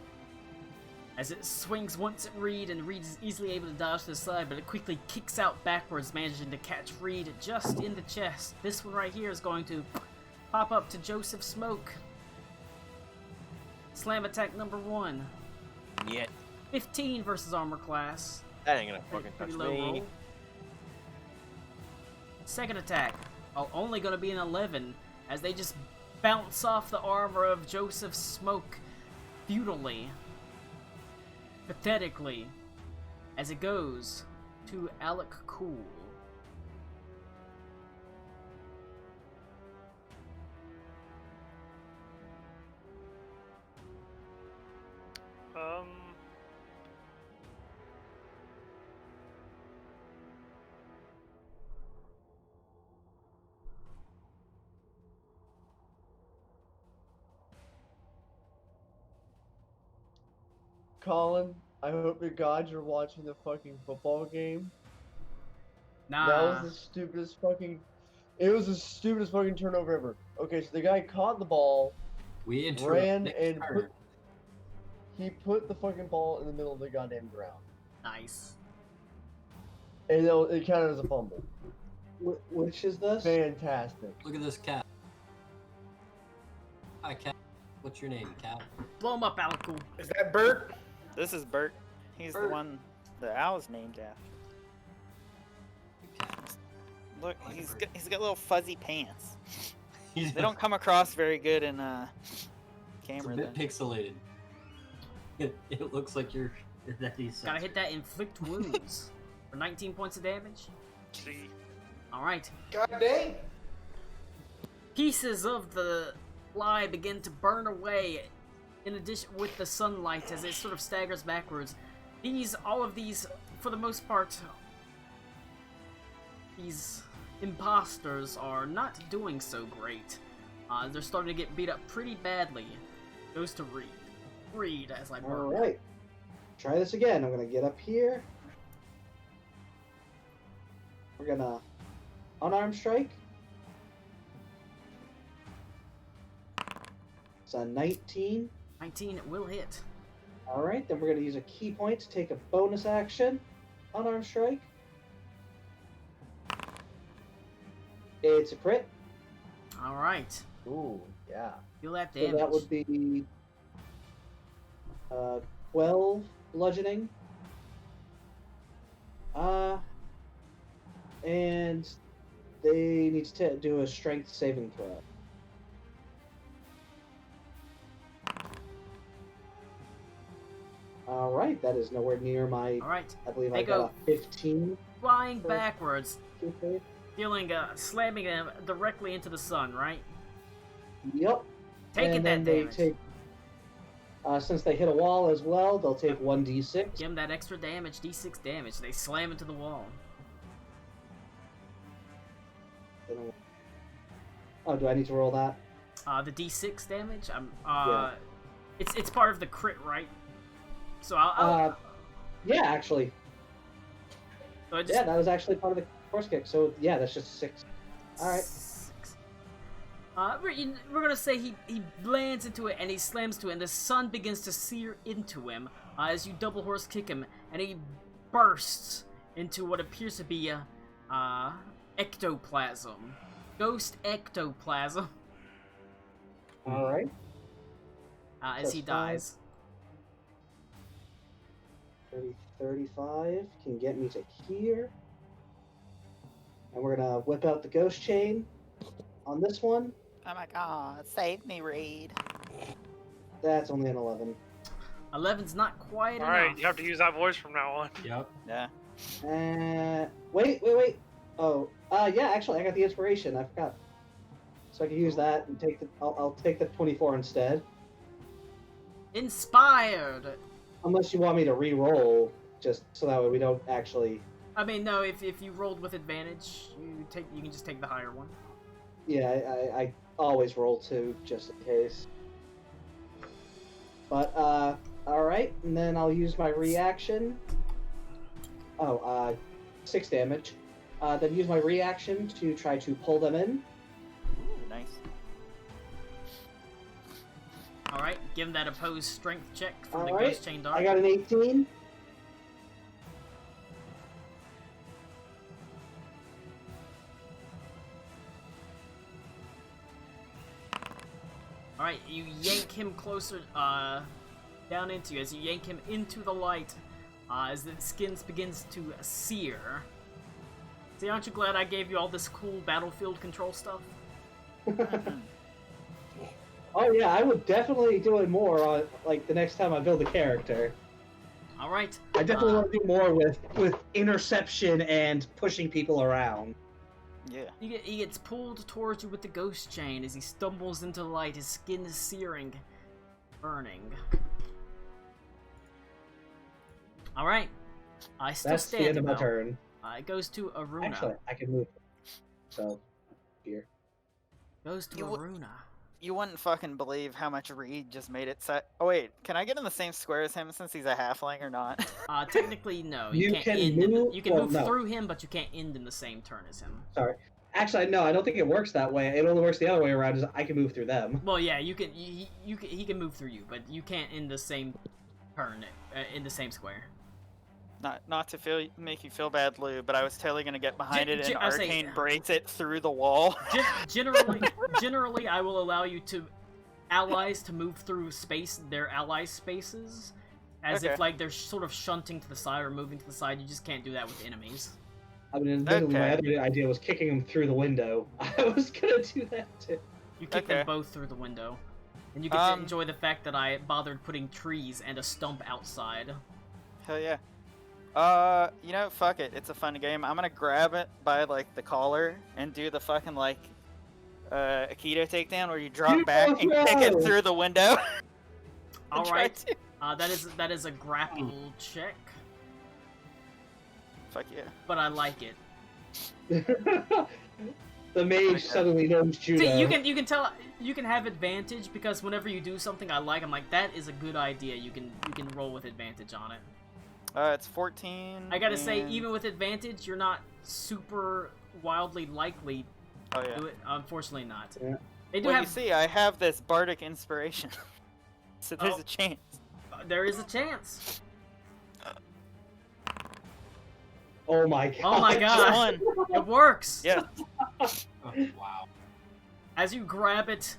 As it swings once at Reed, and Reed is easily able to dodge to the side, but it quickly kicks out backwards, managing to catch Reed just in the chest. This one right here is going to pop up to Joseph Smoke. Slam attack number 1. Yeah. 15 versus armor class. That ain't gonna fucking Pretty touch low me. roll. Second attack. Oh, only gonna be an 11, as they just bounce off the armor of Joseph Smoke futilely. Pathetically, as it goes to Alec Cool. Colin, I hope to God you're watching the fucking football game. Nah. That was the stupidest fucking. It was the stupidest fucking turnover ever. Okay, so the guy caught the ball, We ran, interrupt and he put the fucking ball in the middle of the goddamn ground. Nice. And it counted as a fumble. Which is this? Fantastic. Look at this cat. Hi, cat. What's your name, cat? Blow him up, Alec Cool. Is that Bert? This is Bert. He's the Bert. one the owl's named after. Cat. Look, I like he's Bert. got little fuzzy pants. He's They don't come across very good in It's a camera. bit Then. pixelated. It looks like you're that he's. Gotta hit that inflict wounds for 19 points of damage. See. Alright. God dang. Pieces of the lie begin to burn away in addition with the sunlight as it sort of staggers backwards. All of these, for the most part, these imposters are not doing so great. They're starting to get beat up pretty badly. Goes to Reed. Reed, as I burn. Alright. Try this again. I'm gonna get up here. We're gonna unarmed strike. It's a 19. 19 will hit. Alright, then we're gonna use a key point to take a bonus action. Unarmed strike. It's a crit. Alright. Ooh, yeah. Feel that So damage. that would be 12 bludgeoning. And they need to do a strength saving throw. All right, that is nowhere near my. All right, I believe they I got go a 15. flying for- backwards, Okay. dealing slamming them directly into the sun. Right, Yep. taking And that then they damage. take. Since they hit a wall as well, they'll take 1d6. Give them that extra damage, d6 damage. They slam into the wall. Oh, do I need to roll that? The d6 damage. Yeah. It's part of the crit, right? So I'll Yeah, actually. so I just, Yeah, that was actually part of the force kick. So yeah, that's just 6. All right. 6. We're gonna say he lands into it and he slams to it, and the sun begins to sear into him as you double horse kick him, and he bursts into what appears to be ectoplasm, ghost ectoplasm, All right. as he That's fine. dies. 30, 35 can get me to here. And we're gonna whip out the ghost chain on this one. Oh my god, save me, Reed. That's only an 11. 11's not quite All right, enough. you have to use that voice from now on. Yep. Yeah. Wait. Oh, yeah. Actually, I got the inspiration. I forgot. So I can use that and take the. I'll take the 24 instead. Inspired. Unless you want me to re-roll, just so that way we don't actually. I mean, no. If you rolled with advantage, you can just take the higher one. Yeah, I always roll 2 just in case. But all right, and then I'll use my reaction. Oh, 6 damage. Then use my reaction to try to pull them in. Ooh, nice. All right, give him that opposed strength check from the All right, ghost chain dart. I got an 18. All right, you yank him closer, down into you. As you yank him into the light, as the skin begins to sear. See, aren't you glad I gave you all this cool battlefield control stuff? Oh yeah, I would definitely do it more on like the next time I build a character. All right. I definitely want to do more with interception and pushing people around. Yeah. He gets pulled towards you with the ghost chain as he stumbles into the light. His skin is searing, burning. All right. I still That's the stand end of my though. turn. It goes to Aruna. Actually, I can move. So, here. Goes to You w- Aruna. You wouldn't fucking believe how much Reed just made it set. Oh wait, can I get in the same square as him since he's a halfling or not? Technically, no. You can't can end in move- you can well, move no. through him, but you can't end in the same turn as him. Sorry. Actually, no, I don't think it works that way. It only works the other way around. Is I can move through them. Well, yeah, you can. He can move through you, but you can't in the same turn in the same square. Not to make you feel bad, Lou, but I was totally gonna get behind it and I'll say- arcane breaks it through the wall. Generally, I will allow you to allies to move through their allies' spaces, as Okay. if like they're sort of shunting to the side or moving to the side. You just can't do that with enemies. I mean, literally, my Okay. other idea was kicking them through the window. I was gonna do that too. You kick Okay. them both through the window, and you get to enjoy the fact that I bothered putting trees and a stump outside. Hell yeah. You know, fuck it. It's a fun game. I'm gonna grab it by like the collar and do the fucking like Aikido takedown where you drop back and kick it Throw! through the window. All Try right, to- that is a grapple check, Fuck yeah. but I like it. The mage suddenly knows judo. See, you can tell you can have advantage because whenever you do something I like, I'm like that is a good idea. You can roll with advantage on it. It's 14. I gotta say, and- even with advantage, you're not super wildly likely Oh to yeah. do it. Unfortunately, not. Yeah. They do Well, have. you see, I have this bardic inspiration, so there's Oh. a chance. There is a chance. Oh my god. Oh my god! One. It works. Yeah. Oh, wow. As you grab it,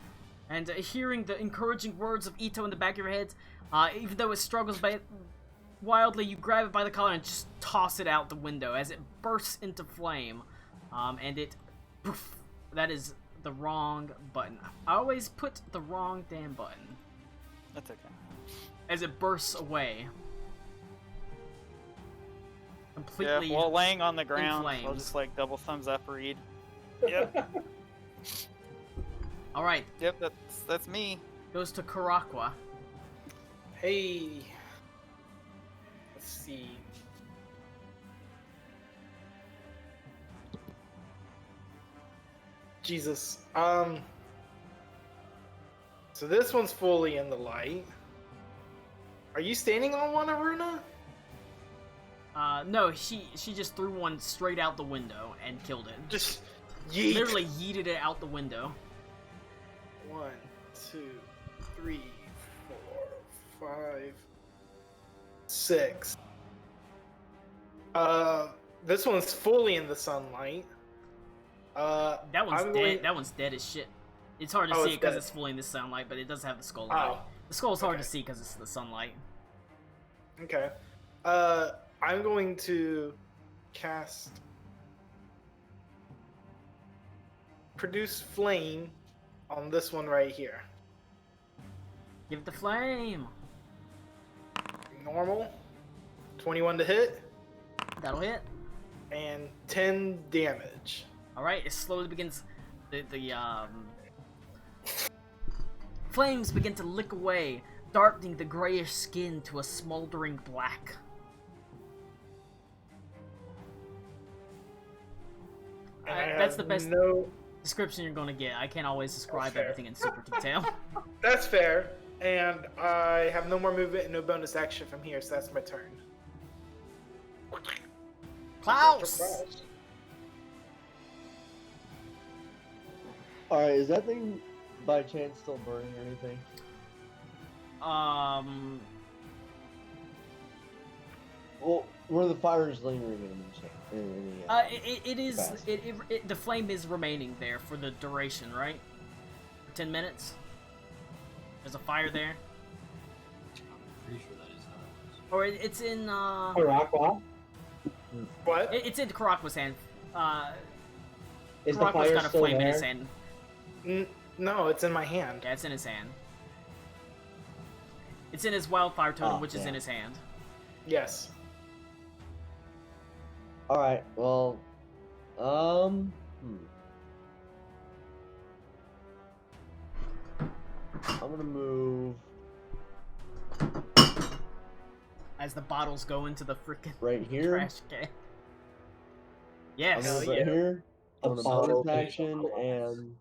and hearing the encouraging words of Ito in the back of your head, even though it struggles wildly, you grab it by the collar and just toss it out the window as it bursts into flame. And it, poof, that is the wrong button. I always put the wrong damn button. That's okay. As it bursts away. Completely. Yeah, while laying on the ground, I'll flames. just like double thumbs up read. Yep. All right, Yep, that's me. goes to Karakwa. Hey. Let's see. Jesus. So this one's fully in the light. Are you standing on one, Aruna? No, she just threw one straight out the window and killed it. Just yeet. Literally yeeted it out the window. 1, 2, 3, 4, 5, 6. This one's fully in the sunlight. That one's I'm dead. going- That one's dead as shit. It's hard to Oh, see it's it because dead. it's fully in the sunlight, but it does have the skull light. Oh, The skull's hard to okay. see because it's the sunlight. okay. I'm going to cast Produce Flame on this one right here. Give it the flame. Normal. 21 to hit, That'll hit. and 10 damage. All right, it slowly begins. The flames begin to lick away, darkening the grayish skin to a smoldering black. And I That's the have best No, description you're gonna get. I can't always describe fair. everything in super detail. that's fair. And I have no more movement and no bonus action from here, so that's my turn. Klaus! Alright, is that thing by chance still burning or anything? Well, were the fires lingering in the It is. capacity? The flame is remaining there for the duration, right? For 10 minutes. There's a fire there, I'm pretty sure that is how it was. or it's in. Karakwa, What? It's in Karakwa's hand. is the Karakwa's fire got a still flame in his there? hand. No, it's in my hand. Yeah, it's in his hand. It's in his wildfire totem, Oh, which is in damn. his hand. Yes. Alright, well, I'm gonna move As the bottles go into the freaking right here. trash can. I'm Yes. gonna Hell move right yeah. here. I'm The gonna bonus bottle is action so and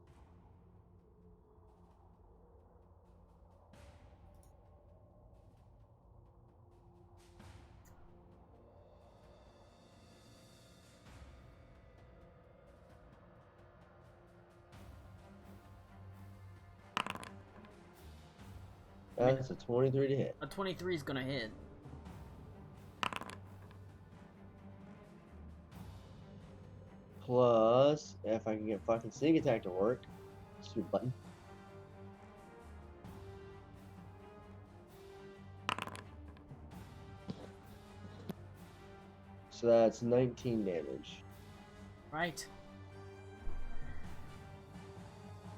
that's a 23 to hit. A 23 is gonna hit. Plus, if I can get fucking sneak attack to work, stupid button. So that's 19 damage. Right.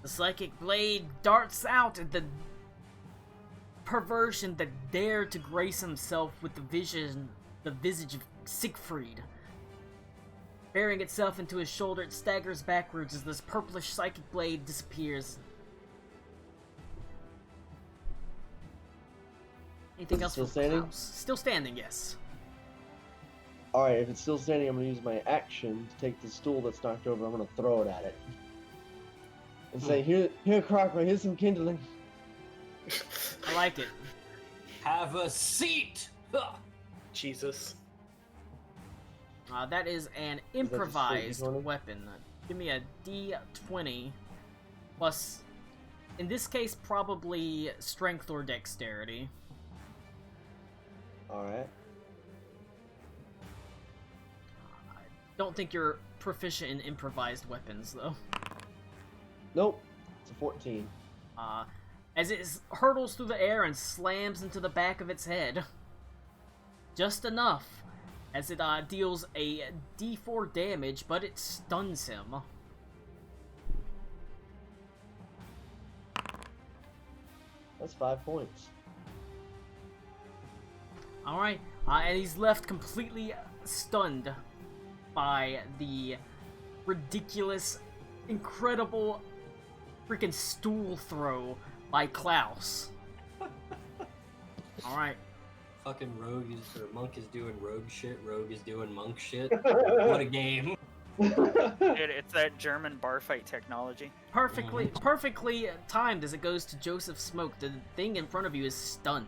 The psychic blade darts out at the perversion that dared to grace himself with the visage of Siegfried. Bearing itself into his shoulder, it staggers backwards as this purplish psychic blade disappears. Anything Is it else still for standing? Klaus? Still standing, yes. Alright, if it's still standing, I'm gonna use my action to take the stool that's knocked over, I'm gonna throw it at it. And say, here, Crockway, here's some kindling. I like it. Have a seat! Huh. Jesus. That is an just improvised straight D20? weapon. Give me a D20 plus, in this case, probably strength or dexterity. Alright. Don't think you're proficient in improvised weapons, though. Nope. It's a 14. As it hurtles through the air and slams into the back of its head. Just enough as it deals a D4 damage, but it stuns him. That's 5 points. Alright, and he's left completely stunned by the ridiculous, incredible freaking stool throw by Klaus. Alright. Fucking rogue is, or monk is doing rogue shit, rogue is doing monk shit. What a game. Dude, it's that German bar fight technology. Perfectly timed as it goes to Joseph Smoke. The thing in front of you is stunned.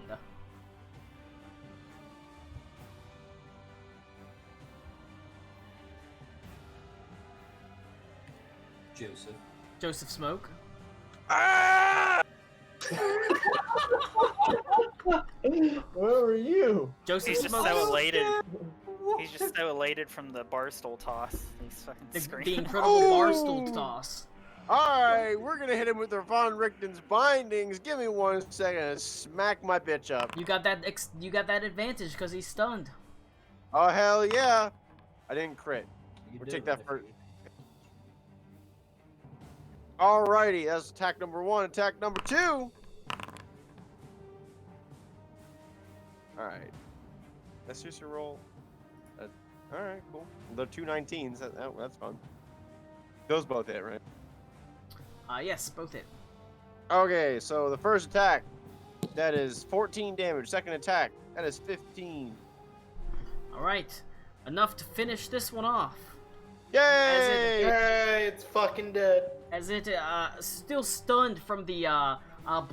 Joseph Smoke. Where were you? Joseph He's just Smoke. so elated. He's just so elated from the barstool toss. He's fucking The screaming. incredible barstool toss. Alright, we're gonna hit him with the Von Richten's bindings. Give me 1 second to smack my bitch up. You got that. You got that advantage because he's stunned. Oh, hell yeah. I didn't crit. You We'll did take it, that Matthew. first. Alrighty, that's attack number 1. Attack number 2. Alright. Let's just roll. Alright, cool. The 2 19s. That's fun. Those both hit, right? Yes, both hit. Okay, so the first attack, that is 14 damage. Second attack, that is 15. Alright. Enough to finish this one off. Yay! Hey, it's fucking dead. As it, still stunned from the,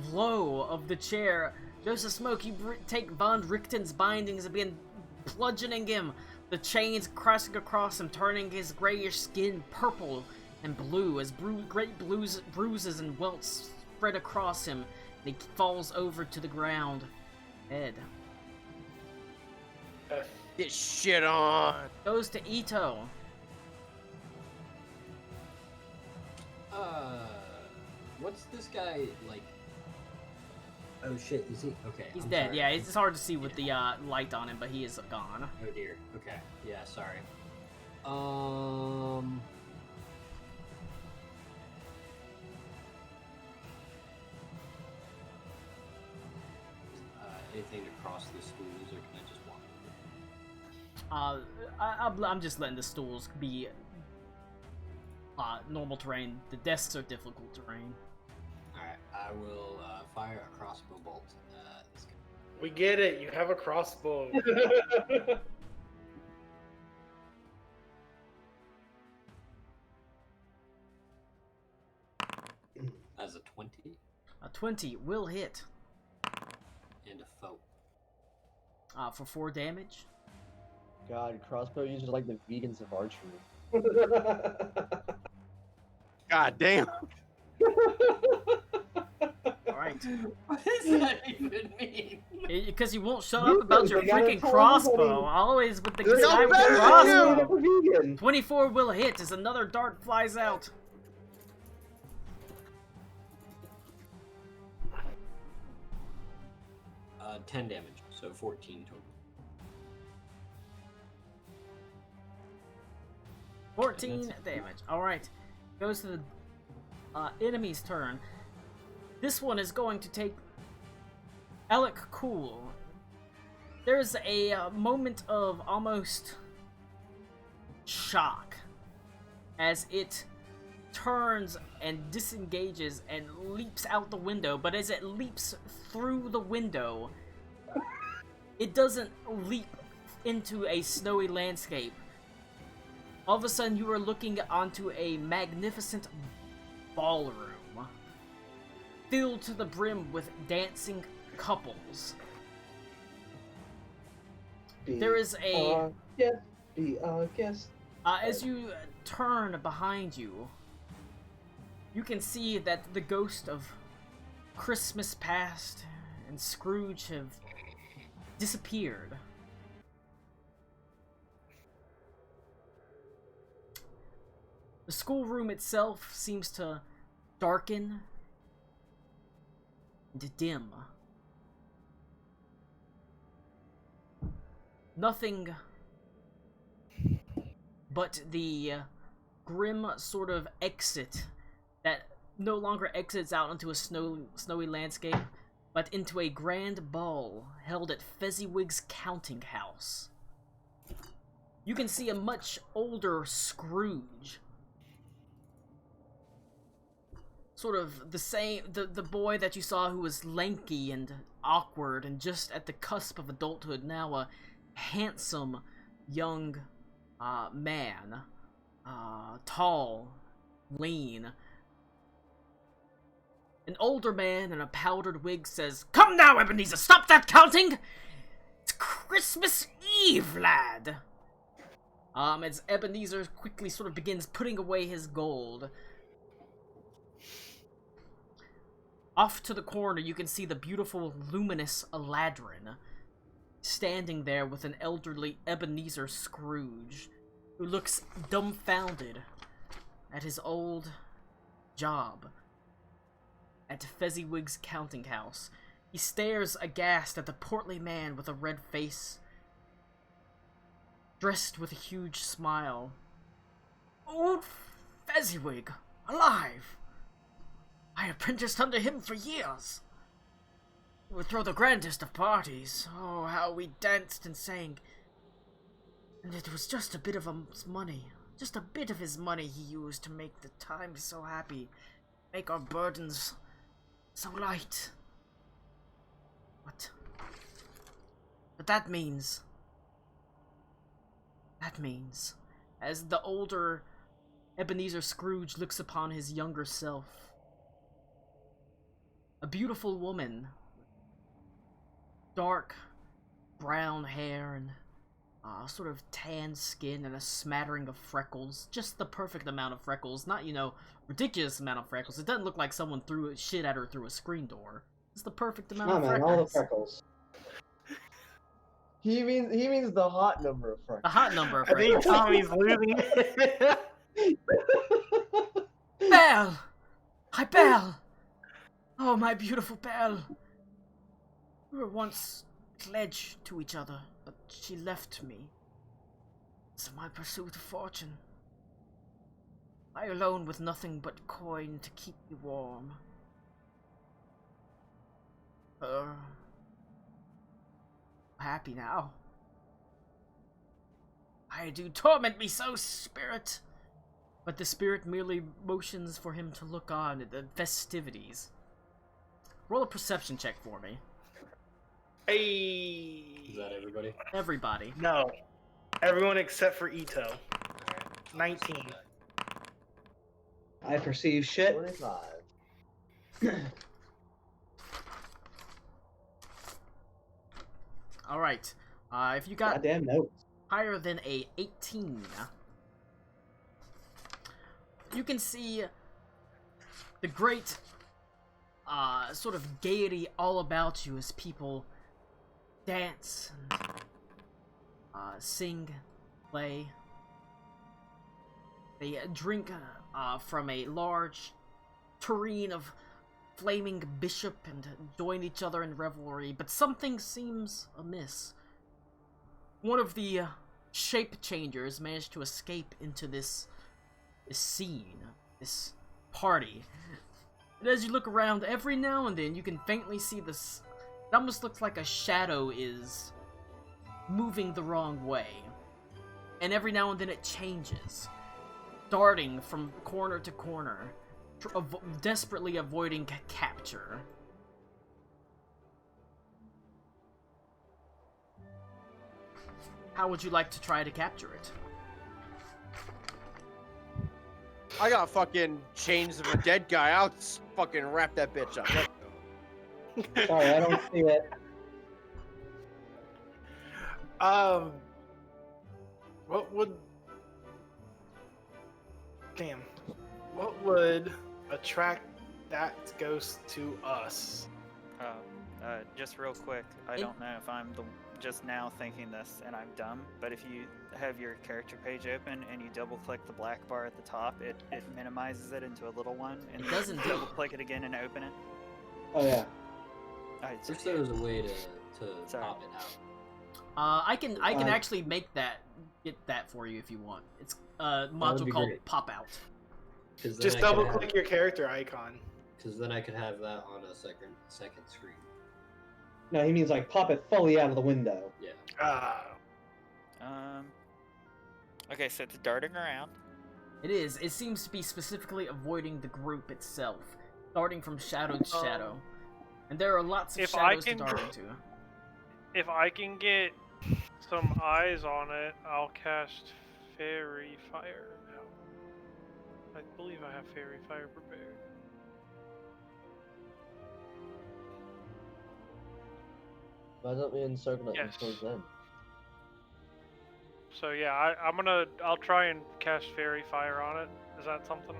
blow of the chair, Joseph Smoke, you take Von Richten's bindings and begin bludgeoning him. The chains crashing across him, turning his grayish skin purple and blue as great bruises and welts spread across him, and he falls over to the ground, dead. Get shit on. Goes to Ito. What's this guy like? Oh shit, is he? Okay. He's I'm dead. sorry. Yeah, it's hard to see with the light on him, but he is gone. Oh dear. Okay. Yeah. Sorry. Anything to cross the stools, or can I just walk? I'm just letting the stools be normal terrain. The desks are difficult terrain. Alright, I will fire a crossbow bolt at this guy. We get it. You have a crossbow. As a 20 A 20 will hit and a foe. for 4 damage. God, crossbow users are like the vegans of archery. God damn. Alright. What does that even mean? Because you won't shut up about your They gotta freaking tell crossbow. everybody. Always with the They're guy no with the better than crossbow. you. Vegan. 24 will hit as another dart flies out. Uh, 10 damage, so 14 total. 14 damage. Alright. Goes to the enemy's turn. This one is going to take Alec Cool. There's a moment of almost shock as it turns and disengages and leaps out the window, but as it leaps through the window, it doesn't leap into a snowy landscape. All of a sudden, you are looking onto a magnificent ballroom filled to the brim with dancing couples. There is a... Be a guest. as you turn behind you, you can see that the ghost of Christmas past and Scrooge have disappeared. The schoolroom itself seems to darken and dim. Nothing but the grim sort of exit that no longer exits out into a snowy landscape, but into a grand ball held at Fezziwig's counting house. You can see a much older Scrooge. Sort of the same, the boy that you saw who was lanky and awkward and just at the cusp of adulthood, now a handsome young man. Tall, lean. An older man in a powdered wig says, "Come now, Ebeneezer, stop that counting! It's Christmas Eve, lad!" As Ebeneezer quickly sort of begins putting away his gold. Off to the corner, you can see the beautiful, luminous Aladrin standing there with an elderly Ebeneezer Scrooge, who looks dumbfounded at his old job at Fezziwig's counting house. He stares aghast at the portly man with a red face, dressed with a huge smile. "Old Fezziwig, alive! I apprenticed under him for years. We would throw the grandest of parties. Oh, how we danced and sang. And it was just a bit of his money. Just a bit of his money he used to make the time so happy. Make our burdens so light. But that means, as the older Ebeneezer Scrooge looks upon his younger self, a beautiful woman, dark brown hair and sort of tan skin and a smattering of freckles. Just the perfect amount of freckles. Not, ridiculous amount of freckles. It doesn't look like someone threw shit at her through a screen door. It's the perfect amount of freckles. All the freckles. He means the hot number of freckles. The hot number of I think freckles. Tommy's losing it. Belle! Hi, Belle! Oh, my beautiful Belle. We were once pledged to each other, but she left me. So my pursuit of fortune. I alone with nothing but coin to keep me warm. Happy now. I do torment me so, spirit! But the spirit merely motions for him to look on at the festivities. Roll a perception check for me. Hey. Is that everybody? Everybody. No. Everyone except for Ito. 19. I perceive shit. 25. Alright. If you got Goddamn notes. higher than a 18, you can see the great sort of gaiety all about you as people dance and sing, play. They drink from a large tureen of flaming bishop and join each other in revelry, but something seems amiss. One of the shape changers managed to escape into this scene, this party. And as you look around, every now and then you can faintly see this. It almost looks like a shadow is moving the wrong way. And every now and then it changes, darting from corner to corner, desperately avoiding capture. How would you like to try to capture it? I got fucking chains of a dead guy. I'll fucking wrap that bitch up. Let's go. Sorry, I don't see it. What would... Damn. What would attract that ghost to us? Just real quick, I don't know if I'm just now thinking this and I'm dumb, but if you have your character page open and you double click the black bar at the top, it minimizes it into a little one, and It doesn't you do- double click it again and open it. Oh yeah. Alright, Wish there was a way to Sorry. pop it out. I can Uh, actually get that for you if you want. It's a would module be called great. Pop Out. Because Just double click your character icon. Because then I could have that on a second screen. No, he means like pop it fully out of the window. Yeah. Ah. Okay, so it's darting around. It is. It seems to be specifically avoiding the group itself, darting from shadow to shadow. And there are lots of If shadows I to can- dart into. If I can get some eyes on it, I'll cast Fairy Fire now. I believe I have Fairy Fire prepared. Why don't we encircle it Yes. until then? So yeah, I'll try and cast Fairy Fire on it. Is that something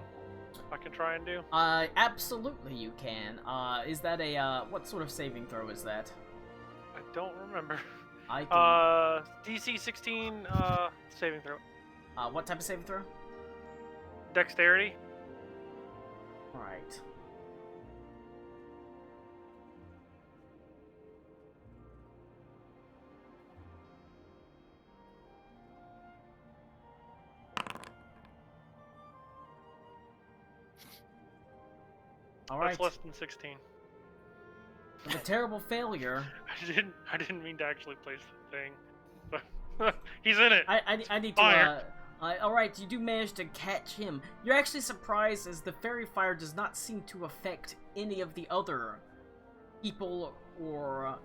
I can try and do? Absolutely you can. Is that a, what sort of saving throw is that? I don't remember. I can, DC 16 saving throw. what type of saving throw? Dexterity. Alright. Alright. That's less than 16. With a terrible failure. I didn't mean to actually place the thing, but he's in it. I need to, Fire. alright, you do manage to catch him. You're actually surprised as the fairy fire does not seem to affect any of the other people or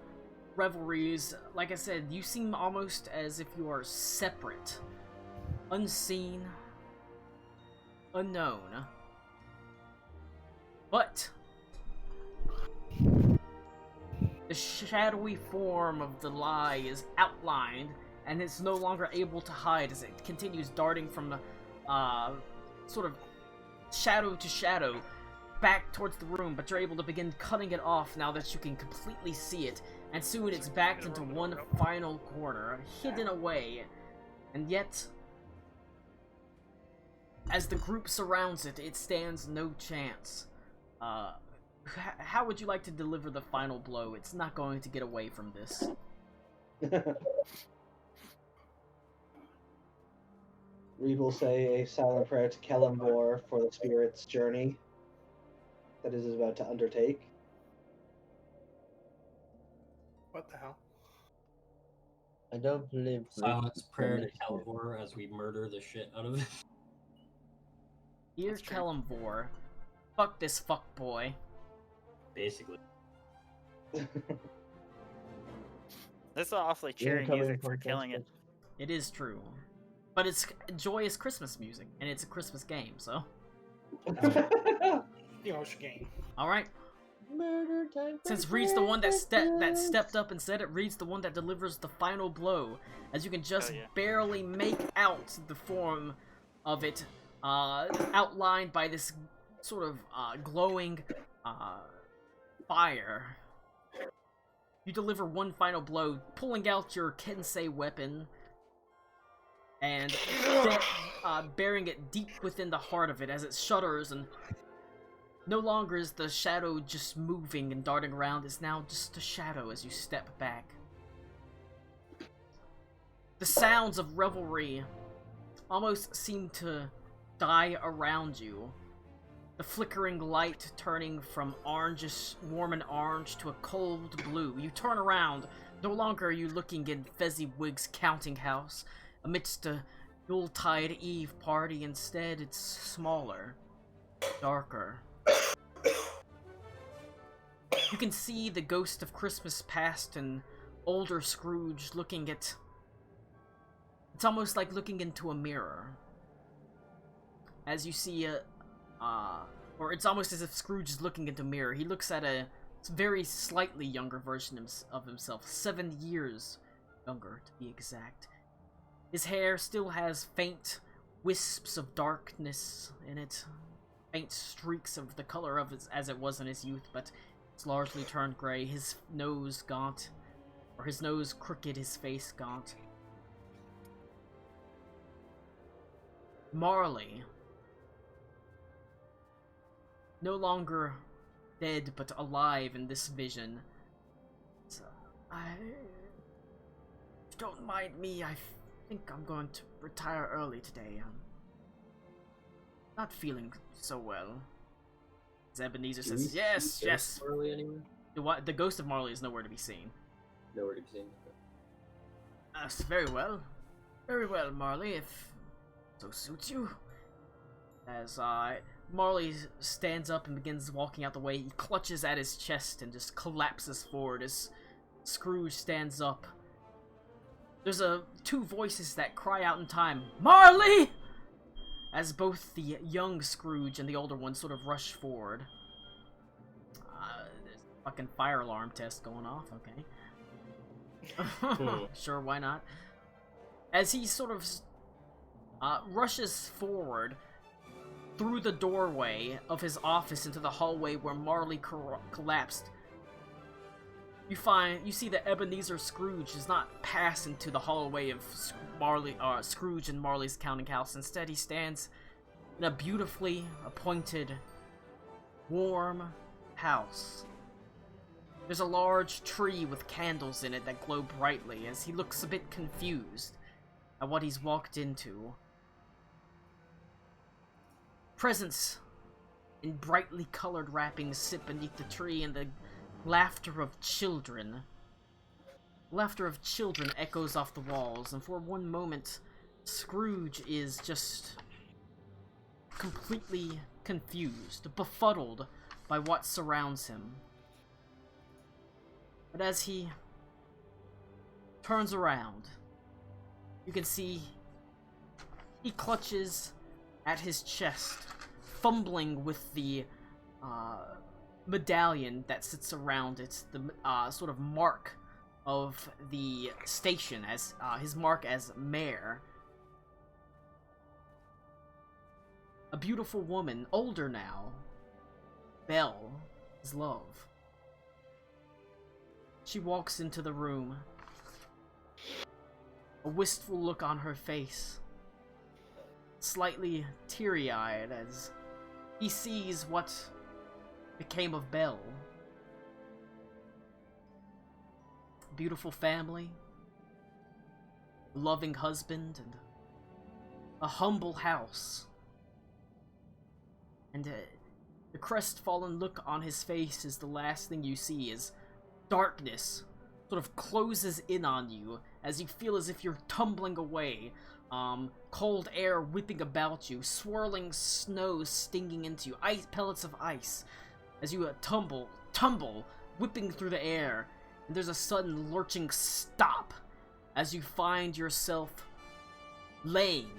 revelries. Like I said, you seem almost as if you are separate, unseen, unknown. But the shadowy form of the lie is outlined, and it's no longer able to hide as it continues darting from sort of shadow to shadow back towards the room, but you're able to begin cutting it off now that you can completely see it, and soon it's backed into one final corner, hidden away, and yet, as the group surrounds it, it stands no chance. How would you like to deliver the final blow? It's not going to get away from this. Reed will say a silent prayer to Kellenvor for the spirit's journey that it is about to undertake. What the hell? I don't believe. Silence prayer to Rick- Calvor as we murder the shit out of it. Dear That's true. Kellenvor, fuck this fuckboy. Basically. This is awfully cheery Incoming music for killing it. It is true. But it's joyous Christmas music, and it's a Christmas game, so... Yosh game. Alright, Murder time. since Reed's the one that stepped up and said it, Reed's the one that delivers the final blow, as you can just yeah. barely make out the form of it, outlined by this sort of glowing fire. You deliver one final blow, pulling out your Kensei weapon and burying it deep within the heart of it as it shudders, and no longer is the shadow just moving and darting around, it's now just a shadow as you step back. The sounds of revelry almost seem to die around you. The flickering light turning from orangish, warm and orange to a cold blue. You turn around. No longer are you looking in Fezziwig's counting house amidst a Yuletide Eve party. Instead, it's smaller, darker. You can see the ghost of Christmas past and older Scrooge looking at... It's almost like looking into a mirror. As you see or it's almost as if Scrooge is looking into a mirror. He looks at a very slightly younger version of himself, 7 years younger to be exact. His hair still has faint wisps of darkness in it, faint streaks of the color of it as it was in his youth, but it's largely turned gray. His nose gaunt, or his nose crooked, his face gaunt. Marley, no longer dead but alive in this vision. you don't mind me, I think I'm going to retire early today. I'm not feeling so well. As Ebeneezer Do we says, see yes, yes. Marley anywhere? The ghost of Marley is nowhere to be seen. Nowhere to be seen. Very well. Very well, Marley, if so suits you. As Marley stands up and begins walking out the way, he clutches at his chest and just collapses forward as Scrooge stands up. There's two voices that cry out in time, Marley! As both the young Scrooge and the older one sort of rush forward. There's a fucking fire alarm test going off, okay. Sure, why not? As he sort of rushes forward through the doorway of his office into the hallway where Marley collapsed, you see that Ebeneezer Scrooge does not pass into the hallway of Scrooge and Marley's counting house. Instead, he stands in a beautifully appointed, warm house. There's a large tree with candles in it that glow brightly as he looks a bit confused at what he's walked into. Presents in brightly colored wrappings sit beneath the tree, and the laughter of children echoes off the walls, and for one moment, Scrooge is just completely confused, befuddled by what surrounds him. But as he turns around, you can see he clutches at his chest, fumbling with the medallion that sits around it, the sort of mark of the station, as his mark as mayor. A beautiful woman, older now, Belle, his love. She walks into the room, a wistful look on her face, slightly teary-eyed as he sees what became of Belle. Beautiful family, a loving husband, and a humble house. And the crestfallen look on his face is the last thing you see as darkness sort of closes in on you as you feel as if you're tumbling away. Cold air whipping about you, swirling snow stinging into you, pellets of ice as you tumble, whipping through the air. And there's a sudden lurching stop as you find yourself laying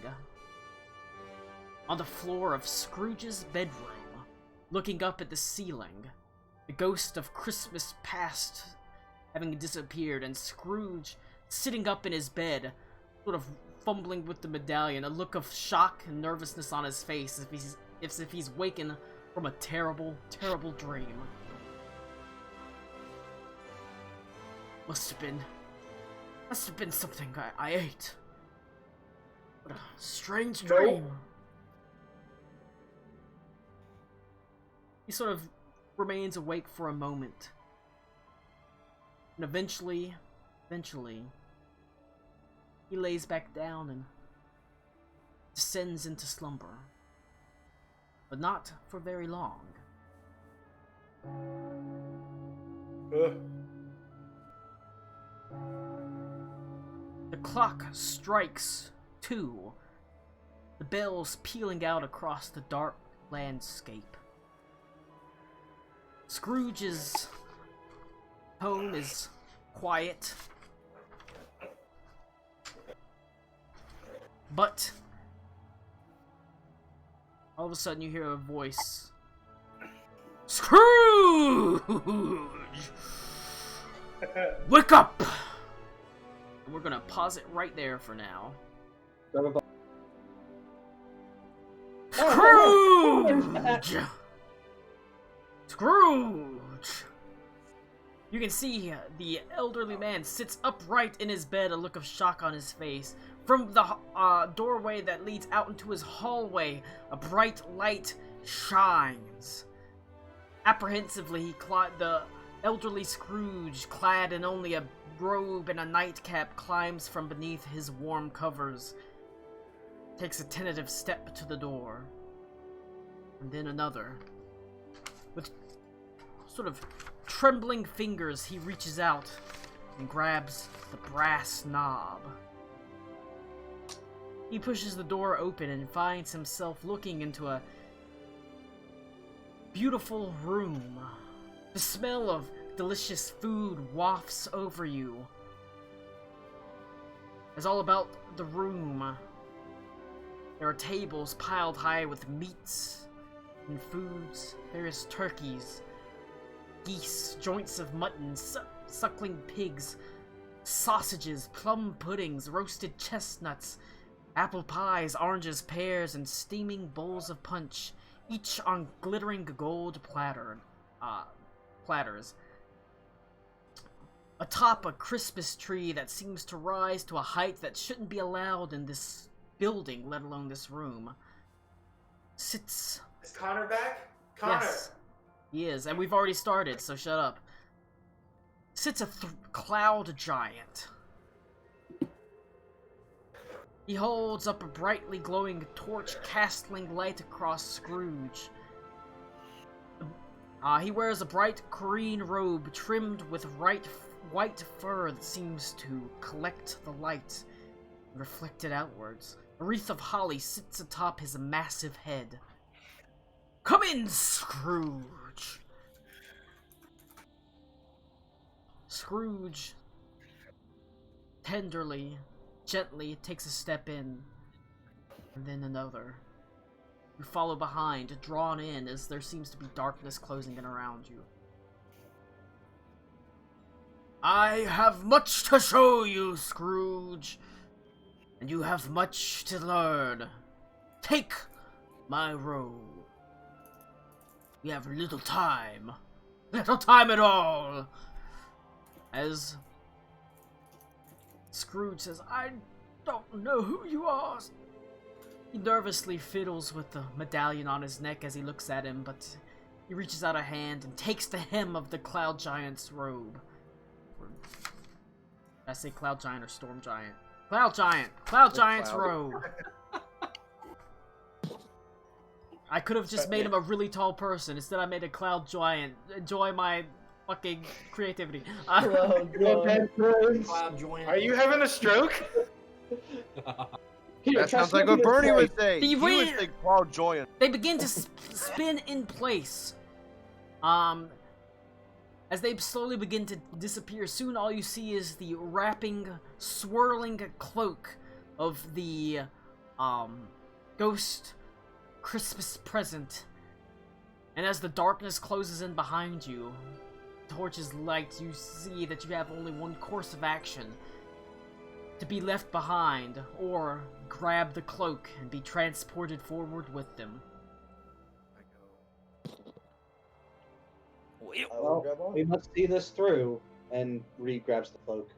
on the floor of Scrooge's bedroom, looking up at the ceiling, the ghost of Christmas past having disappeared, and Scrooge sitting up in his bed, sort of fumbling with the medallion, a look of shock and nervousness on his face as if he's waken from a terrible, terrible dream. Must have been something I ate. What a strange dream. He sort of remains awake for a moment. And eventually, he lays back down and descends into slumber. But not for very long. The clock strikes 2, the bells pealing out across the dark landscape. Scrooge's home is quiet, but all of a sudden you hear a voice. Scrooge! Wake up! And we're gonna pause it right there for now. Scrooge! Scrooge! You can see the elderly man sits upright in his bed, a look of shock on his face. From the doorway that leads out into his hallway, a bright light shines. Apprehensively, the elderly Scrooge, clad in only a robe and a nightcap, climbs from beneath his warm covers, takes a tentative step to the door, and then another. With sort of trembling fingers, he reaches out and grabs the brass knob. He pushes the door open and finds himself looking into a beautiful room. The smell of delicious food wafts over you. It's all about the room. There are tables piled high with meats and foods, various turkeys, geese, joints of mutton, suckling pigs, sausages, plum puddings, roasted chestnuts, apple pies, oranges, pears, and steaming bowls of punch, each on glittering gold platters. Atop a Christmas tree that seems to rise to a height that shouldn't be allowed in this building, let alone this room, sits... Is Connor back? Connor! Yes, he is, and we've already started, so shut up. Sits a cloud giant. He holds up a brightly glowing torch, casting light across Scrooge. He wears a bright green robe trimmed with white fur that seems to collect the light and reflect it outwards. A wreath of holly sits atop his massive head. Come in, Scrooge! Scrooge tenderly, gently takes a step in, and then another. You follow behind, drawn in as there seems to be darkness closing in around you. I have much to show you, Scrooge, and you have much to learn. Take my robe. We have little time at all. As Scrooge says, I don't know who you are. He nervously fiddles with the medallion on his neck as he looks at him, but he reaches out a hand and takes the hem of the Cloud Giant's robe. Did I say Cloud Giant or Storm Giant? Cloud Giant! Cloud Giant's robe! I could have just made him a really tall person. Instead I made a Cloud Giant. Enjoy my fucking creativity. Cloud Are you having a stroke? That sounds like what Bernie would say. He He would say Cloud Joy. They begin to spin in place. As they slowly begin to disappear, soon all you see is the wrapping, swirling cloak of the ghost Christmas present. And as the darkness closes in behind you, torches light, you see that you have only one course of action: to be left behind, or grab the cloak and be transported forward with them. Well, we must see this through. And Reed grabs the cloak.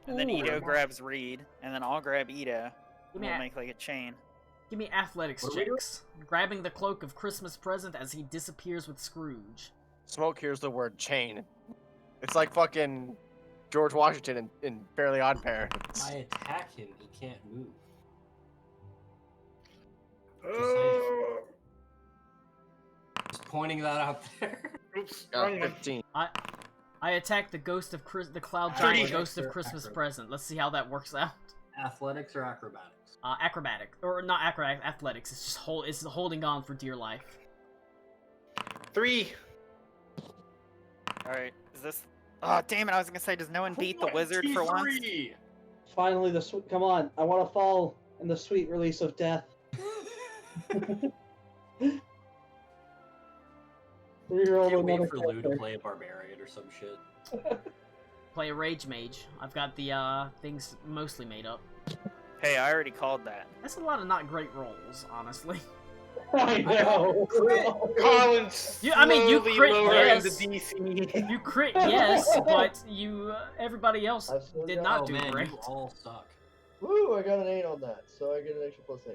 And then Ooh. Ito grabs Reed, and then I'll grab Ito. Give me We'll a- make like a chain. Give me athletics What are we doing? checks. Grabbing the cloak of Christmas present as he disappears with Scrooge. Smoke hears the word chain. It's like fucking George Washington in Fairly Odd Parents. I attack him, he can't move. Just pointing that out there. Oops, Got wrong one. 15. I attack the ghost of the Cloud Thirty. Giant, the ghost of Or Christmas acrobat. present. Let's see how that works out. Athletics or acrobatics? Acrobatic, or not acrobatic, athletics. It's just it's holding on for dear life. 3. Alright, is this... Oh, damn it, I was gonna say, does no one beat the wizard for once? 23! Finally, come on! I want to fall in the sweet release of death. Reroll Can't wait another for Lou to character. play a barbarian or some shit. Play a rage mage. I've got the things mostly made up. Hey, I already called that. That's a lot of not great rolls, honestly. I know. Collins. You- I mean, you slowly crit, lowering yes. the DC. You crit, yes, but you everybody else I've still did got- not Oh do man, great. you all suck. Woo! I got an 8 on that, so I get an extra +8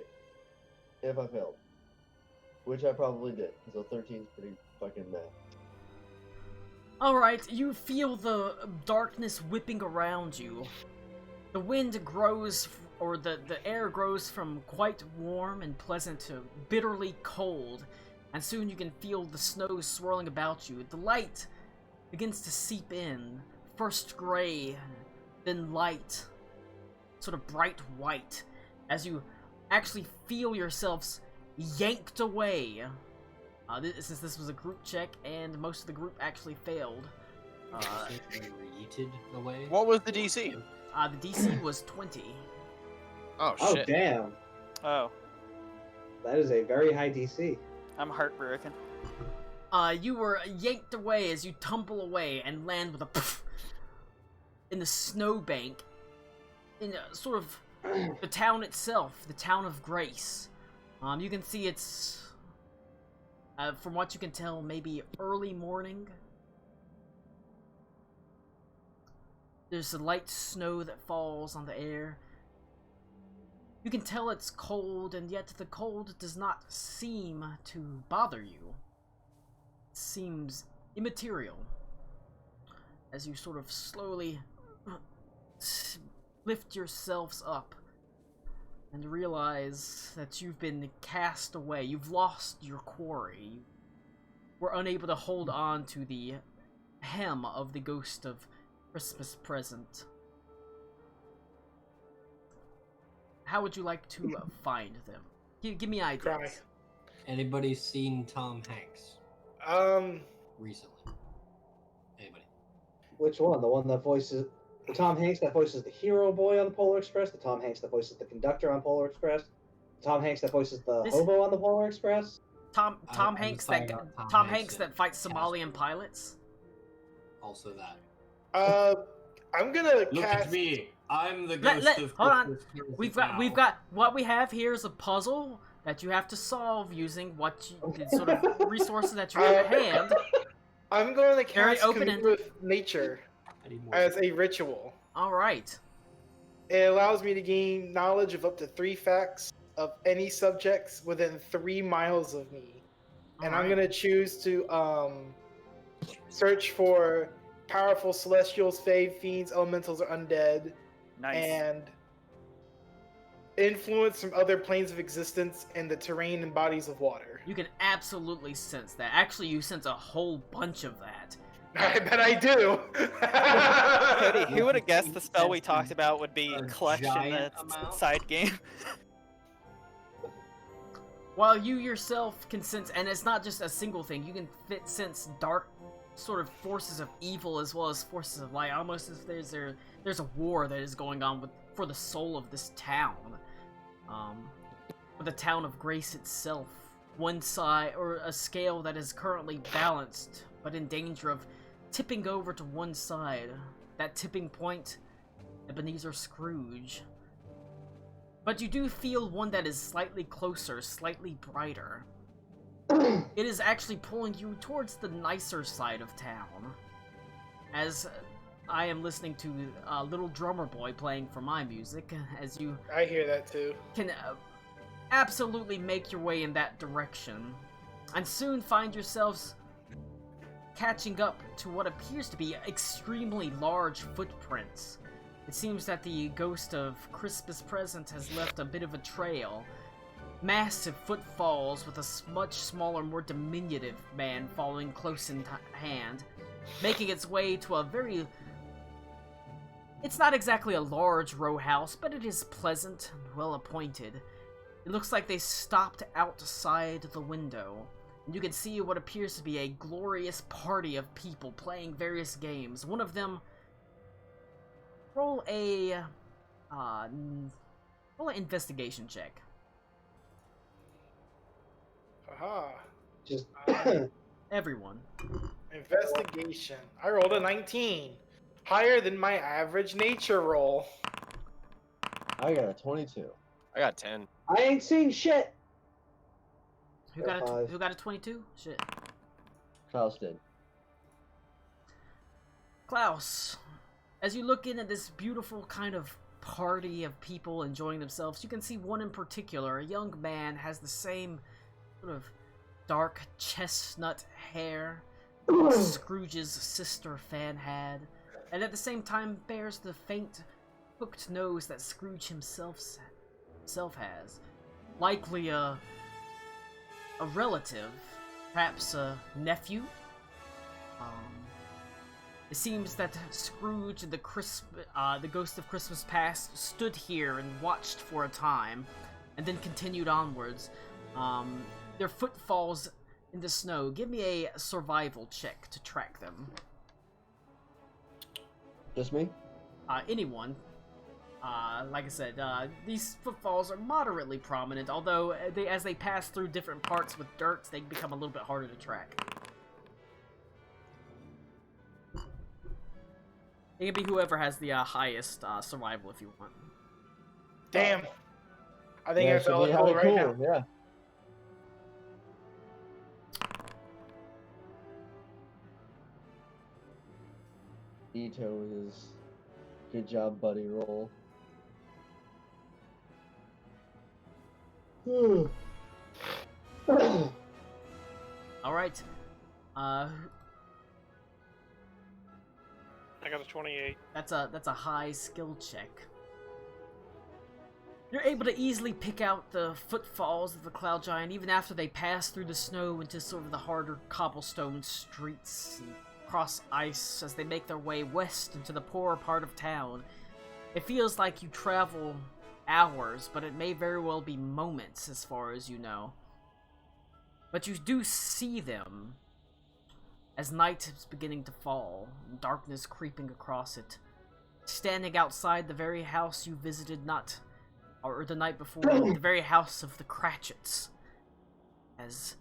if I failed, which I probably did, because a 13 is pretty fucking mad. Alright, you feel the darkness whipping around you. The wind grows, or the air grows from quite warm and pleasant to bitterly cold, and soon you can feel the snow swirling about you. The light begins to seep in, first gray, then light, sort of bright white, as you actually feel yourselves yanked away. Since this was a group check, and most of the group actually failed. Yeeted away. What was the DC? The DC was 20. Oh Oh, shit. damn. Oh, That is a very high DC. I'm heartbroken. You were yanked away as you tumble away and land with a poof in the snowbank in sort of the town itself, the town of Grace. You can see it's, from what you can tell, maybe early morning. There's a light snow that falls on the air. You can tell it's cold, and yet the cold does not seem to bother you. It seems immaterial. As you sort of slowly lift yourselves up and realize that you've been cast away. You've lost your quarry. You were unable to hold on to the hem of the ghost of Christmas present. How would you like to find them? Give me ideas. Cry. Anybody seen Tom Hanks recently? Anybody? Which one? The one that voices the Tom Hanks that voices the hero boy on the Polar Express, the Tom Hanks that voices the conductor on Polar Express, the Tom Hanks that voices the hobo on the Polar Express. Tom I was Hanks talking that about Tom Hanks that fights cast Somalian pilots. Also that. I'm gonna Look cast. at me. I'm the ghost of hold on. Christmas present We've now. got what we have here is a puzzle that you have to solve using what the sort of resources that you have at hand. I'm going to Very cast open-ended. Commune with Nature I need more. as a ritual. All right. It allows me to gain knowledge of up to 3 facts of any subjects within 3 miles of me. And I'm Alright. gonna choose to search for powerful celestials, fae, fiends, elementals, or undead, Nice. and influence from other planes of existence and the terrain and bodies of water. You can absolutely sense that. Actually, you sense a whole bunch of that. I bet I do. Cody, who would have guessed the spell we talked about would be A clutch in the giant amount? side game? While you yourself can sense, and it's not just a single thing, you can sense dark sort of forces of evil as well as forces of light, almost as there's a war that is going on for the soul of this town. For the town of Grace itself. One side, or a scale that is currently balanced, but in danger of tipping over to one side. That tipping point, Ebeneezer Scrooge. But you do feel one that is slightly closer, slightly brighter. It is actually pulling you towards the nicer side of town. As I am listening to Little Drummer Boy playing for my music, as you I hear that too. can absolutely make your way in that direction, and soon find yourselves catching up to what appears to be extremely large footprints. It seems that the ghost of Christmas present has left a bit of a trail. Massive footfalls with a much smaller, more diminutive man following close in hand, making its way to a very... It's not exactly a large row house, but it is pleasant and well appointed. It looks like they stopped outside the window, and you can see what appears to be a glorious party of people playing various games. One of them... Roll an investigation check. Haha. Just Everyone. Investigation. I rolled a 19. Higher than my average nature roll. I got a 22. I got 10. I ain't seen shit. Who got a Five. who got a 22? Shit. Klaus did. Klaus, as you look in at this beautiful kind of party of people enjoying themselves, you can see one in particular. A young man has the same sort of dark chestnut hair, Scrooge's sister Fan had, and at the same time bears the faint, hooked nose that Scrooge himself has. Likely a relative, perhaps a nephew. It seems that Scrooge and the Ghost of Christmas Past stood here and watched for a time, and then continued onwards. Their footfalls in the snow. Give me a survival check to track them. Just me? Anyone. Like I said, these footfalls are moderately prominent, although as they pass through different parts with dirt, they become a little bit harder to track. It can be whoever has the highest survival if you want. Damn. I think Yeah, I should fell be in hole hella right now. cool, yeah. Ito with his good job, buddy roll. Alright. I got a 28. That's a high skill check. You're able to easily pick out the footfalls of the Cloud Giant even after they pass through the snow into sort of the harder cobblestone streets and cross ice as they make their way west into the poorer part of town. It feels like you travel hours, but it may very well be moments as far as you know. But you do see them as night is beginning to fall, and darkness creeping across it. Standing outside the very house you visited or the night before, the very house of the Cratchits. As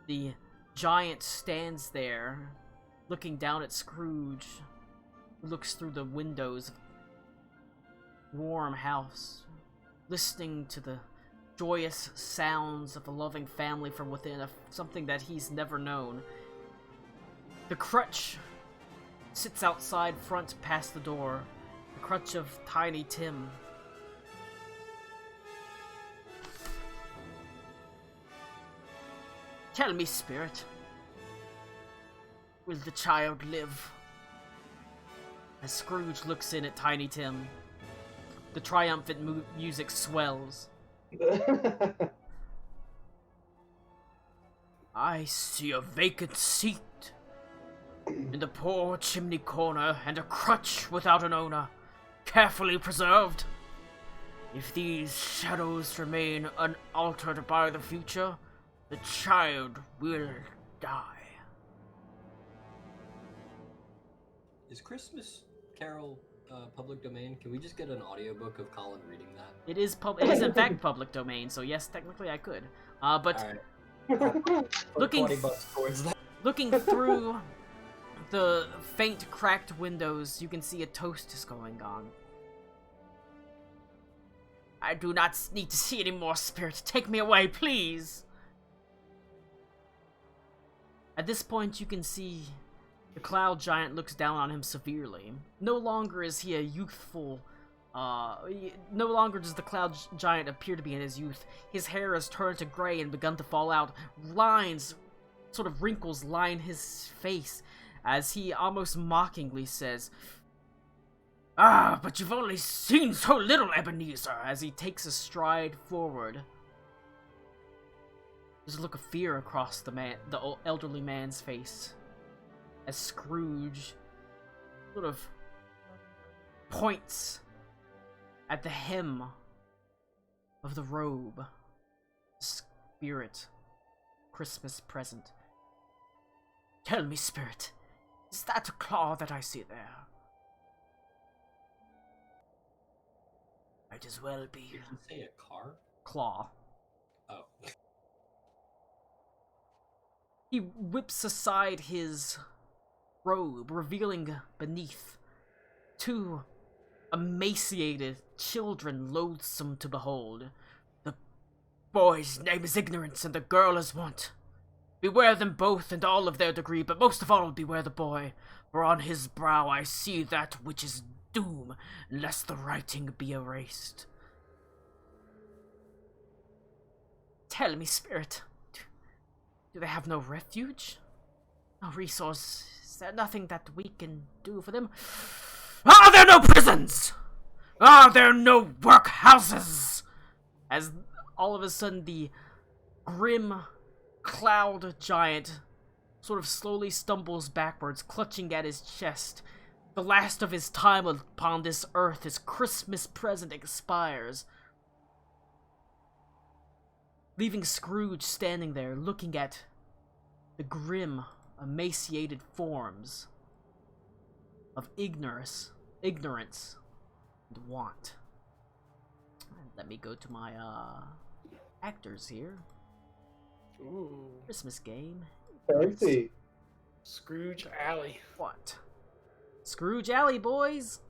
the giant stands there, looking down at Scrooge, who looks through the windows of the warm house, listening to the joyous sounds of a loving family from within, something that he's never known. The crutch sits outside front past the door, the crutch of Tiny Tim. Tell me, spirit, will the child live? As Scrooge looks in at Tiny Tim, the triumphant music swells. I see a vacant seat in the poor chimney corner, and a crutch without an owner, carefully preserved. If these shadows remain unaltered by the future, the child will die. Is Christmas Carol public domain? Can we just get an audiobook of Colin reading that? It is in fact public domain, so yes, technically I could. But looking $20 towards that. looking through the faint cracked windows, you can see a toast is going on. I do not need to see any more, spirit. Take me away, please. At this point, you can see the Cloud Giant looks down on him severely. No longer is he a youthful... no longer does the Cloud Giant appear to be in his youth. His hair has turned to gray and begun to fall out. Lines, sort of wrinkles, line his face as he almost mockingly says, "Ah, but you've only seen so little, Ebeneezer," as he takes a stride forward. There's a look of fear across the elderly man's face as Scrooge sort of points at the hem of the robe. Spirit, Christmas present. Tell me, spirit, is that a claw that I see there? Might as well be. Did you say a car? Claw. Oh. He whips aside his robe, revealing beneath two emaciated children loathsome to behold. The boy's name is Ignorance, and the girl is Want. Beware them both and all of their degree, but most of all beware the boy, for on his brow I see that which is doom, lest the writing be erased. Tell me, spirit, do they have no refuge? No resource. Is there nothing that we can do for them? Are there no prisons? Are there no workhouses? As all of a sudden the grim cloud giant sort of slowly stumbles backwards, clutching at his chest. The last of his time upon this earth, his Christmas present, expires, leaving Scrooge standing there looking at the grim, emaciated forms of ignorance and want. Let me go to my actors here. Ooh. Christmas game. Fancy. Scrooge Alley. What? Scrooge Alley, boys!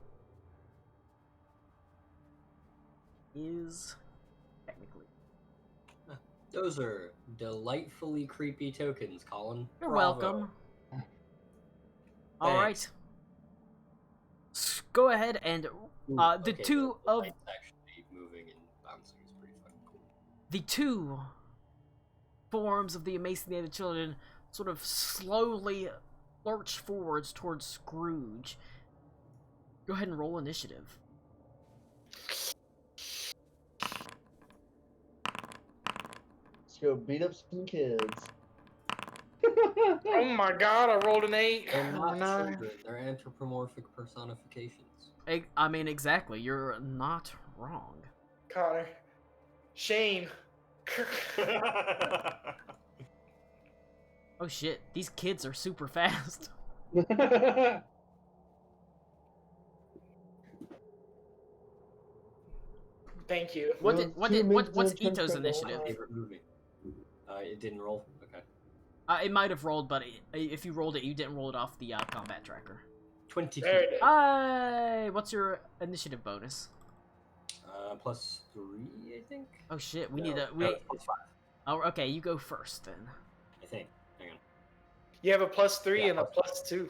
Is technically. Those are delightfully creepy tokens, Colin. You're Bravo. welcome. Alright. Go ahead and the Okay, two the of light's actually moving and bouncing is pretty fucking cool. the two forms of the emaciated children sort of slowly lurch forwards towards Scrooge. Go ahead and roll initiative. Let's go beat up some kids. Oh my god, I rolled an 8. They're Oh, not 9. children, they're anthropomorphic personifications. I mean, exactly. You're not wrong. Connor. Shane. Oh shit, these kids are super fast. Thank you. What's Humans Ito's are initiative? Favorite movie. It didn't roll? Okay. It might have rolled, but if you rolled it, you didn't roll it off the combat tracker. 22. There it is. What's your initiative bonus? Plus 3, I think? Oh shit, we No, need a no, it's plus 5, Oh, okay, you go first then. I think. Hang on. You have a +3 Yeah, and a plus +2.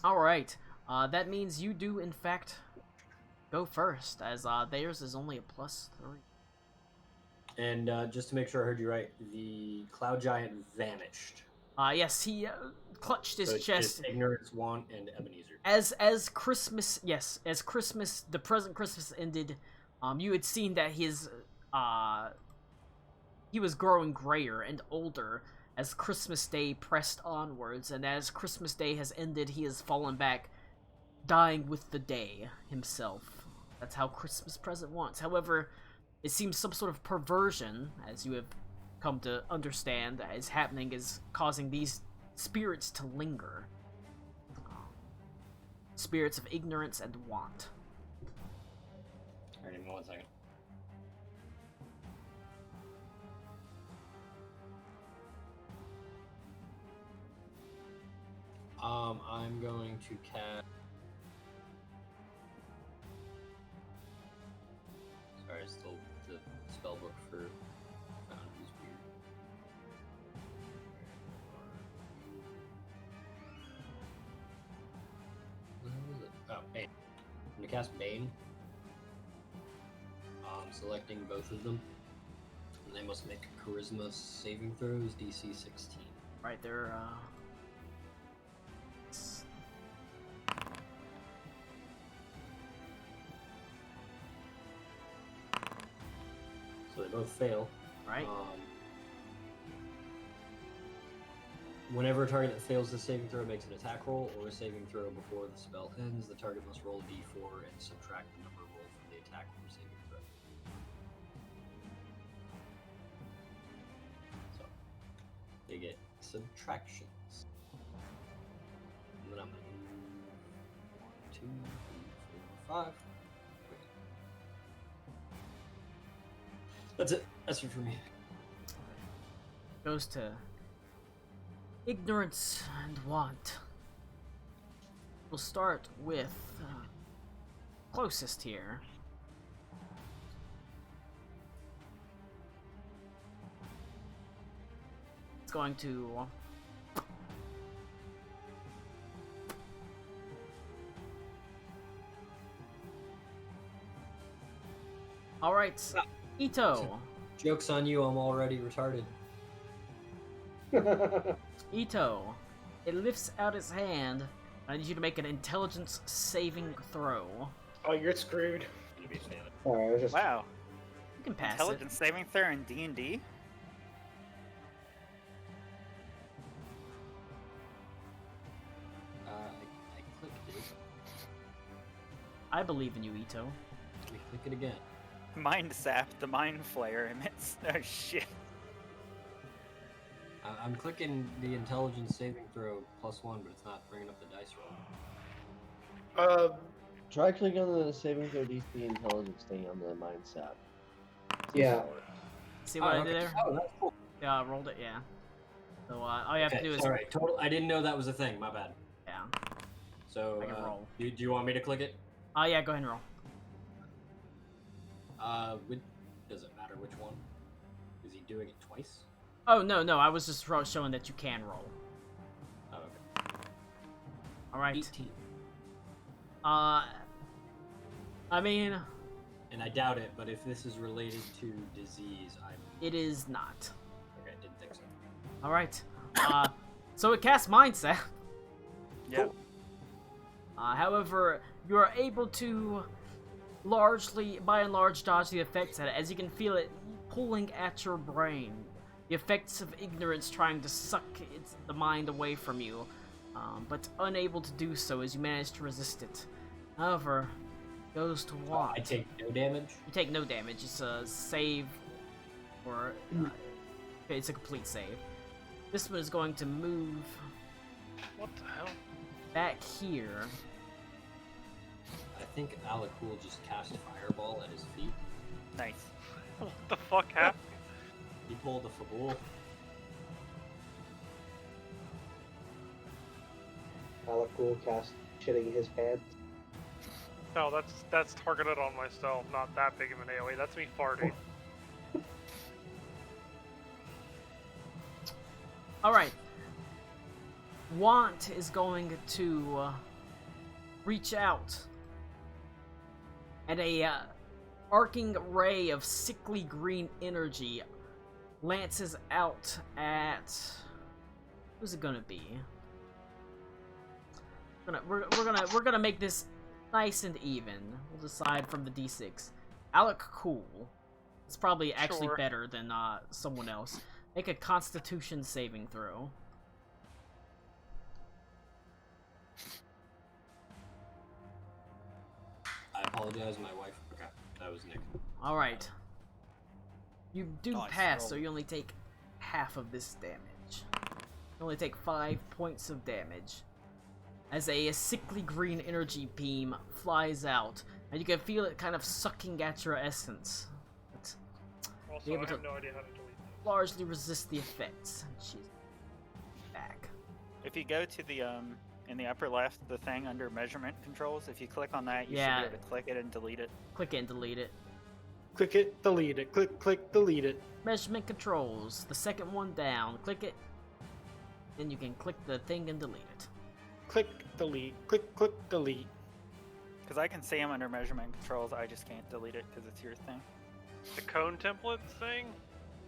All right, that means you do in fact go first, as theirs is only a +3. And just to make sure I heard you right, the cloud giant vanished. Yes, he clutched his So it's chest. just Ignorance, Want, and Ebeneezer. As Christmas, yes, as Christmas, the present Christmas ended, you had seen that his he was growing grayer and older as Christmas Day pressed onwards, and as Christmas Day has ended, he has fallen back, dying with the day himself. That's how Christmas present wants. However, it seems some sort of perversion, as you have come to understand, is happening, is causing these spirits to linger. Spirits of ignorance and want. Alright, give me 1 second. I'm going to cast. Sorry, I stole the spell book for found who's weird. Where was it? Oh, Bane. I'm gonna cast Bane. Selecting both of them. And they must make Charisma saving throws, DC 16. Right, they're So they both fail. right. Whenever a target that fails the saving throw makes an attack roll or a saving throw before the spell ends, the target must roll a d4 and subtract the number rolled from the attack or saving throw. So they get subtractions. And then I'm gonna move 1, 2, 3, 4, 5. That's it. That's it for me. Goes to ignorance and want. We'll start with closest here. It's going to all right, Ito. Joke's on you, I'm already retarded. Ito, it lifts out its hand. I need you to make an intelligence saving throw. Oh, you're screwed. Alright, I was just. Wow. You can pass Intelligence saving throw in D&D? I clicked it. it. I believe in you, Ito. Let me click it again. Mind sap, the mind flayer emits. Oh shit. I'm clicking the intelligence saving throw +1, but it's not bringing up the dice roll. Try clicking on the saving throw DC intelligence thing on the mindset. Yeah. See what I okay. did there? Oh, that's cool. Yeah, I rolled it, yeah. So all you have to do is... Sorry, total. I didn't know that was a thing. My bad. Yeah. So, I can roll. do you want me to click it? Oh, yeah, go ahead and roll. Does it matter which one? Is he doing it twice? Oh, no, I was just showing that you can roll. Oh, okay. Alright. 18. I mean... And I doubt it, but if this is related to disease, It is not. Okay, didn't think so. Alright. So it casts Mindset. Yeah. However, you are able to by and large, dodge the effects at it, as you can feel it pulling at your brain. The effects of ignorance trying to suck the mind away from you, but unable to do so as you manage to resist it. However, it goes to what? I take no damage? You take no damage. It's a save, or it's a complete save. This one is going to move What the hell? back here. I think Alakul just cast Fireball at his feet. Nice. What the fuck happened? He pulled a Fabul. Alakul cast shitting his pants. No, that's targeted on myself, not that big of an AoE. That's me farting. Alright. Want is going to reach out, and a arcing ray of sickly green energy lances out at... Who's it gonna be? We're gonna make this nice and even. We'll decide from the D6. Alec Cool. It's probably actually Sure. better than someone else. Make a Constitution saving throw. I apologize, my wife. Okay, that was Nick. Alright. You do Nice pass, roll. so you only take half of this damage. You only take 5 points of damage. As a sickly green energy beam flies out, and you can feel it kind of sucking at your essence. But Also, Be able I have to- no idea how to delete this. largely resist the effects. She's back. If you go to the in the upper left, the thing under measurement controls, if you click on that, you Yeah. should be able to click it and delete it. Click it and delete it. Click it, delete it. Click, delete it. Measurement controls. The second one down. Click it. Then you can click the thing and delete it. Click, delete. Click, delete. Because I can see them under measurement controls, I just can't delete it because it's your thing. The cone template thing?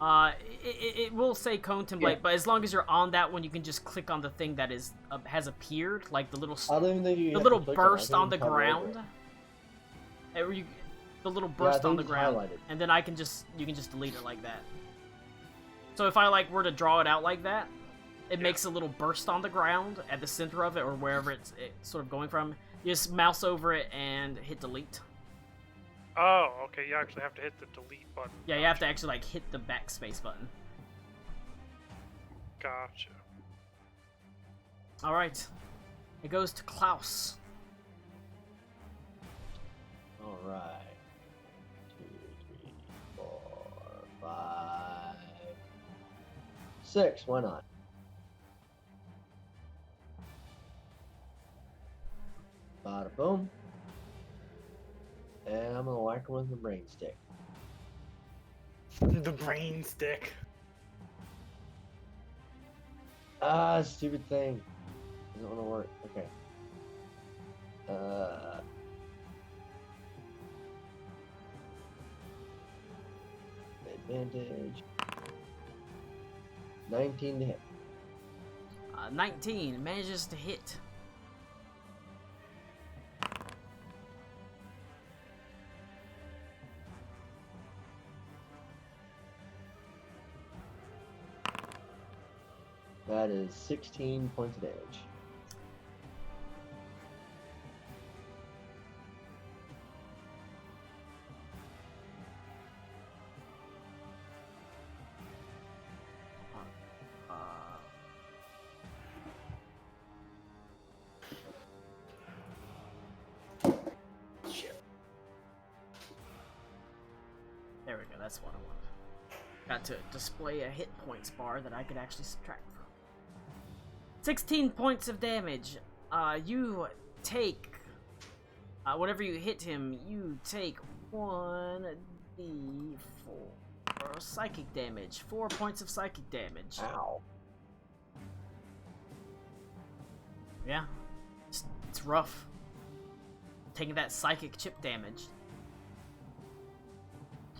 It will say cone template, Yeah. but as long as you're on that one, you can just click on the thing that is has appeared, like the little I don't even think you the have little to click on it. I burst think on you the can hover over ground. The little Yeah, I burst think on the it's ground, highlighted. and then you can just delete it like that. So if I were to draw it out like that, it makes a little burst on the ground at the center of it, or wherever it's sort of going from. You just mouse over it and hit delete. Oh, okay, you actually have to hit the delete button. Yeah, you have to actually hit the backspace button. Gotcha. All right, it goes to Klaus. All right. 2, 3, 4, 5, 6. Why not? Bada boom. And I'm gonna whack him with the brain stick. The brain stick. Ah, stupid thing. Doesn't want to work. Okay. Advantage. 19 to hit. 19 manages to hit. That is 16 points of damage. There we go, that's what I wanted. Got to display a hit points bar that I could actually subtract from. 16 points of damage. You take... whenever you hit him, you take 1d4 psychic damage. 4 points of psychic damage. Ow. Yeah. It's rough. Taking that psychic chip damage.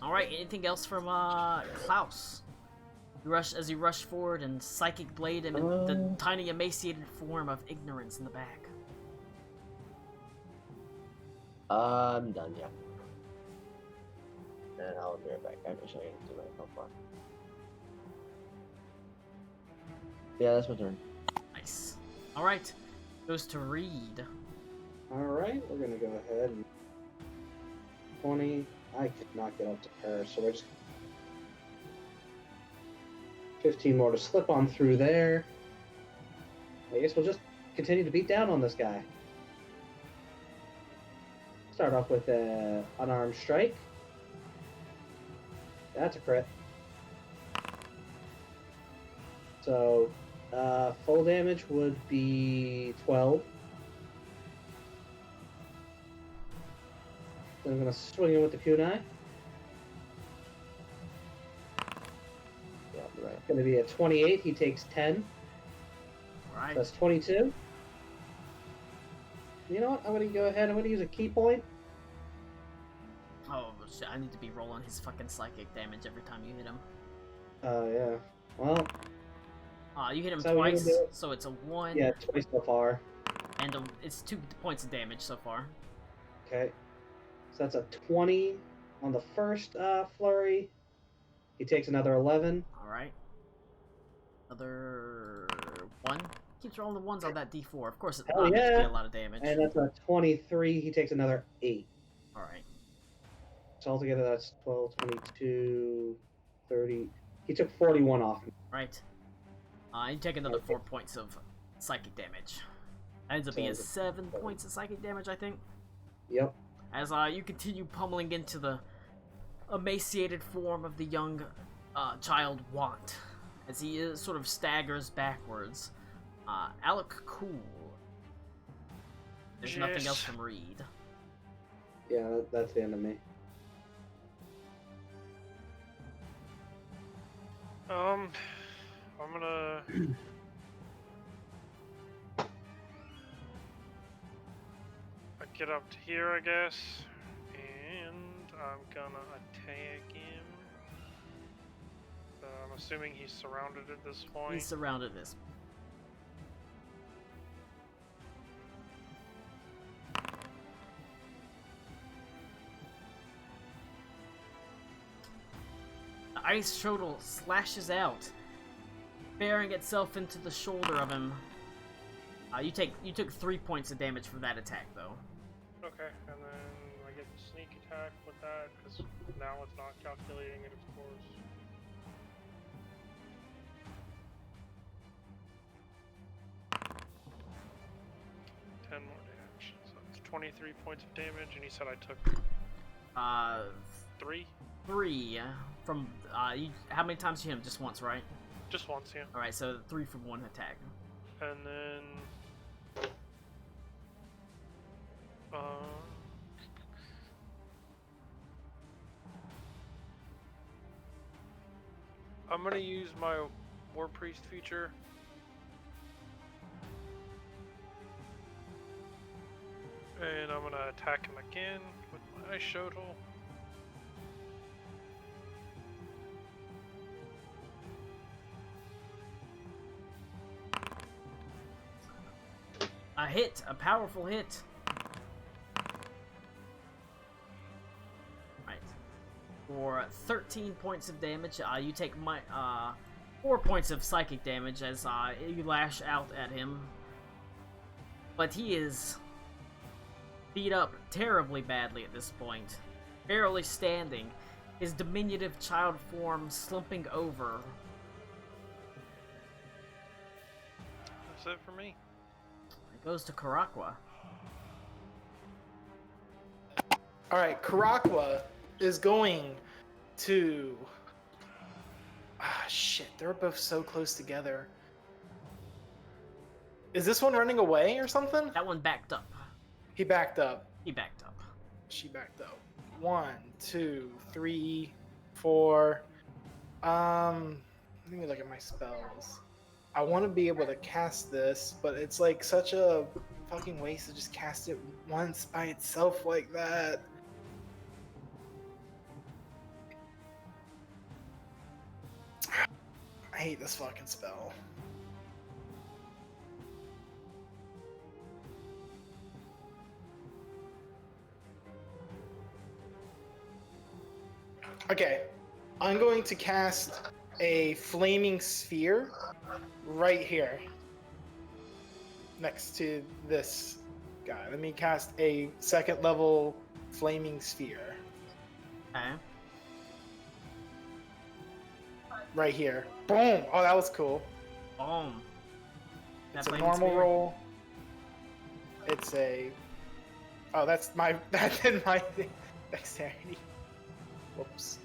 Alright, anything else from Klaus? As you rush forward and psychic blade him in the tiny emaciated form of ignorance in the back. I'm done, yeah. And I'll be right back. I wish I didn't do my so far. Yeah, that's my turn. Nice. Alright. Goes to Reed. Alright, we're gonna go ahead and 20. I could not get up to her, so we're just 15 more to slip on through there. I guess we'll just continue to beat down on this guy. Start off with an unarmed strike. That's a crit. So, full damage would be 12. Then I'm going to swing him with the kunai. Yeah, right. It's going to be a 28. He takes 10. Alright. That's 22. You know what? I'm going to go ahead. I'm going to use a key point. Oh, shit. I need to be rolling his fucking psychic damage every time you hit him. Yeah. Well, You hit him so we're gonna twice, do it. so it's a 1. Yeah, twice so far. And it's 2 points of damage so far. Okay. So that's a 20 on the first flurry. He takes another 11. Alright. Another 1. Keeps rolling the 1s on that d4. Of course, it's Hell not meant to be yeah. a lot of damage. And that's a 23. He takes another 8. Alright. So altogether that's 12, 22, 30. He took 41 off me. Right. You take another 4 points of psychic damage. That ends up being 7 points of psychic damage, I think. Yep. As you continue pummeling into the emaciated form of the young child Want, as he sort of staggers backwards. Alec Cool. There's nothing Yes. else from Reed. Yeah, that's the end of me. I'm gonna get up to here, I guess, and I'm gonna attack him. I'm assuming he's surrounded at this point. He's surrounded this. The ice shuttle slashes out, bearing itself into the shoulder of him. You took 3 points of damage from that attack, though. Okay, and then I get the sneak attack with that, because now it's not calculating it, of course. Ten more damage, so it's 23 points of damage, and he said I took 3? 3 from how many times you hit him? Just once, right? Just once, yeah. All right, so 3 from one attack. And then I'm gonna use my War Priest feature. And I'm gonna attack him again with my ice shuttle. a hit, a powerful hit. Right. For 13 points of damage, you take 4 points of psychic damage as you lash out at him. But he is beat up terribly badly at this point. Barely standing, his diminutive child form slumping over. That's it for me. It goes to Karakwa. All right, Karakwa is going to. Ah, shit! They're both so close together. Is this one running away or something? That one backed up. He backed up. He backed up. She backed up. 1, 2, 3, 4. Let me look at my spells. I want to be able to cast this, but it's like such a fucking waste to just cast it once by itself like that. I hate this fucking spell. Okay, I'm going to cast a flaming sphere right here next to this guy. Let me cast a second level flaming sphere Okay. right here. Boom! Oh, that was cool. Boom. It's a flaming normal spear? roll. It's a. Oh, that's in my dexterity. Whoops.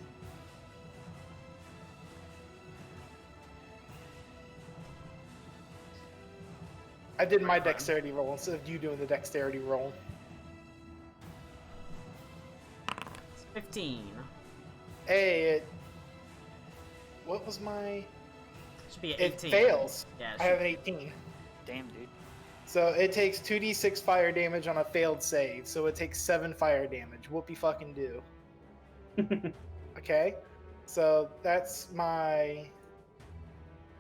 I did my dexterity roll instead of you doing the dexterity roll. 15. Hey, what was my? Should be an It 18. fails. Yeah, it I have an 18. Damn, dude. So it takes 2d6 fire damage on a failed save. So it takes 7 fire damage. Whoopie fucking do. Okay, so that's my.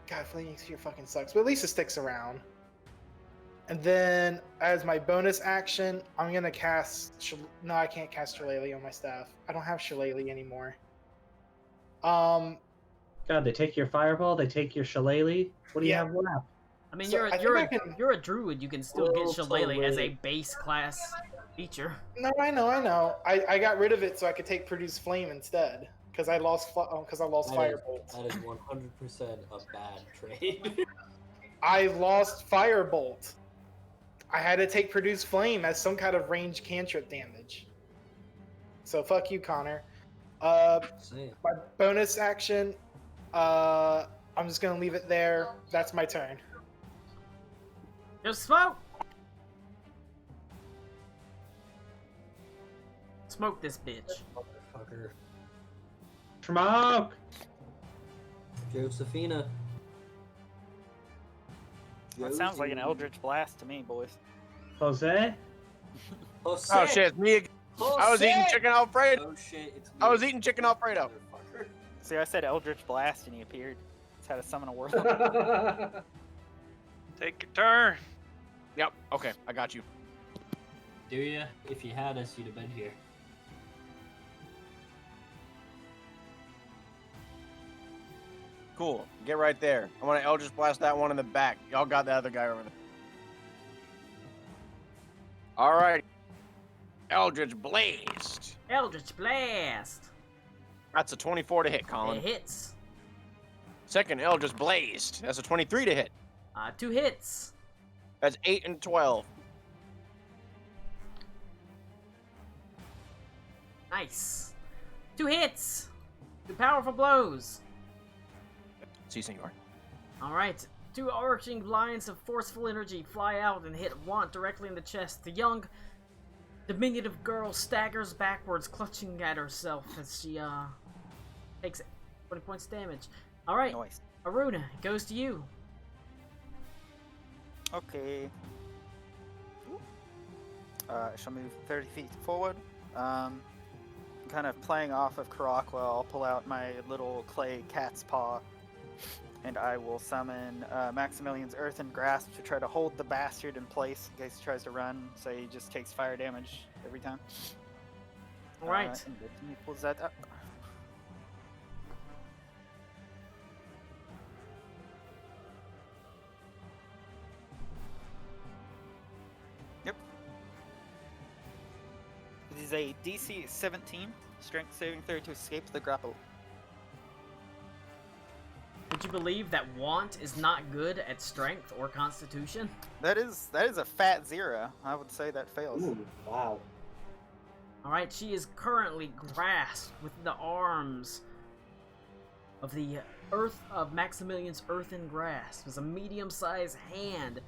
God, flaming sphere fucking sucks, but at least it sticks around. And then, as my bonus action, I'm gonna cast. No, I can't cast Shillelagh on my staff. I don't have Shillelagh anymore. God, they take your fireball, they take your shillelagh. What do you Yeah. have left? I mean, So I think I can- you're a druid. You can still get Well, Shillelagh as a totally. base class feature. No, I know. I got rid of it so I could take Produce Flame instead because I lost Firebolt. That is 100% a bad trade. I lost Firebolt. I had to take Produce Flame as some kind of range cantrip damage. So fuck you, Connor. Same. My bonus action, I'm just gonna leave it there. That's my turn. Just smoke. Smoke this bitch. Motherfucker. Smoke! Josephina. That sounds like an Josie. Eldritch Blast to me, boys. Jose? Jose. Oh shit, it's me again. I was eating chicken Alfredo. Oh shit, it's me. I was eating chicken Alfredo. Motherfucker. See, I said Eldritch Blast and he appeared. It's how to summon a warlock. Take your turn. Yep. Okay, I got you. Do ya? If you had us, you'd have been here. Cool. Get right there. I want to Eldritch Blast that one in the back. Y'all got the other guy over there. All right. Eldritch Blast. Eldritch Blast. That's a 24 to hit, Colin. It hits. Second Eldritch Blast. That's a 23 to hit. 2 hits. That's 8 and 12. Nice. 2 hits. 2 powerful blows. Si, senor. All right. 2 arching lines of forceful energy fly out and hit Want directly in the chest. The young, diminutive girl staggers backwards, clutching at herself as she takes 20 points damage. All right, Nice. Aruna, it goes to you. Okay. I shall move 30 feet forward. Kind of playing off of Karakwa, I'll pull out my little clay cat's paw and I will summon Maximilian's Earthen Grasp to try to hold the bastard in place in case he tries to run, so he just takes fire damage every time. Alright. And let me pull that up. Yep. It is a DC 17 strength saving throw to escape the grapple. Would you believe that Want is not good at strength or constitution? That is a fat 0. I would say that fails. Ooh, wow. Alright, she is currently grasped with the arms of the Maximilian's Earthen Grasp. It's a medium-sized hand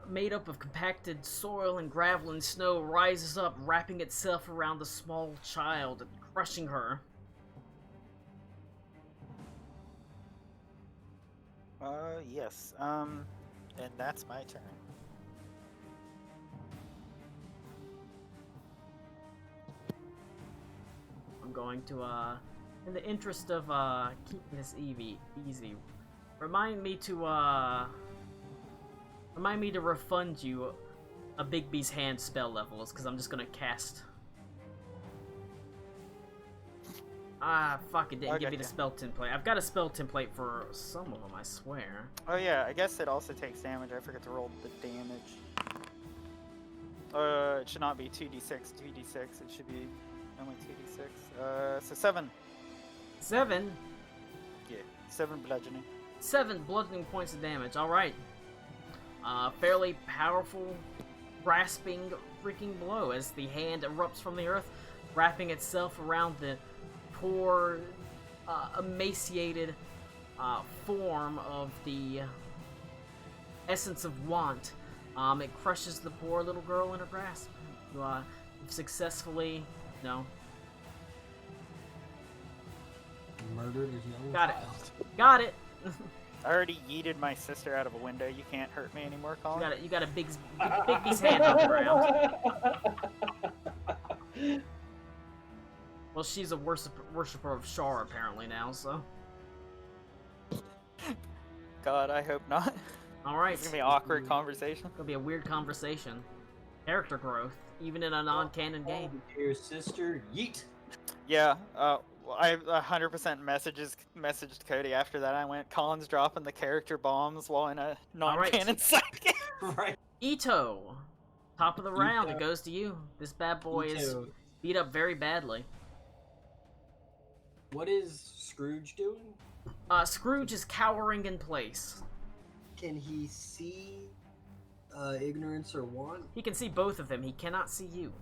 made up of compacted soil and gravel and snow rises up, wrapping itself around the small child and crushing her. Yes. And that's my turn. I'm going to, in the interest of, keeping this easy, remind me to refund you a Bigby's hand spell levels, because I'm just gonna cast. Ah, fuck, it didn't give me the spell template. I've got a spell template for some of them, I swear. Oh yeah, I guess it also takes damage. I forgot to roll the damage. It should not be 2d6, 2d6. It should be only 2d6. So 7. 7? Yeah, 7 bludgeoning. 7 bludgeoning points of damage, alright. Fairly powerful, grasping, freaking blow as the hand erupts from the earth, wrapping itself around the poor, emaciated form of the essence of Want. It crushes the poor little girl in her grasp. You've successfully, Murdered his young Got it. child. Got it. I already yeeted my sister out of a window. You can't hurt me anymore, Colin. You got a Bigby's hand on the ground. Well, she's a worshiper of Shar apparently now, so. God, I hope not. Alright. It's gonna be an awkward conversation. Gonna be a weird conversation. Character growth, even in a non-canon game. Your sister, yeet. Yeah, I 100% messaged Cody after that. I went, Colin's dropping the character bombs while in a non-canon side game. Right. Ito, top of the round, Ito. it goes to you. This bad boy is Ito. beat up very badly. What is Scrooge doing? Scrooge is cowering in place. Can he see ignorance or want? He can see both of them, he cannot see you.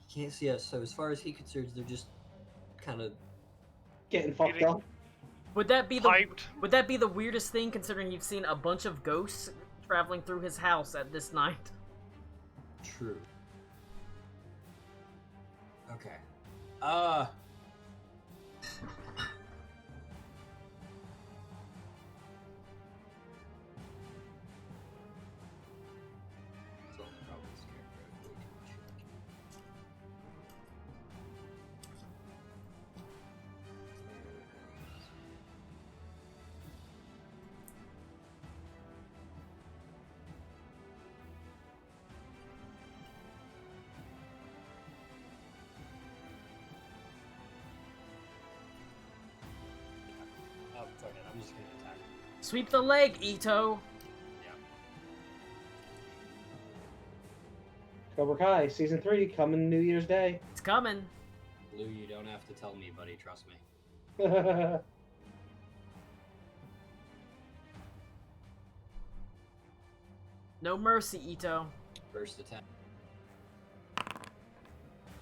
He can't see us, so as far as he concerns, they're just kind of Getting fucked up. Would that be the Hyped. Would that be the weirdest thing, considering you've seen a bunch of ghosts traveling through his house at this night? true. Okay. It's only probably this character I really too much. Oh, fuck it. I'm just gonna attack. Sweep the leg, Ito! Yeah. Cobra Kai season 3 coming New Year's Day. It's coming. Lou, you don't have to tell me, buddy. Trust me. No mercy, Ito. First attack.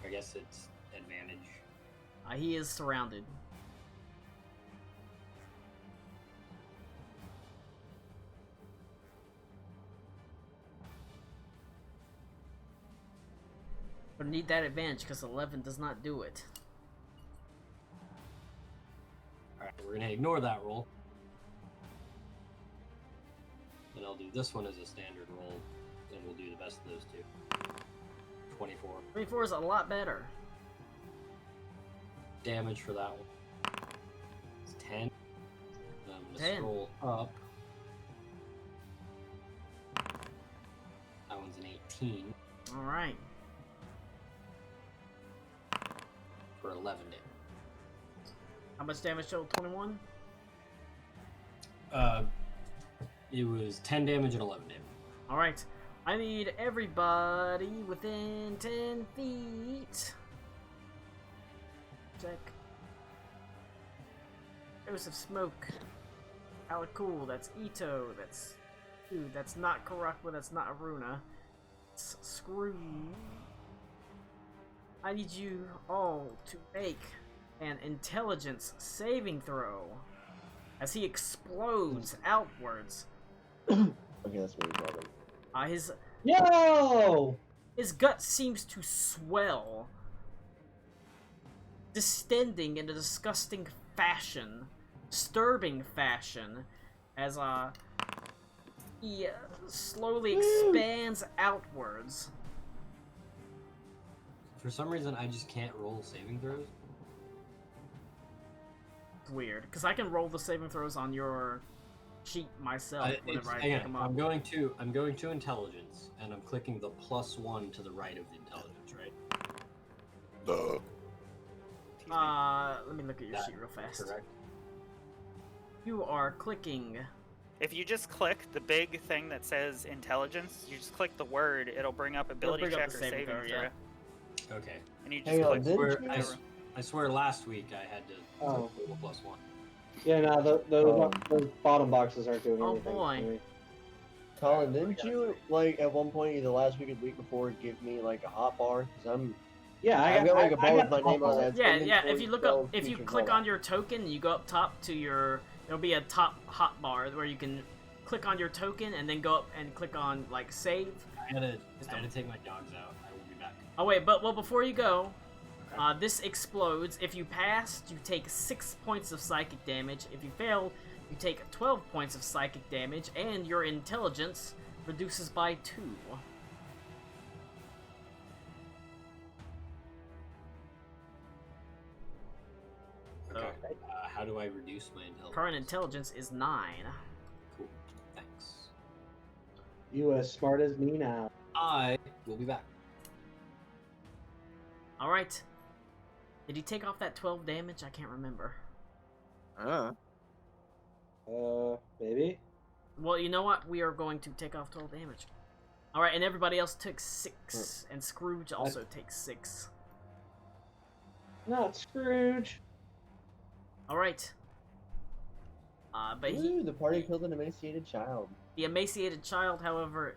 I guess it's advantage. He is surrounded. But need that advantage because 11 does not do it. Alright, we're gonna ignore that roll. And I'll do this one as a standard roll, and we'll do the best of those two. 24. 24 is a lot better. Damage for that one. It's 10. I'm gonna 10. scroll up. That one's an 18 All right. for 11 damage. How much damage total? 21. It was 10 damage and 11 damage. All right. I need everybody within 10 feet. Check. There's some smoke. How cool. That's Ito. That's... Dude, that's not Karakwa. That's not Aruna. It's Scrooge. I need you all to make an intelligence saving throw as he explodes outwards. Okay, that's really problem. His gut seems to swell, distending in a disgusting fashion, disturbing fashion, as he slowly expands outwards. For some reason, I just can't roll saving throws. It's weird, because I can roll the saving throws on your sheet myself whenever I pick them up. I'm going to intelligence, and I'm clicking the +1 to the right of the intelligence, right? Let me look at your sheet real fast. Correct. You are clicking. If you just click the big thing that says intelligence, you just click the word, it'll bring up ability bring up check the or saving saving throw, throw. yeah. Okay. And you just Hang on, click didn't the you- I swear last week I had to Oh. roll a +1. Yeah, no, those bottom boxes aren't doing Oh, anything. boy. for me. Colin, didn't you, like, at one point, either last week or the week before, give me, like, a hot bar? Because Yeah, I've got, like, a bar with my name on it. Yeah. If you look up, if you click on your token, you go up top to your. There'll be a top hotbar where you can click on your token and then go up and click on like save. I had to take my dogs out. I will be back. Oh wait, but before you go, this explodes. If you pass, you take 6 points of psychic damage. If you fail, you take 12 points of psychic damage, and your intelligence reduces by 2. Okay. How do I reduce my intelligence? Current intelligence is 9. Cool. Thanks. You as smart as me now. I will be back. Alright. Did he take off that 12 damage? I can't remember. Maybe? Well, you know what? We are going to take off 12 damage. Alright, and everybody else took 6. And Scrooge also takes 6. Not Scrooge. Alright. But Ooh, the party killed an emaciated child. the emaciated child, however,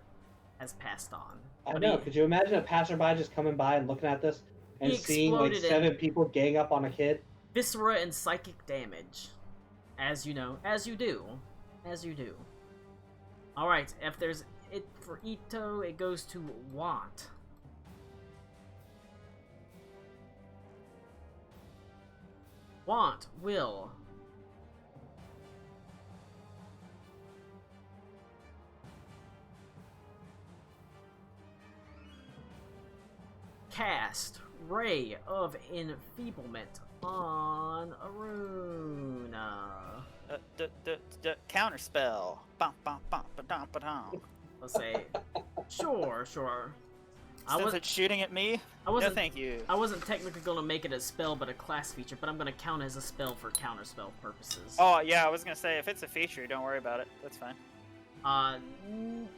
has passed on. I But know. he- Could you imagine a passerby just coming by and looking at this and He seeing like exploded 7 people gang up on a kid? Viscera and psychic damage. As you know. As you do. As you do. Alright, if there's it for Ito, it goes to Want. Want will cast Ray of Enfeeblement on Aruna. Counter spell. Bum, bum, bum, ba-dum, ba-dum. Let's say, sure. Since it's shooting at me, I wasn't, no thank you. I wasn't technically gonna make it a spell, but a class feature. But I'm gonna count it as a spell for counter spell purposes. Oh, yeah, I was gonna say, if it's a feature, don't worry about it. That's fine.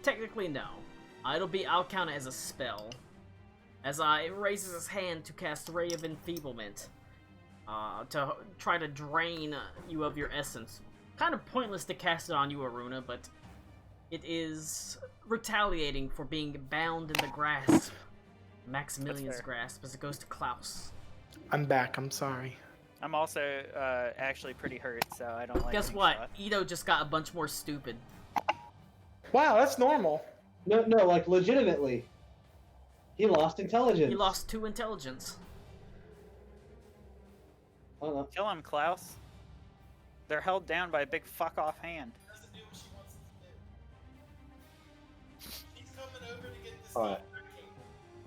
Technically no. I'll count it as a spell. As it raises his hand to cast Ray of Enfeeblement. To try to drain you of your essence. Kind of pointless to cast it on you, Aruna, but it is retaliating for being bound in the grasp. Maximilian's grasp, as it goes to Klaus. I'm back. I'm sorry. I'm also actually pretty hurt, so I don't like Guess getting what? shot. Ito just got a bunch more stupid. Wow, that's normal. No, like legitimately. He lost intelligence. He lost 2 intelligence. Oh, no. Kill him, Klaus. They're held down by a big fuck-off hand. Alright.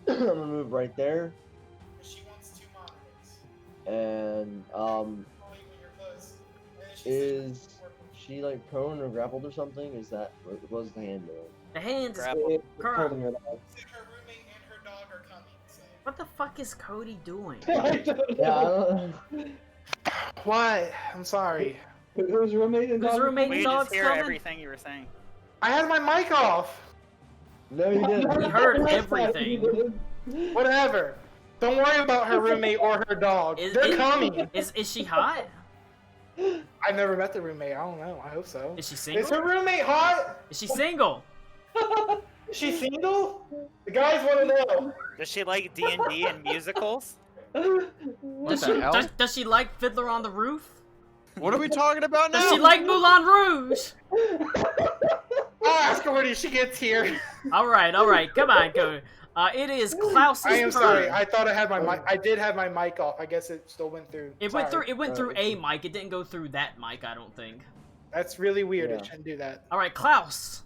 I'm gonna move right there. And, is she like prone or grappled or something? Is that what was the hand doing? The hand is Grapple. It's Current. holding her dog. Said her roommate and her dog are coming. So. What the fuck is Cody doing? I don't Yeah, I know. don't. What? I'm sorry. Whose roommate and Whose dog? roommate? We Dog's just hear coming? everything you were saying. I had my mic off. No, you didn't. We heard everything. Whatever. Don't worry about her roommate or her dog. They're coming. Is she hot? I've never met the roommate. I don't know. I hope so. Is she Is single? her roommate hot? Is she single? Is she single? The guys want to know. Does she like D&D and musicals? Does the she, hell? does she like Fiddler on the Roof? What are we talking about now? Does she like Moulin Rouge? I'll ask her when she gets here. All right, come on, Cody. It is Klaus's I am turn. sorry. I thought I had my mic. I did have my mic off. I guess it still went through. It went through. Sorry. It went through a mic. It didn't go through that mic. I don't think. That's really weird. Yeah. It shouldn't do that. All right, Klaus.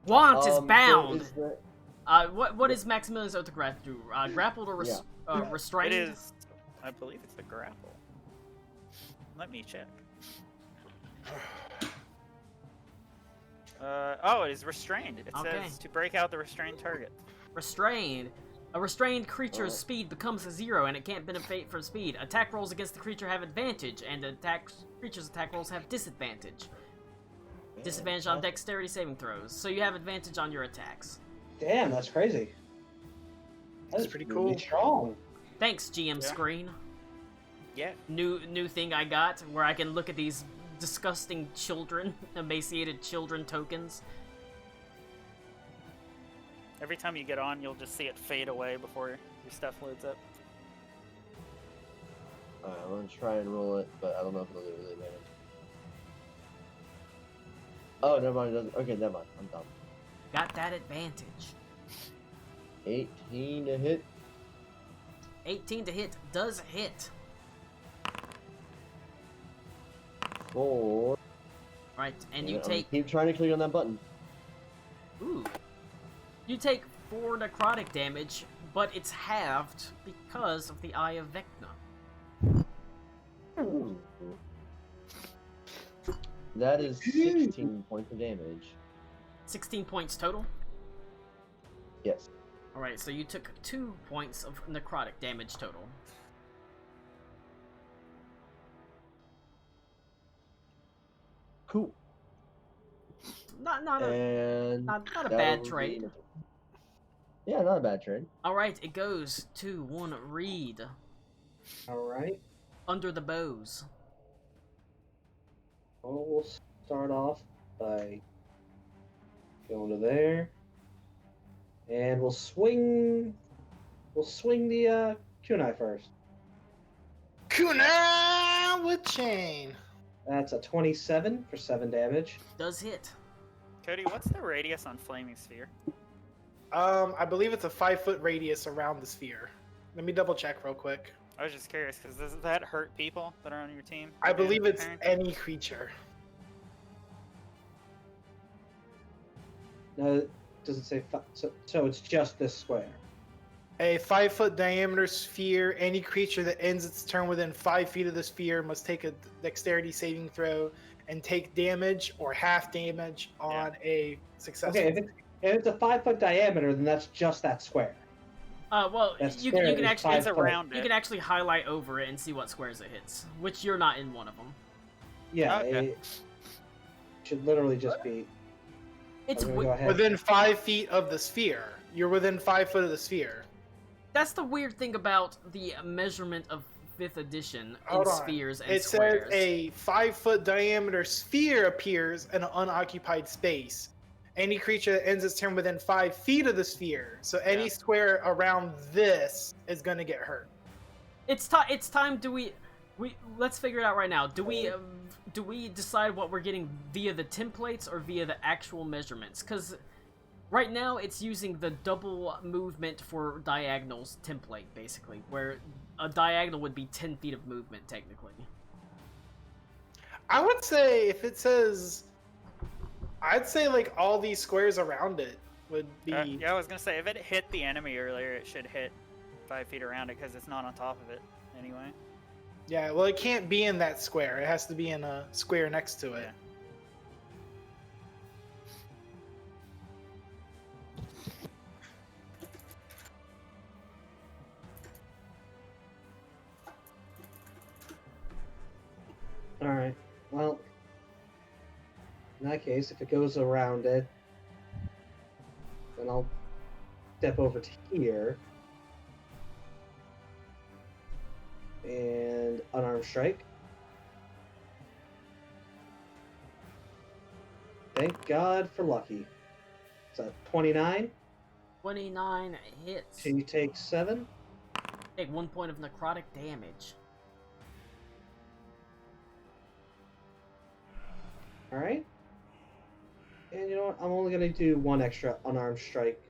Want is So bound. is that- What is Maximilian's autograph do? Grappled or restrained? It is. I believe it's the grapple. Let me check. Oh, it is restrained. It Okay. says to break out the restrained target. Restrained. A restrained creature's Alright. speed becomes 0 and it can't benefit from speed. Attack rolls against the creature have advantage, and creature's attack rolls have disadvantage. Disadvantage on dexterity saving throws, so you have advantage on your attacks. Damn, that's crazy. That's pretty really cool. strong. Thanks, GM Yeah. Screen. Yeah. New thing I got where I can look at these disgusting children, emaciated children tokens. Every time you get on, you'll just see it fade away before your stuff loads up. Alright, I'm gonna try and roll it, but I don't know if it'll do really damage. Oh, never mind. It doesn't. Okay, never mind. I'm dumb. Got that advantage. 18 to hit. 18 to hit does hit. 4. Right, and you I'm gonna take. keep trying to click on that button. Ooh. You take 4 necrotic damage, but it's halved because of the Eye of Vecna. Ooh. That is 16 points of damage. 16 points total. Yes. Alright, so you took 2 points of necrotic damage total. Cool. Not And a that bad will be- trade. Yeah, not a bad trade. Alright, it goes to one Reed. Alright. Under the bows. Well, we'll start off by going to there. And we'll swing the kunai first. Kunai with chain. That's a 27 for 7 damage. Does hit. Cody, what's the radius on Flaming Sphere? I believe it's a 5-foot radius around the sphere. Let me double check real quick. I was just curious, because does that hurt people that are on your team? I believe it's Apparently? any creature. No, does it say so it's just this square? A 5-foot diameter sphere. Any creature that ends its turn within 5 feet of the sphere must take a dexterity saving throw and take damage or half damage on a successful. Okay, if it's a 5-foot diameter, then that's just that square. Well, That you square can is actually It's 5 foot. around you it. can actually highlight over it and see what squares it hits, which you're not in one of them. Yeah, Okay. it should literally just be. It's I'm gonna go ahead. Within 5 feet of the sphere. You're within 5 foot of the sphere. That's the weird thing about the measurement of 5th edition Hold in on. spheres and It squares. says a 5-foot diameter sphere appears in an unoccupied space. Any creature that ends its turn within 5 feet of the sphere. So any Yeah. square around this is going to get hurt. It's time. Do we let's figure it out right now. Do we decide what we're getting via the templates or via the actual measurements? Because right now it's using the double movement for diagonals template, basically, where a diagonal would be 10 feet of movement technically. I would say if it says, I'd say like all these squares around it would be. Yeah, I was gonna say, if it hit the enemy earlier, it should hit 5 feet around it, because it's not on top of it anyway. Yeah, well, it can't be in that square. It has to be in a square next to it. Well, in that case, if it goes around it, then I'll step over to here and unarmed strike. Thank God for lucky. It's a 29. 29 hits. She takes 7. Take 1 point of necrotic damage. Alright. And you know what? I'm only going to do 1 extra unarmed strike.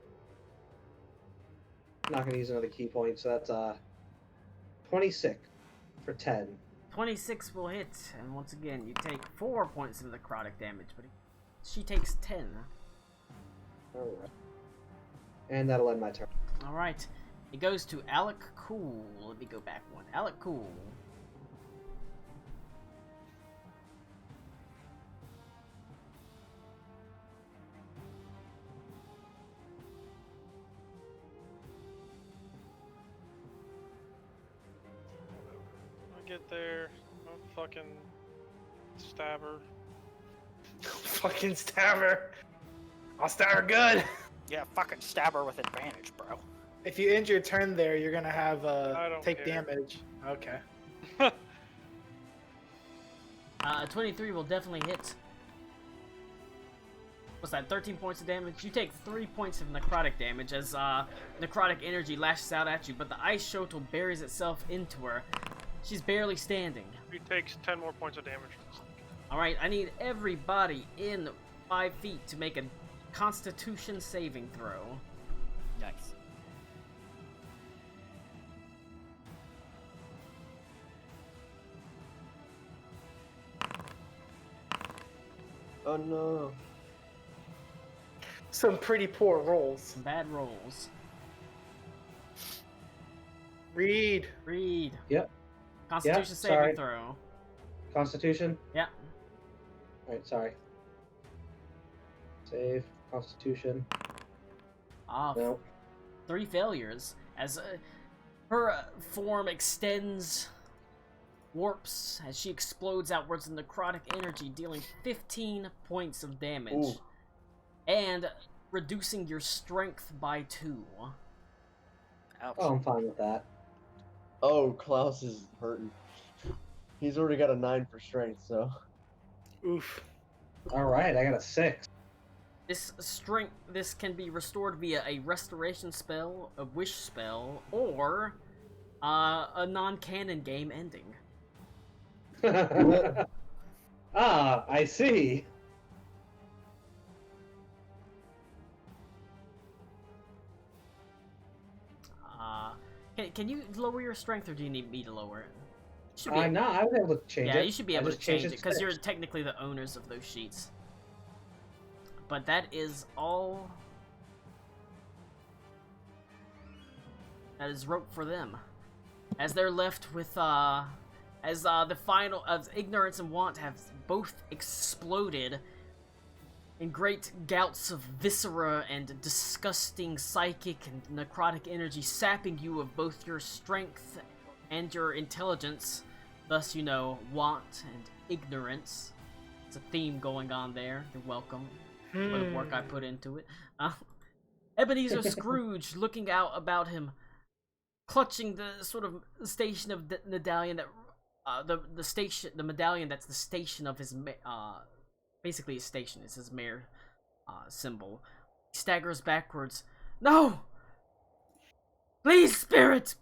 I'm not going to use another key point, so that's 26 for 10. 26 will hit, and once again, you take 4 points of necrotic damage, but she takes 10. Alright. And that'll end my turn. Alright. It goes to Alec Cool. Let me go back one. Alec Cool. I get there, I'll fucking stab her. Fucking stab her. I'll stab her good. Yeah, fucking stab her with advantage, bro. If you end your turn there, you're gonna have I don't take care. damage. Okay. 23 will definitely hit. What's that, 13 points of damage? You take 3 points of necrotic damage as necrotic energy lashes out at you, but the ice shotel buries itself into her. She's barely standing. He takes 10 more points of damage. Alright, I need everybody in 5 feet to make a Constitution saving throw. Nice. Oh no. Some pretty poor rolls. Some bad rolls. Read. Read. Yep. Constitution Yep, saving sorry. throw. Constitution? Yeah. Alright, sorry. Save. Constitution. No. 3 failures as her form extends, warps as she explodes outwards in necrotic energy, dealing 15 points of damage. Ooh. And reducing your strength by 2. Ouch. Oh, I'm fine with that. Oh, Klaus is hurting. He's already got a 9 for strength, so. Oof. Alright, I got a 6. This can be restored via a restoration spell, a wish spell, or a non-canon game ending. Ah, I see. Can you lower your strength, or do you need me to lower it? You should be- No, I was able to change it. Yeah, you should be I able to just changed change it because to you're 6. technically the owners of those sheets. But that is all. That is rope for them, as they're left with the final as ignorance and want have both exploded in great gouts of viscera and disgusting psychic and necrotic energy, sapping you of both your strength and your intelligence. Thus, you know, want and ignorance. It's a theme going on there. You're welcome for the work I put into it. Ebeneezer Scrooge looking out about him, clutching the sort of station of the medallion that the medallion that's the station of his basically his station is his mayor symbol. He staggers backwards. No! Please, spirit!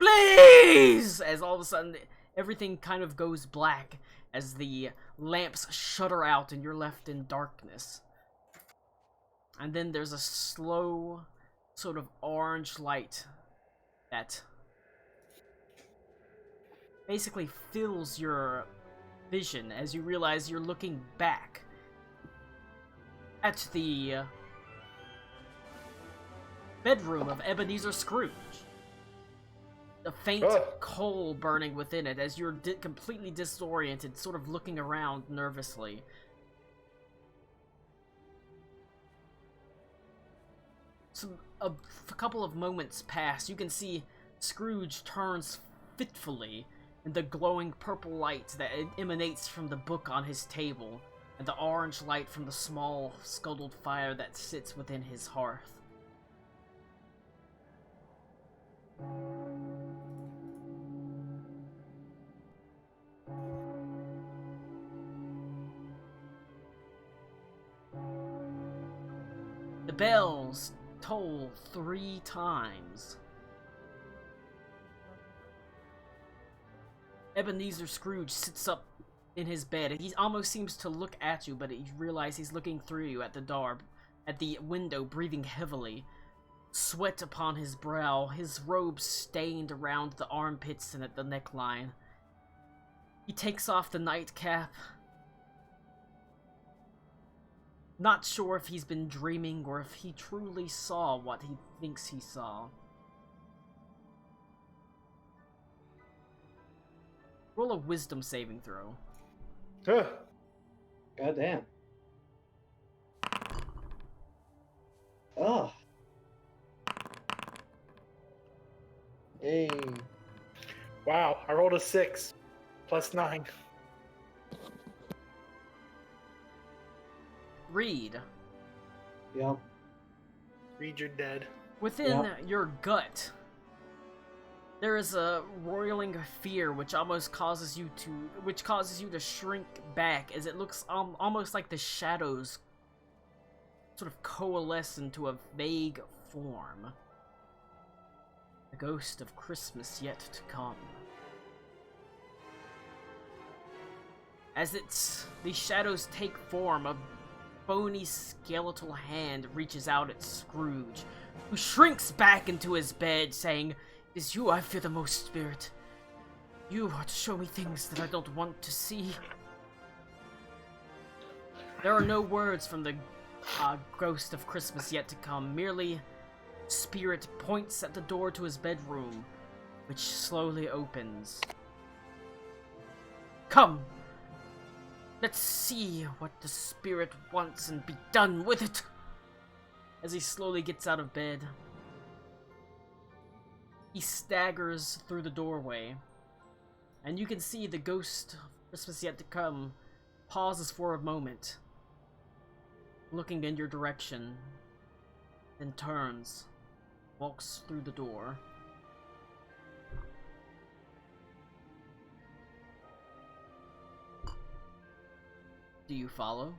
Please! As all of a sudden everything kind of goes black as the lamps shudder out and you're left in darkness. And then there's a slow sort of orange light that basically fills your vision as you realize you're looking back at the bedroom of Ebeneezer Scrooge. The faint coal burning within it as you're completely disoriented, sort of looking around nervously. A couple of moments pass. You can see Scrooge turns fitfully and the glowing purple light that emanates from the book on his table, and the orange light from the small, scuttled fire that sits within his hearth. The bells toll 3 times. Ebeneezer Scrooge sits up in his bed. He almost seems to look at you, but you realize he's looking through you at the window, breathing heavily. Sweat upon his brow, his robe stained around the armpits and at the neckline. He takes off the nightcap. Not sure if he's been dreaming or if he truly saw what he thinks he saw. Roll a wisdom saving throw. Huh. Goddamn. Oh. Hey. Wow, I rolled a 6 plus 9. Reed, Yep. Read, you're dead. within your gut, there is a roiling fear which causes you to shrink back as it looks almost like the shadows sort of coalesce into a vague form. The ghost of Christmas yet to come. As these shadows take form, a bony skeletal hand reaches out at Scrooge, who shrinks back into his bed, saying, "It is you I fear the most, Spirit. You are to show me things that I don't want to see." There are no words from the ghost of Christmas yet to come, merely Spirit points at the door to his bedroom, which slowly opens. "Come! Let's see what the Spirit wants and be done with it!" As he slowly gets out of bed, he staggers through the doorway, and you can see the ghost of Christmas yet to come pauses for a moment, looking in your direction, then turns, walks through the door. Do you follow?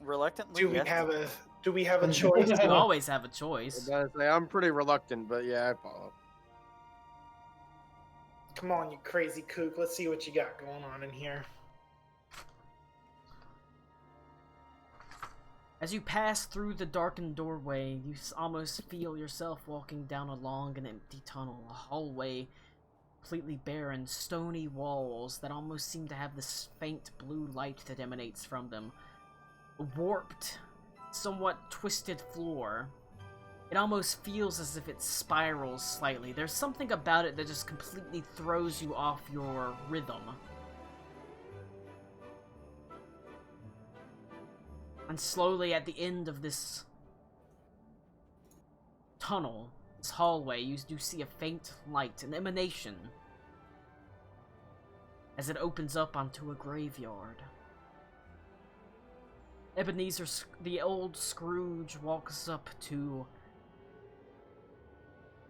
Reluctantly, Do we yes. have a choice? You always have a choice. I'm pretty reluctant, but yeah, I follow. Come on, you crazy kook. Let's see what you got going on in here. As you pass through the darkened doorway, you almost feel yourself walking down a long and empty tunnel, a hallway completely barren, stony walls that almost seem to have this faint blue light that emanates from them. A warped, somewhat twisted floor. It almost feels as if it spirals slightly. There's something about it that just completely throws you off your rhythm. And slowly at the end of this tunnel, this hallway, you do see a faint light, an emanation, as it opens up onto a graveyard. Ebeneezer, the old Scrooge, walks up to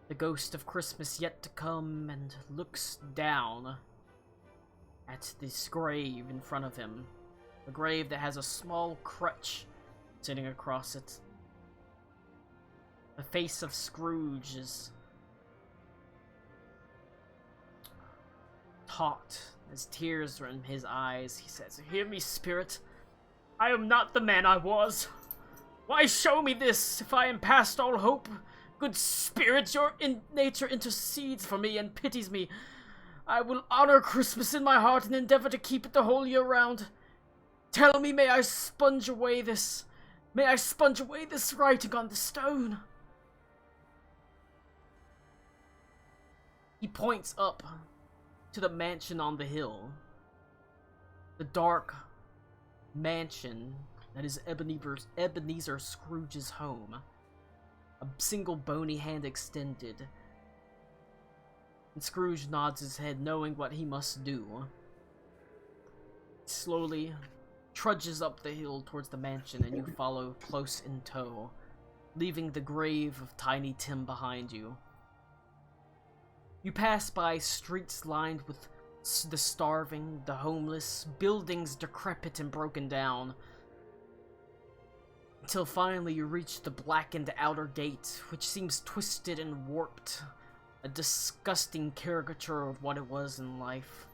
the ghost of Christmas yet to come and looks down at this grave in front of him. A grave that has a small crutch sitting across it. The face of Scrooge is taut as tears are in his eyes. He says, "Hear me, Spirit. I am not the man I was. Why show me this if I am past all hope? Good Spirit, your nature intercedes for me and pities me. I will honor Christmas in my heart and endeavor to keep it the whole year round. Tell me, may I sponge away this writing on the stone?" He points up to the mansion on the hill. The dark mansion that is Ebeneezer Scrooge's home. A single bony hand extended. And Scrooge nods his head, knowing what he must do. Slowly trudges up the hill towards the mansion, and you follow close in tow, leaving the grave of Tiny Tim behind you. You pass by streets lined with the starving, the homeless, buildings decrepit and broken down, until finally you reach the blackened outer gate, which seems twisted and warped, a disgusting caricature of what it was in life.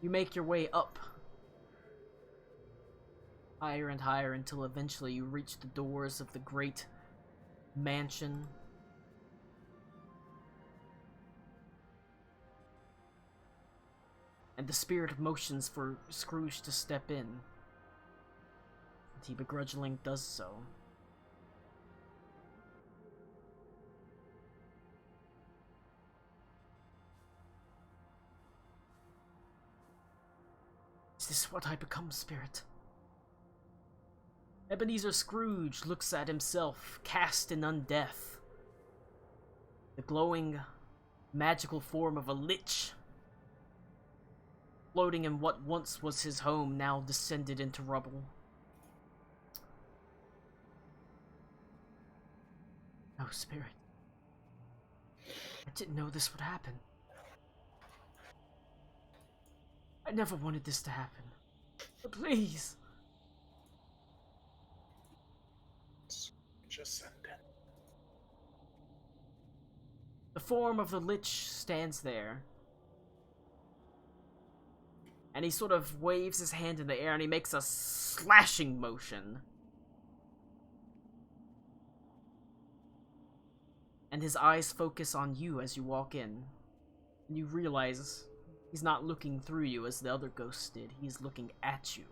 You make your way up, higher and higher, until eventually you reach the doors of the great mansion. And the spirit motions for Scrooge to step in. And he begrudgingly does so. Is this what I become, spirit? Ebeneezer Scrooge looks at himself, cast in undeath. The glowing, magical form of a lich, floating in what once was his home, now descended into rubble. No, spirit. I didn't know this would happen. I never wanted this to happen. But please. Just send it. The form of the lich stands there. And he sort of waves his hand in the air and he makes a slashing motion. And his eyes focus on you as you walk in. And you realize he's not looking through you as the other ghosts did. He's looking at you.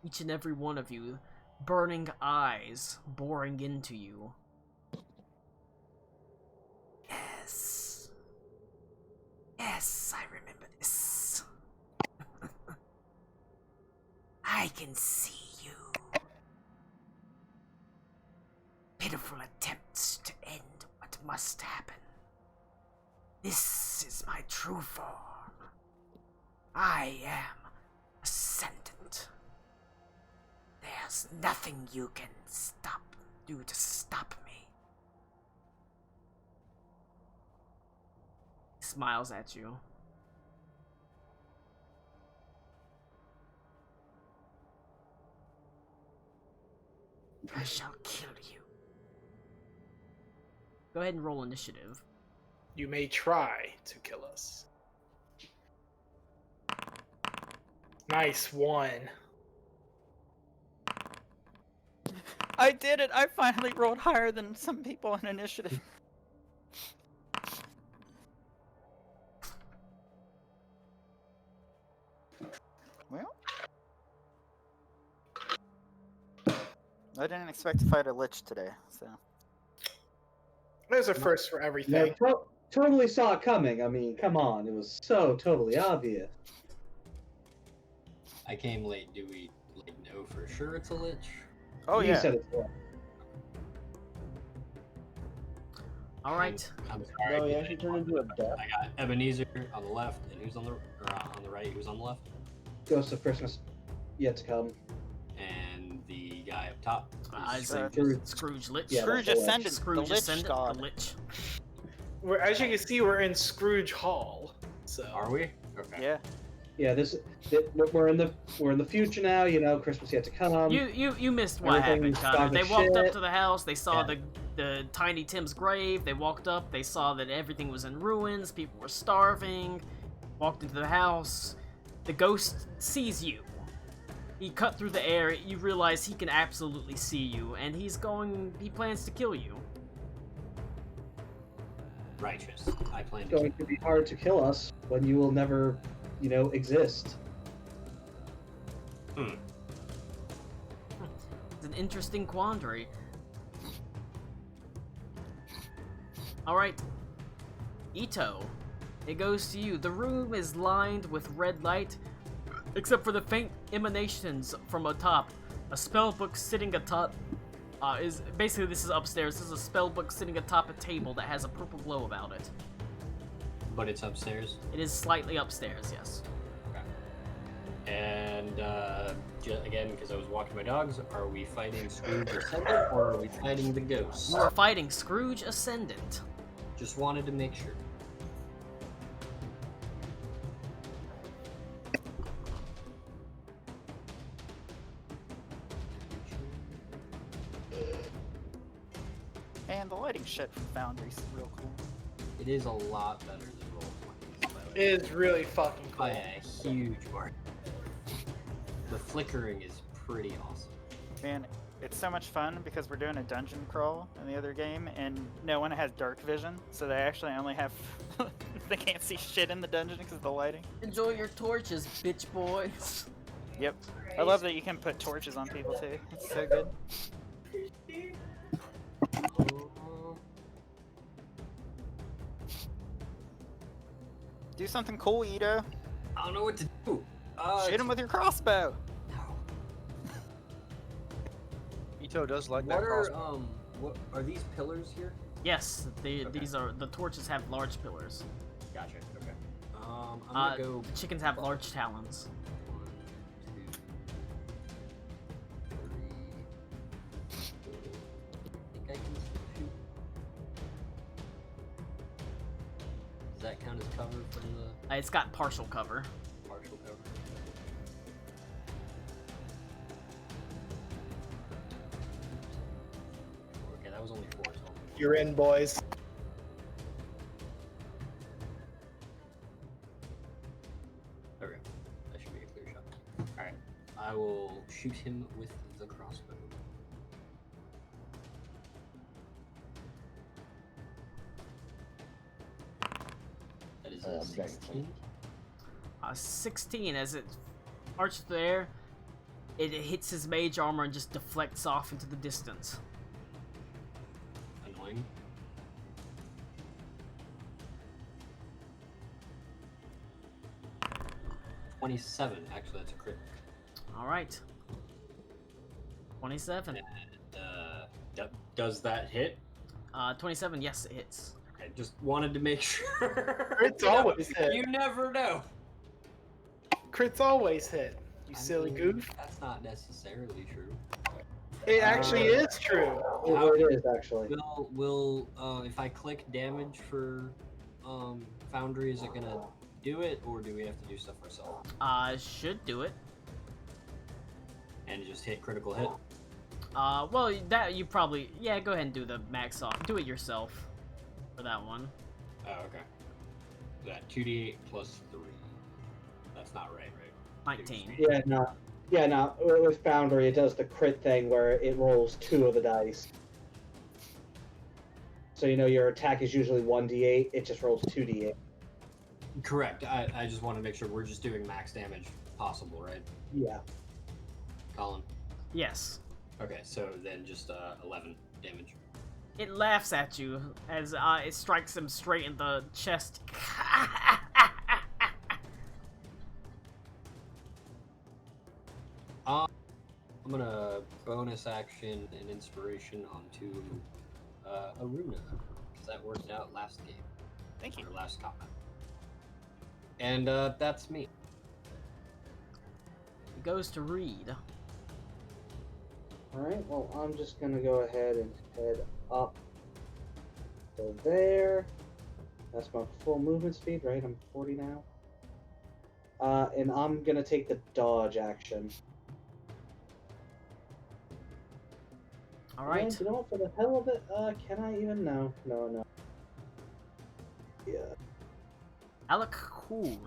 Each and every one of you, burning eyes boring into you. Yes. Yes, I remember this. I can see you. Pitiful attempts to end what must happen. This is my true form. I am ascendant. There's nothing you can do to stop me. He smiles at you. I shall kill you. Go ahead and roll initiative. You may try to kill us. Nice one. I did it! I finally rolled higher than some people in initiative. Well, I didn't expect to fight a lich today, so. There's a first for everything. Yeah, totally saw it coming. I mean, come on. It was so totally obvious. I came late. Do we know for sure it's a lich? Oh You yeah. said it well. Alright. I'm sorry. No, he actually turned into a death. I got Ebeneezer on the left, and who's on the on the right? Who's on the left? Ghost of Christmas yet to come. And the guy up top. Scrooge Lich. Yeah, Scrooge that's the Ascendant, Scrooge the Lich Ascendant, God. the Lich. As you can see, we're in Scrooge Hall. So Are we? Okay. Yeah. Yeah, we're in the future now. You know, Christmas yet to come. You missed what happened, Everything's Connor. gone They to walked up shit. to the house, they saw Yeah. the Tiny Tim's grave, they walked up, they saw that everything was in ruins, people were starving, walked into the house, the ghost sees you. He cut through the air, you realize he can absolutely see you, and he plans to kill you. Righteous. I plan It's to. going to be hard to kill us when you will never, exist. It's an interesting quandary. Alright. Ito. It goes to you. The room is lined with red light, except for the faint emanations from atop. A spell book sitting atop is basically this is upstairs. This is a spell book sitting atop a table that has a purple glow about it. But it's upstairs. It is slightly upstairs, yes. Okay. And again, because I was walking my dogs, are we fighting Scrooge Ascendant or are we fighting the ghost? You are fighting Scrooge Ascendant. Just wanted to make sure. And the lighting shit from Foundry's real cool. It is a lot better than Roll20, by the way. It is really fucking cool. By a huge margin. The flickering is pretty awesome. Man, it's so much fun because we're doing a dungeon crawl in the other game, and no one has dark vision, so they actually only have... they can't see shit in the dungeon because of the lighting. Enjoy your torches, bitch boys. Yep. I love that you can put torches on people too. It's so good. Do something cool, Ito. I don't know what to do. Shoot him with your crossbow. Ito does like What that are crossbow. what are these pillars here? Yes, Okay. these are the torches have large pillars. Gotcha. Okay. I'm gonna go. The chickens have large talons. 1, 2, 3. I think I can shoot. Does that count as cover from the It's got partial cover. partial cover? Okay, that was only 4. So You're in, boys. okay, that should be a clear shot. All right, I will shoot him with the crossbow. That is a I'm very 16. 16 as it arches there. It hits his mage armor and just deflects off into the distance. Annoying. $27. Actually, that's a crit. All right. 27. Does that hit? 27. Yes, it hits. Okay, just wanted to make sure. Crits always hit. You never know. Crits always hit. You I silly mean, goof. That's not necessarily true. It actually is true. It is actually. Will if I click damage for Foundry, is it gonna do it, or do we have to do stuff ourselves? Should do it. And just hit critical hit. Well, that you probably, yeah, go ahead and do the max off. Do it yourself for that one. Oh, okay. That 2d8 plus 3. That's not right, right? 19. Yeah, no. With Foundry, it does the crit thing where it rolls 2 of the dice. So you know your attack is usually 1d8. It just rolls 2d8. Correct. I just want to make sure we're just doing max damage possible, right? Yeah. Colin. Yes. Okay, so then just 11 damage. It laughs at you as it strikes him straight in the chest. I'm gonna bonus action and inspiration onto Aruna, because that worked out last game. Thank you. Or last combat. And that's me. It goes to Reed. Alright, well, I'm just gonna go ahead and head up to there. That's my full movement speed, right? I'm 40 now. And I'm gonna take the dodge action. All right. And you know what, for the hell of it, can I even? No. Yeah. Alec cool.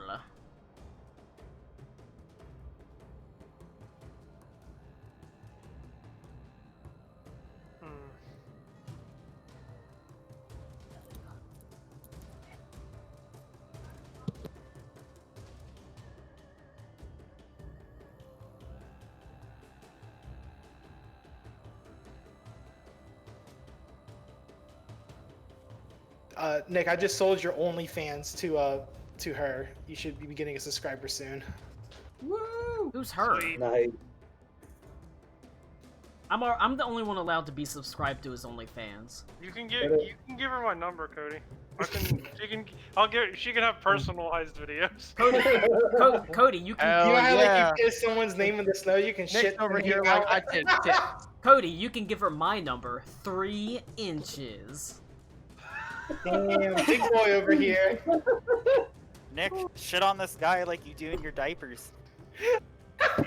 Nick, I just sold your OnlyFans to her. You should be getting a subscriber soon. Woo! Who's her? Sweet. Nice. I'm the only one allowed to be subscribed to his OnlyFans. You can give her my number, Cody. She can have personalized videos. Cody, you can. You know how like yeah. you piss someone's name in the snow, you can shit Nick's over and here hang like out. I did shit. Cody, you can give her my number, 3 inches. Damn, big boy over here. Nick, shit on this guy like you do in your diapers. Come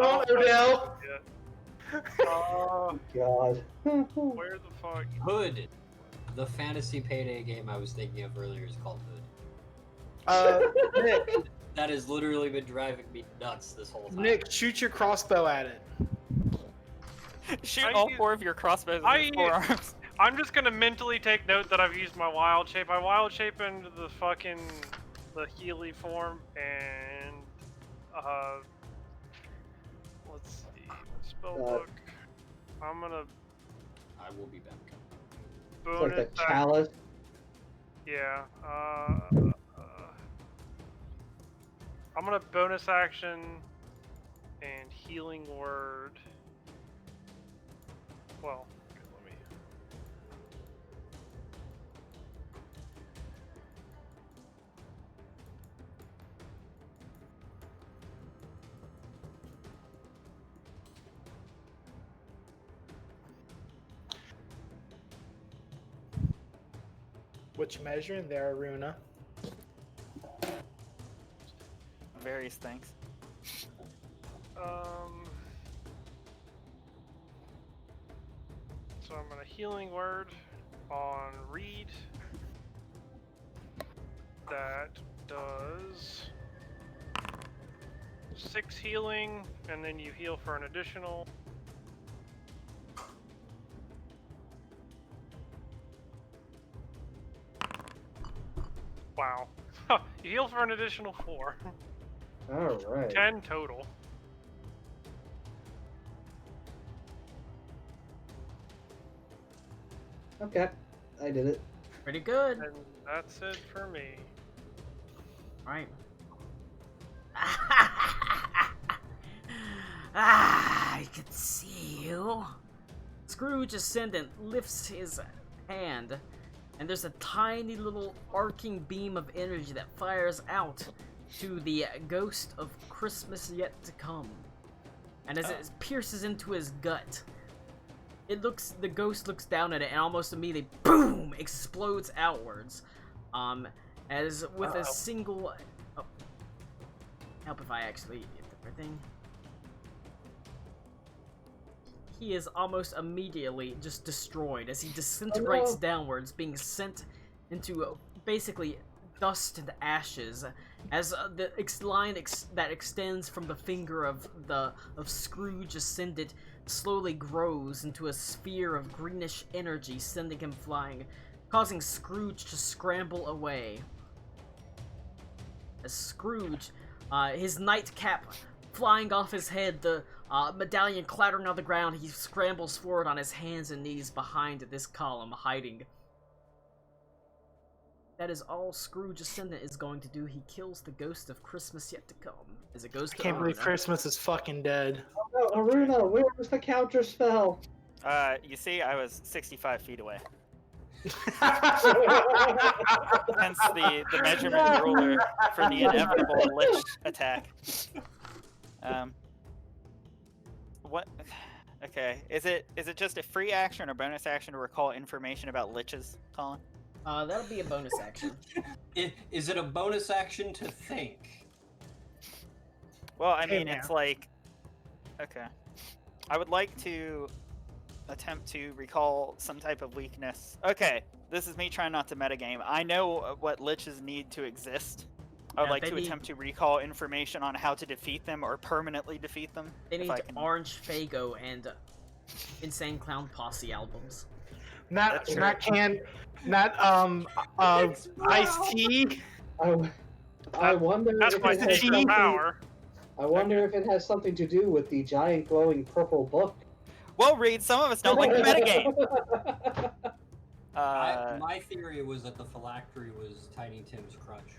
on, Odell. Oh God. Where the fuck? Hood. The fantasy payday game I was thinking of earlier is called Hood. Nick, That has literally been driving me nuts this whole time. Nick, shoot your crossbow at it. Shoot I all use- 4 of your crossbows I with 4 arms. I'm just gonna mentally take note that I've used my wild shape. I wild shape into the Healy form, and let's see, spell book. I'm gonna I will be back. It's bonus. like the chalice. Yeah. I'm gonna bonus action and healing word. Well, okay, let me. What you measuring there, Aruna? Various things. So I'm gonna healing word on Reed. That does 6 healing, and then you heal for an additional. Wow. You heal for an additional 4. All right. 10 total. Okay, I did it. Pretty good. And that's it for me. Right. I can see you. Scrooge Ascendant lifts his hand, and there's a tiny little arcing beam of energy that fires out to the ghost of Christmas yet to come. And as it pierces into his gut, the ghost looks down at it and almost immediately, boom, explodes outwards. As with a single, help if I actually get everything. He is almost immediately just destroyed as he disintegrates downwards, being sent into basically dust and ashes. As the line that extends from the finger of Scrooge Ascendant slowly grows into a sphere of greenish energy, sending him flying, causing Scrooge to scramble away. As Scrooge, his nightcap flying off his head, the medallion clattering on the ground, he scrambles forward on his hands and knees behind this column, hiding. That is all Scrooge Ascendant is going to do. He kills the ghost of Christmas yet to come. As it goes to I can't believe Aruna. Christmas is fucking dead. Oh, Aruna, where was the counter spell? You see, I was 65 feet away. Hence the measurement ruler for the inevitable lich attack. What? Okay, is it just a free action or bonus action to recall information about liches, Colin? That'll be a bonus action. Is it a bonus action to think? Well, I Hey, mean, now. it's like, okay. I would like to attempt to recall some type of weakness. Okay, this is me trying not to metagame. I know what liches need to exist. I would Yeah, like they to need- attempt to recall information on how to defeat them or permanently defeat them. They if need I can- Orange Fago and Insane Clown Posse albums. Not That's iced tea. I wonder That's if my it has secret something. power. I wonder if it has something to do with the giant glowing purple book. Well, Reed, some of us don't like the metagame. My theory was that the phylactery was Tiny Tim's crutch.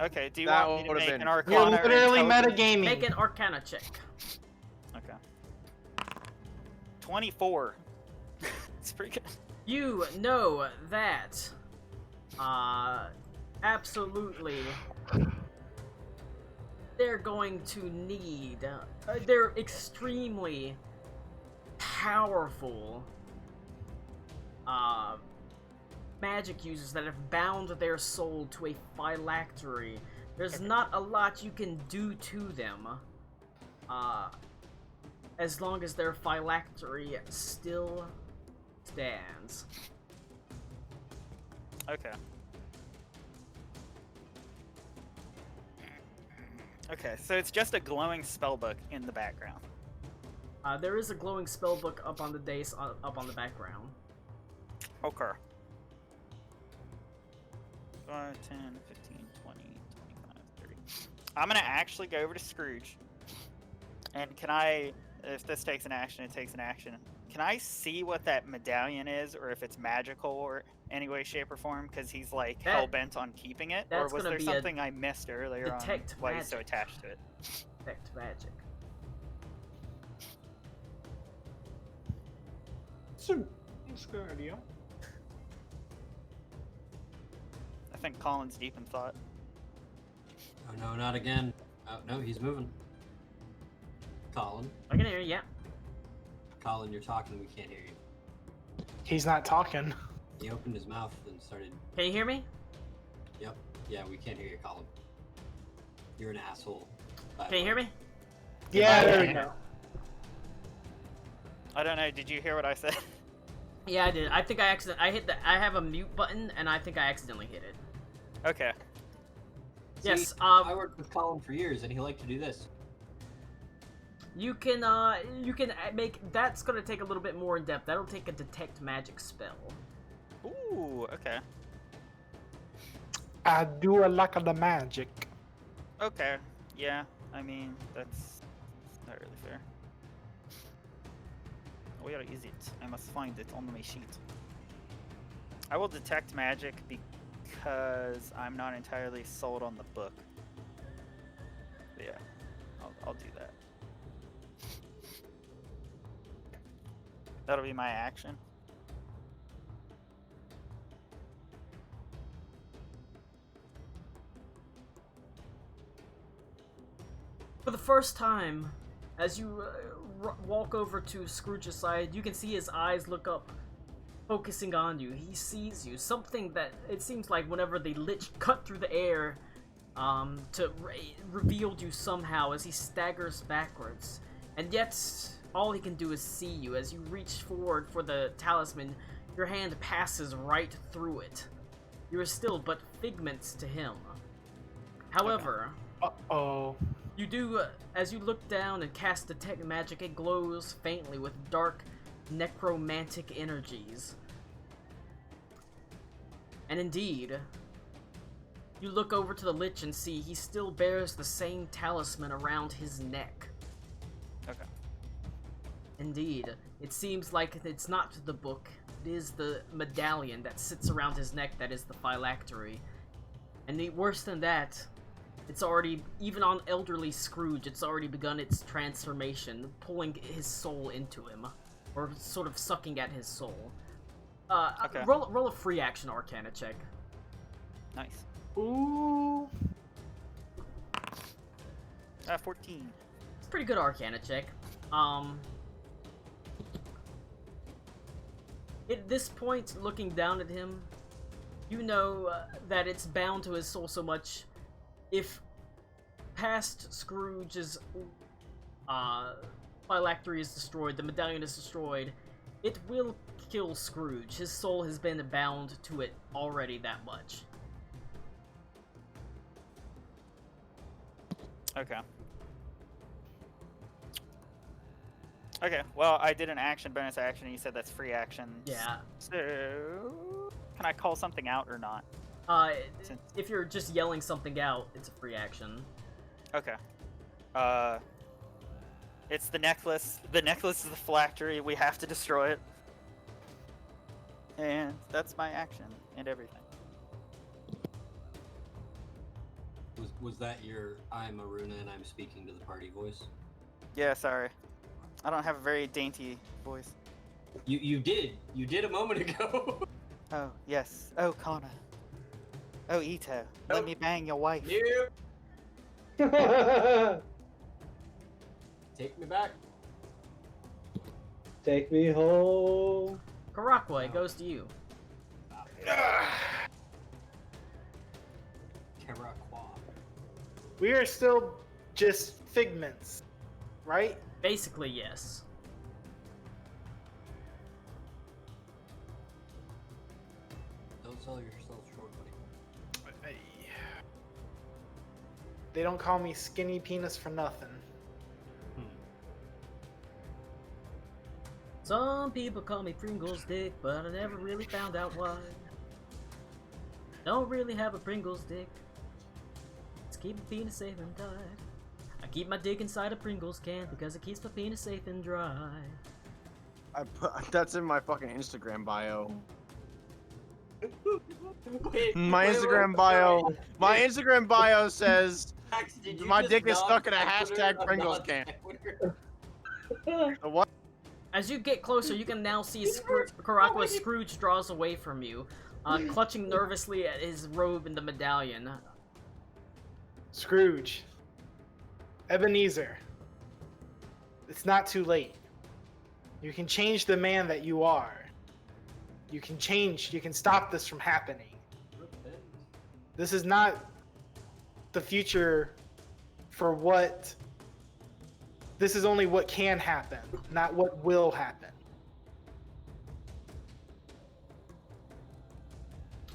Okay, do you That want me to would've make been- an You're Arcana or literally Intelligence? metagaming. Make an Arcana check. Okay. 24. It's pretty good. You know that, absolutely, they're going to need, they're extremely powerful, magic users that have bound their soul to a phylactery. There's not a lot you can do to them, as long as their phylactery still stands. Okay. Okay, so it's just a glowing spellbook in the background. There is a glowing spellbook up on the dais, up on the background. Okay. 5, 10, 15, 20, 25, 30. I'm gonna actually go over to Scrooge. And can I, if this takes an action, it takes an action. Can I see what that medallion is, or if it's magical or any way, shape, or form? Because he's like hell-bent on keeping it? Or was there something I missed earlier on why he's so attached to it? Detect magic. It's a good idea. I think Colin's deep in thought. Oh no, not again. Oh no, he's moving. Colin. I can hear you, yeah. Colin, you're talking, we can't hear you. He's not talking. He opened his mouth and started... Can you hear me? Yep. Yeah, we can't hear you, Colin. You're an asshole. Can you hear me? Yeah, there we go. I don't know, did you hear what I said? Yeah, I did. I think I have a mute button, and I think I accidentally hit it. Okay. Yes, See, I worked with Colin for years, and he liked to do this. You can make, that's gonna take a little bit more in depth. That'll take a detect magic spell. Ooh, okay. I do a lot of the magic. Okay, yeah, I mean, that's not really fair. Where is it? I must find it on my sheet. I will detect magic because I'm not entirely sold on the book. But yeah, I'll do that. That'll be my action. For the first time, as you walk over to Scrooge's side, you can see his eyes look up, focusing on you. He sees you. Something that it seems like whenever the lich cut through the air to revealed you somehow as he staggers backwards. And yet, all he can do is see you. As you reach forward for the talisman, your hand passes right through it. You are still but figments to him. However... Uh-oh. You do, as you look down and cast detect magic, it glows faintly with dark, necromantic energies. And indeed, you look over to the Lich and see he still bears the same talisman around his neck. Okay. Indeed, it seems like it's not the book, it is the medallion that sits around his neck that is the phylactery. And worse than that, it's already, even on elderly Scrooge, it's already begun its transformation, pulling his soul into him, or sort of sucking at his soul. Okay. Roll a free action Arcana check. Nice. Ooh. 14. It's a pretty good Arcana check. At this point, looking down at him, you know that it's bound to his soul so much. If past Scrooge's phylactery is destroyed, the medallion is destroyed, it will kill Scrooge. His soul has been bound to it already that much. Okay. Okay, well, I did an action, bonus action, and you said that's free action. Yeah. So, can I call something out or not? If you're just yelling something out, it's a free action. Okay. It's the necklace. The necklace is the phylactery. We have to destroy it. And that's my action and everything. Was that your I'm Aruna and I'm speaking to the party voice? Yeah, sorry. I don't have a very dainty boys. You did a moment ago. Oh, yes. Oh, Kana. Oh, Ito. Let Nope. me bang your wife. Nope. Take me back. Take me home. Karakwa, it goes to you. Karakwa. We are still just figments, right? Basically, yes. Don't sell yourself short, buddy. They don't call me skinny penis for nothing. Some people call me Pringles dick, but I never really found out why. Don't really have a Pringles dick. Let's keep my penis safe and tight. I keep my dick inside a Pringles can because it keeps my penis safe and dry. That's in my fucking Instagram bio. Wait, My wait, Instagram wait, bio. sorry. My Wait, Instagram bio says Max, did you my just dick is non stuck in a sequitur hashtag of Pringles non can. sequitur? The what? As you get closer, you can now see Karakwa Scrooge draws away from you, clutching nervously at his robe and the medallion. Scrooge. Ebeneezer. It's not too late. You can change the man that you are. You can stop this from happening. This is not the future for what. This is only what can happen, not what will happen.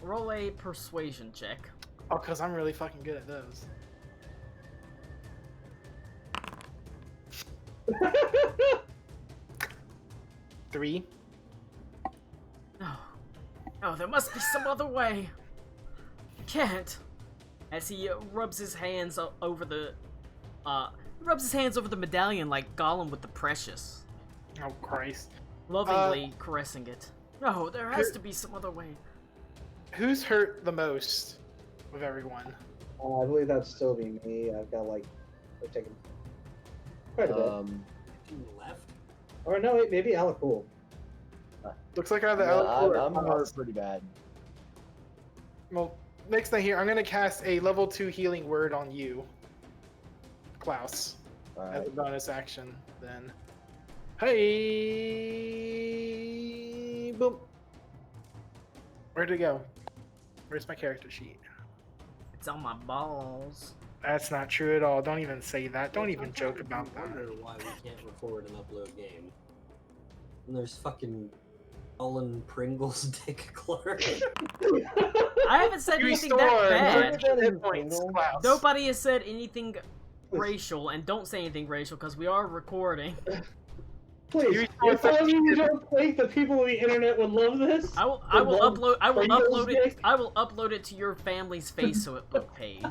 Roll a persuasion check. Oh, because I'm really fucking good at those. Three. Oh, there must be some other way. Can't. As he rubs his hands over the medallion like Gollum with the precious, Oh, Christ. lovingly caressing it. No, there has to be some other way. Who's hurt the most of everyone? I believe that'd still be me. I've got like, I've taken quite a bit. You left? Or no, wait, maybe Alakul. Looks like either Yeah, Alec or I'm Klaus. hurt pretty bad. Well, next thing here, I'm gonna cast a level 2 healing word on you, Klaus, as Alright. a bonus action. Then, hey, boom. Where'd it go? Where's my character sheet? It's on my balls. That's not true at all. Don't even say that. Don't even joke about I that. wonder why we can't record and upload game. And there's fucking Olin Pringles Dick Clark. I haven't said You anything restore that bad. 13 hit points, Klaus. Nobody has said anything racial, and don't say anything racial because we are recording. Please, You you're restore telling me 13 you hit don't think the people on the internet would love this? I will love Pringles upload it. dick? I will upload it to your family's Facebook page.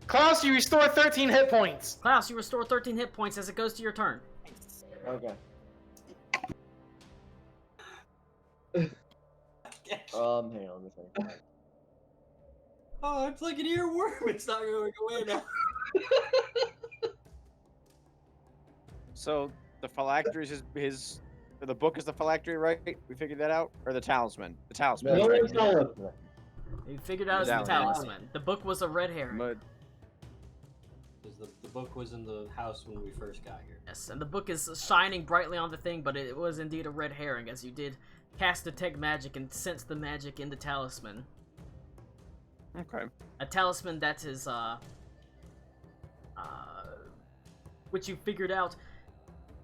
Klaus, you restore 13 hit points. Klaus, you restore 13 hit points as it goes to your turn. Okay. Hang on a second. Oh, it's like an earworm. It's not going away now. So the phylactery is his. The book is the phylactery, right? We figured that out, or the talisman? The talisman. No right? one's telling. You figured out it's the Medallion. talisman. The book was a red herring. Mud. Because the book was in the house when we first got here. Yes, and the book is shining brightly on the thing, but it was indeed a red herring, as you did cast detect magic and sense the magic in the talisman. Okay. A talisman that is, which you figured out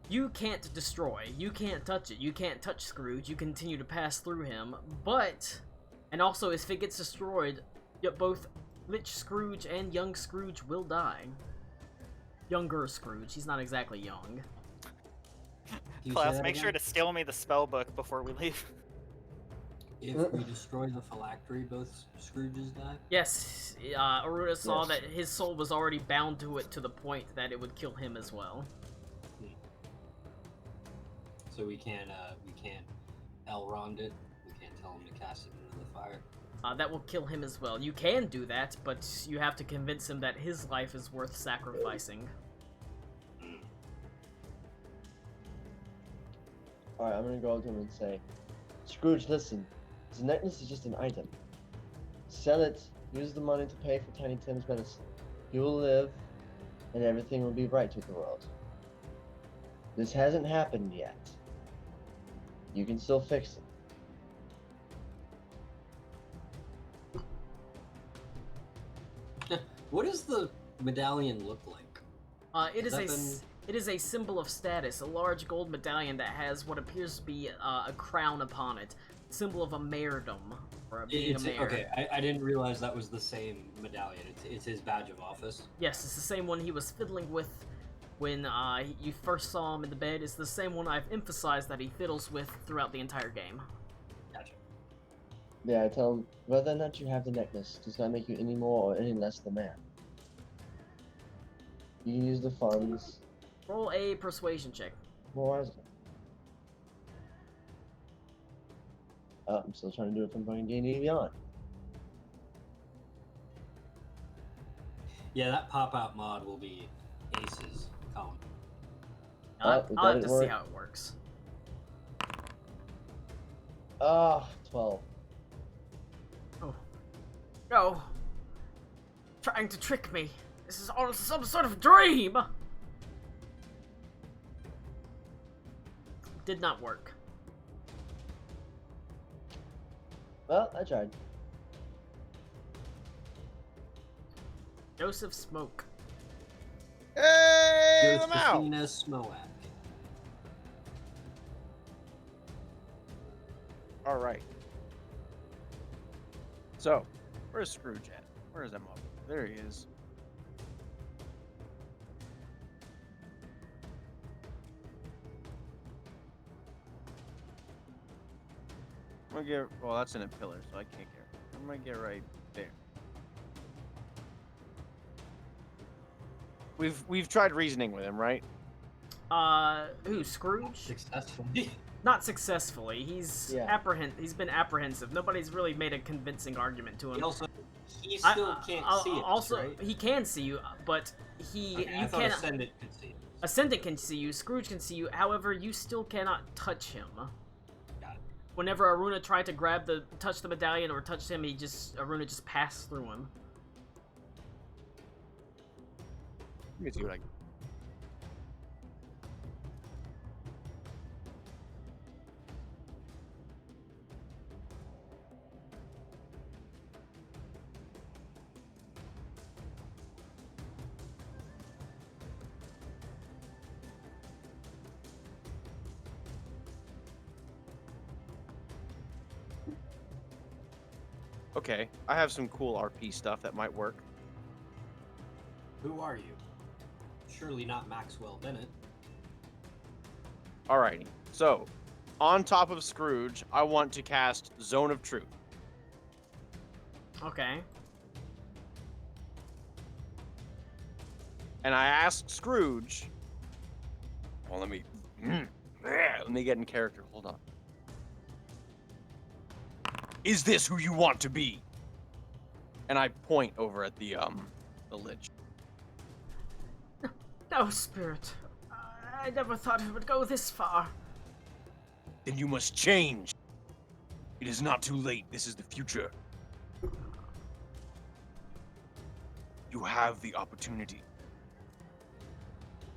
you can't destroy, you can't touch it, you can't touch Scrooge, you continue to pass through him, but, and also if it gets destroyed, both Lich Scrooge and young Scrooge will die. Younger Scrooge, he's not exactly young. Can you say Klaus, that make sure again? to steal me the spell book before we leave. If we destroy the phylactery, both Scrooges die? Yes, Aruda saw Yes. that his soul was already bound to it to the point that it would kill him as well. So we can't Elrond it. We can't tell him to cast it into the fire. That will kill him as well. You can do that, but you have to convince him that his life is worth sacrificing. Alright, I'm gonna go up to him and say, Scrooge, listen. This necklace is just an item. Sell it, use the money to pay for Tiny Tim's medicine. You will live, and everything will be right with the world. This hasn't happened yet. You can still fix it. What does the medallion look like? It is Has a that s- it is a symbol of status, a large gold medallion that has what appears to be a crown upon it, symbol of a mayordom or being a mayor. Okay, I didn't realize that was the same medallion. It's his badge of office. Yes, it's the same one he was fiddling with when you first saw him in the bed. It's the same one I've emphasized that he fiddles with throughout the entire game. Gotcha. Yeah, I tell him, whether or not you have the necklace does not make you any more or any less the man. You can use the funds Roll a persuasion check. more wisely. I'm still trying to do it from fucking D&D Beyond. Yeah, that pop-out mod will be Ace's column. I'll that have didn't to see work. how it works. 12. No! Trying to trick me. This is all some sort of dream! Did not work. Well, I tried. Joseph Smoke. Hey, I'm out. Josephina Smoak. All right. So, where's Scrooge at? Where is that mother? There he is. I'm gonna get. Well, that's in a pillar, so I can't get. I'm gonna get right there. We've tried reasoning with him, right? Who, Scrooge? Successfully. Not successfully. He's Yeah. He's been apprehensive. Nobody's really made a convincing argument to him. He still can't see it. Also, right? he can see you, but Okay, you I thought cannot. Ascendant could see it. Ascendant can see you. Scrooge can see you. However, you still cannot touch him. Got it. Whenever Aruna tried to touch the medallion or touch him, Aruna just passed through him. Let me see what I. Okay, I have some cool RP stuff that might work. Who are you? Surely not Maxwell Bennett. Alrighty, so on top of Scrooge, I want to cast Zone of Truth. Okay. And I asked Scrooge. Well, let me get in character. Hold on. Is this who you want to be? And I point over at the lich. No, Spirit. I never thought it would go this far. Then you must change. It is not too late. This is the future. You have the opportunity.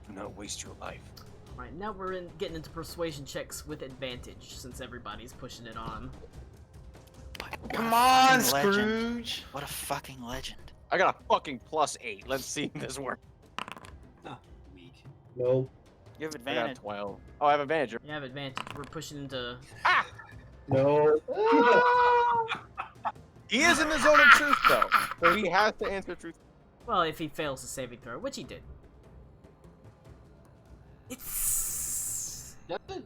Do not waste your life. Right, now we're getting into persuasion checks with advantage, since everybody's pushing it on. Come on, fucking legend. Scrooge. What a fucking legend. I got a fucking +8. Let's see if this works. Weak. Nope. You have I got advantage. 12. Oh, I have advantage. You have advantage. We're pushing into... No. He is in the zone of truth, though. So he has to answer truth. Well, if he fails the saving throw, which he did. It's... Does it?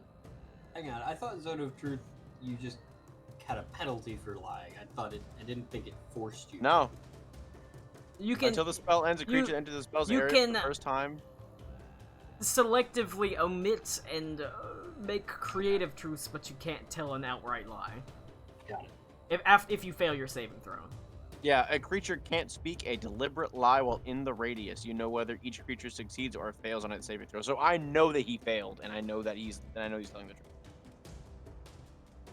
Hang on, I thought Zone of Truth, you just had a penalty for lying. I didn't think it forced you. No. You can Until the spell ends, a you- creature enters the spell's you area for can- the first time. selectively omit and make creative truths, but you can't tell an outright lie. Got it. If you fail your saving throw. Yeah, a creature can't speak a deliberate lie while in the radius. You know whether each creature succeeds or fails on its saving throw. So I know that he failed, and I know that he's telling the truth.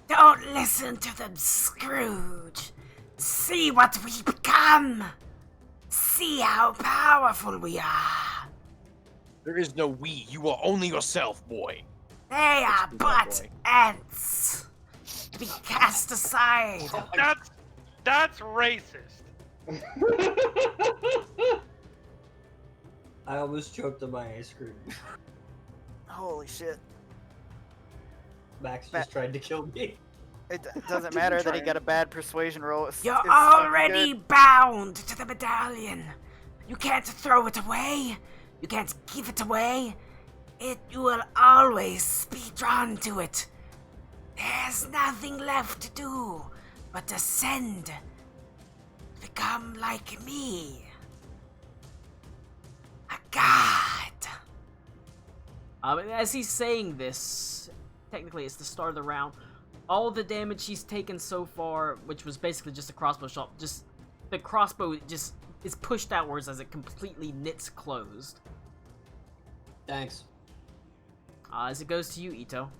Don't listen to them, Scrooge. See what we become. See how powerful we are. There is no we. You are only yourself, boy. They are Excuse my but boy. ants. To be cast aside. That's racist. I almost choked on my ice cream. Holy shit. Max just tried to kill me. It doesn't matter that he got a bad persuasion roll. You're it's fucking already good. bound to the medallion. You can't throw it away. You can't give it away. You will always be drawn to it. There's nothing left to do but descend. Become like me. A god. As he's saying this, technically it's the start of the round. All the damage he's taken so far, which was basically just a crossbow shot, just the crossbow just is pushed outwards as it completely knits closed. Thanks. As it goes to you, Ito.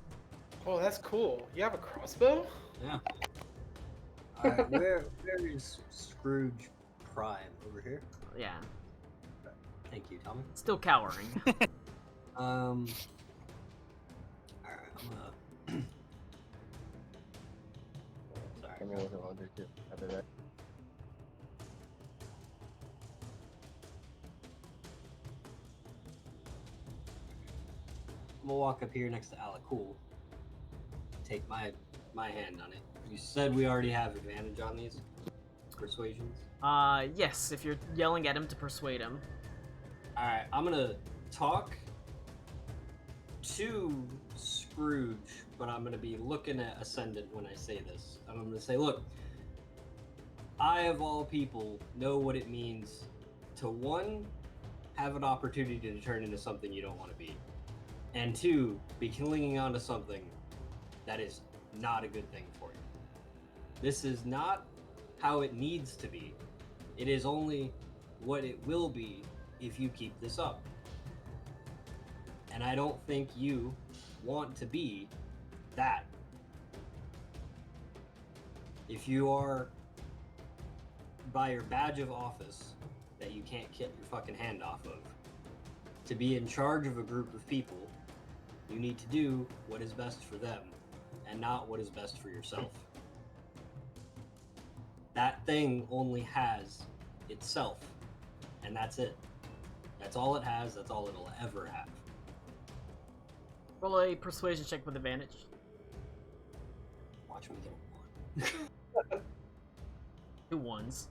Oh, that's cool. You have a crossbow? Yeah. Alright, where is Scrooge Prime? Over here? Yeah. Thank you, Tommy. Still cowering. Alright, I'm gonna... Sorry. I'm gonna look at laundry too. I'll be right. I'm gonna walk up here next to Alakul. Take my hand on it. You said we already have advantage on these persuasions. Yes, if you're yelling at him to persuade him. Alright, I'm gonna talk to Scrooge, but I'm gonna be looking at Ascendant when I say this. I'm gonna say, look, I of all people know what it means to, one, have an opportunity to turn into something you don't want to be, and two, be clinging on to something that is not a good thing for you. This is not how it needs to be. It is only what it will be if you keep this up. And I don't think you want to be that. If you are, by your badge of office, that you can't get your fucking hand off of, to be in charge of a group of people, you need to do what is best for them and not what is best for yourself. That thing only has itself, and that's it. That's all it has, that's all it'll ever have. Roll a persuasion check with advantage. Watch me get a 1. 2 ones.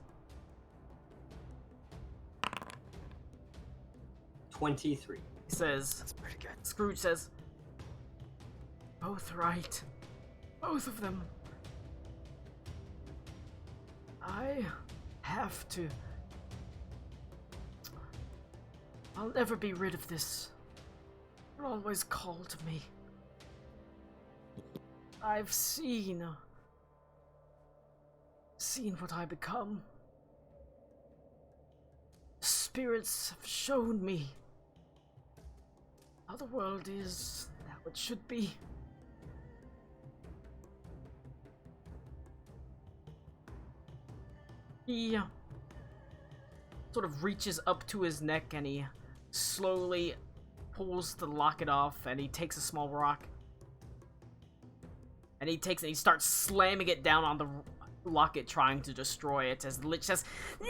23. He says, That's pretty good. Scrooge says, both right. Both of them. I have to. I'll never be rid of this. You'll always call to me. I've seen what I become. The spirits have shown me how the world is, how it should be. He sort of reaches up to his neck and he slowly pulls the locket off, and he takes a small rock and he starts slamming it down on the locket, trying to destroy it, as the Lich says, "No!"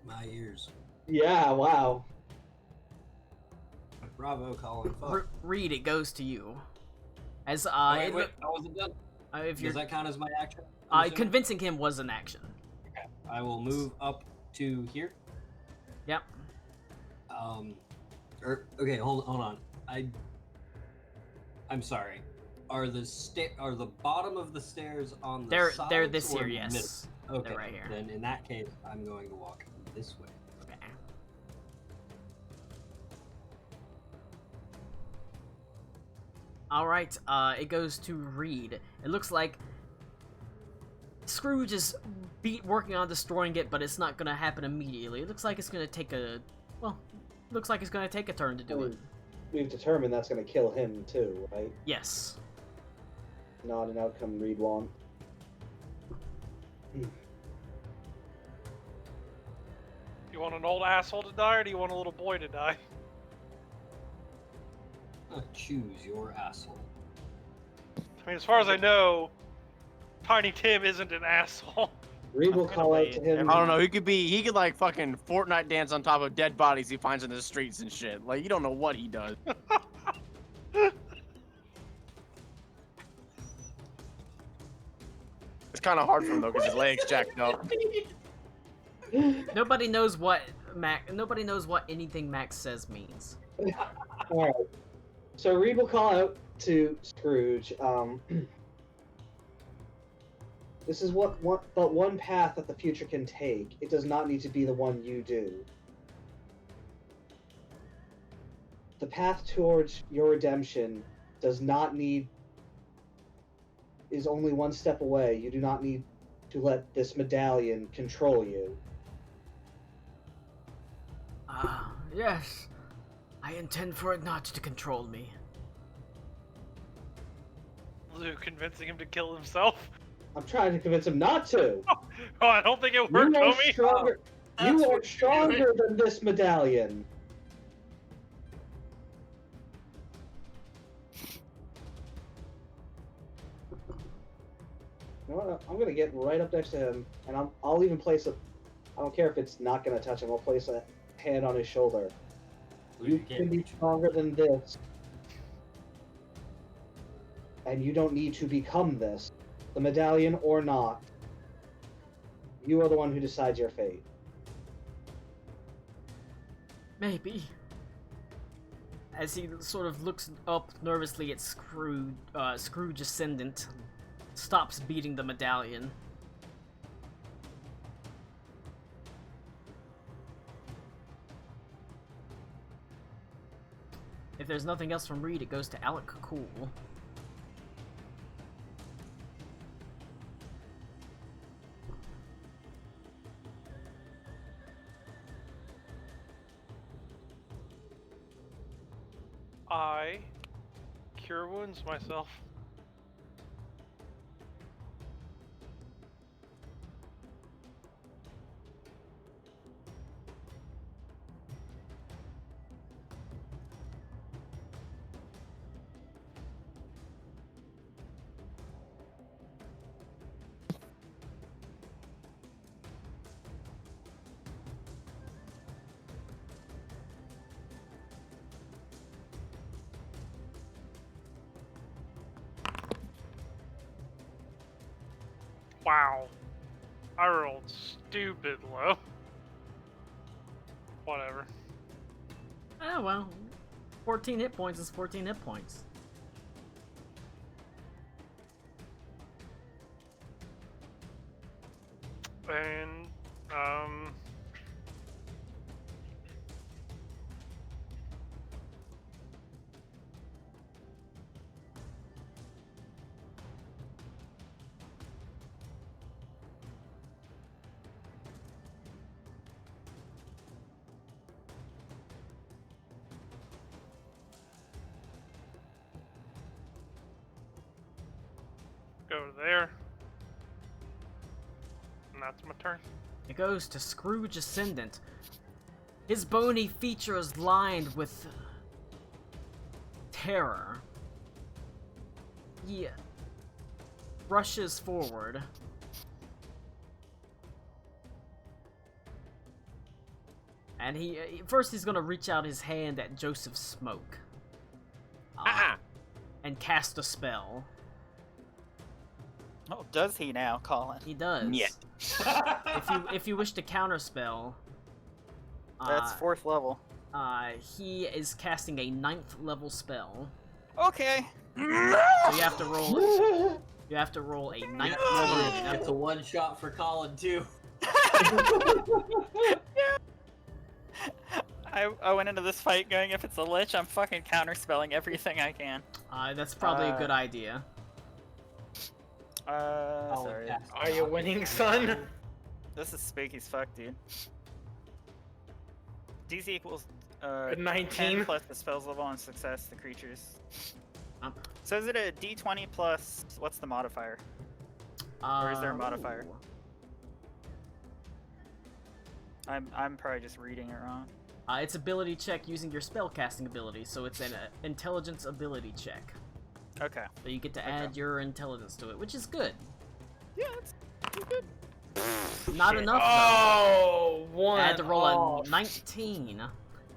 My ears. Yeah, wow. Bravo, Colin. Fuck. Reed, it goes to you. As wait, I wasn't done. if you're Does that count as my action? I'm assuming? convincing him was an action. Okay. I will move up to here. Yep. Okay, hold on. I'm sorry. Are the bottom of the stairs on the sides? They're this or here, the yes. middle? Okay, They're right here. Then in that case, I'm going to walk this way. Okay. Alright, it goes to Reed. It looks like Scrooge is working on destroying it, but it's not gonna happen immediately. It looks like it's gonna take a turn to do it. we've determined that's going to kill him too, right? Yes. Not an outcome Reed want. You want an old asshole to die, or do you want a little boy to die? Choose your asshole. I mean, as far as I know, Tiny Tim isn't an asshole. Reed will I'm gonna call out wait. to him. I don't know. He could like fucking Fortnite dance on top of dead bodies he finds in the streets and shit. Like you don't know what he does. It's kind of hard for him though because his legs jacked up. Nobody knows what Nobody knows what anything Max says means. All right. So Reed will call out to Scrooge. This is but one path that the future can take. It does not need to be the one you do. The path towards your redemption is only one step away. You do not need to let this medallion control you. Ah, yes. I intend for it not to control me. Luke convincing him to kill himself. I'm trying to convince him not to. Oh, I don't think it worked, You are homie. stronger. You are stronger than this medallion. You know what? I'm gonna get right up next to him, and I'll even place a. I don't care if it's not gonna touch him. I'll place a hand on his shoulder. You can be stronger than this, and you don't need to become this, the medallion or not. You are the one who decides your fate. Maybe. As he sort of looks up nervously at Scrooge Ascendant, stops beating the medallion. If there's nothing else from Reed, it goes to Alec Cool. I cure wounds myself. Wow. I rolled stupid low. Whatever. Oh well. 14 hit points is 14 hit points. And, go to there. And that's my turn. It goes to Scrooge Ascendant. His bony features lined with terror. He rushes forward. And first he's gonna reach out his hand at Joseph Smoke. And cast a spell. Oh, does he now, Colin? He does. Yeah. If you wish to counterspell, That's 4th level. he is casting a 9th level spell. Okay. So you have to roll. You have to roll a 9th level. It's a one shot for Colin too. I went into this fight going, if it's a lich, I'm fucking counterspelling everything I can. That's probably a good idea. Sorry. Are you winning, son? This is spooky as fuck, dude. DC equals A 10 19. plus the spell's level on success, the creatures. Um, So is it a d20 plus, what's the modifier? Or is there a modifier? ooh. I'm probably just reading it wrong. It's ability check using your spellcasting ability, so it's an intelligence ability check. Okay. So you get to add your intelligence to it, which is good. Yeah, it's good. Not Shit. enough though. Oh, one. I had to roll off. a 19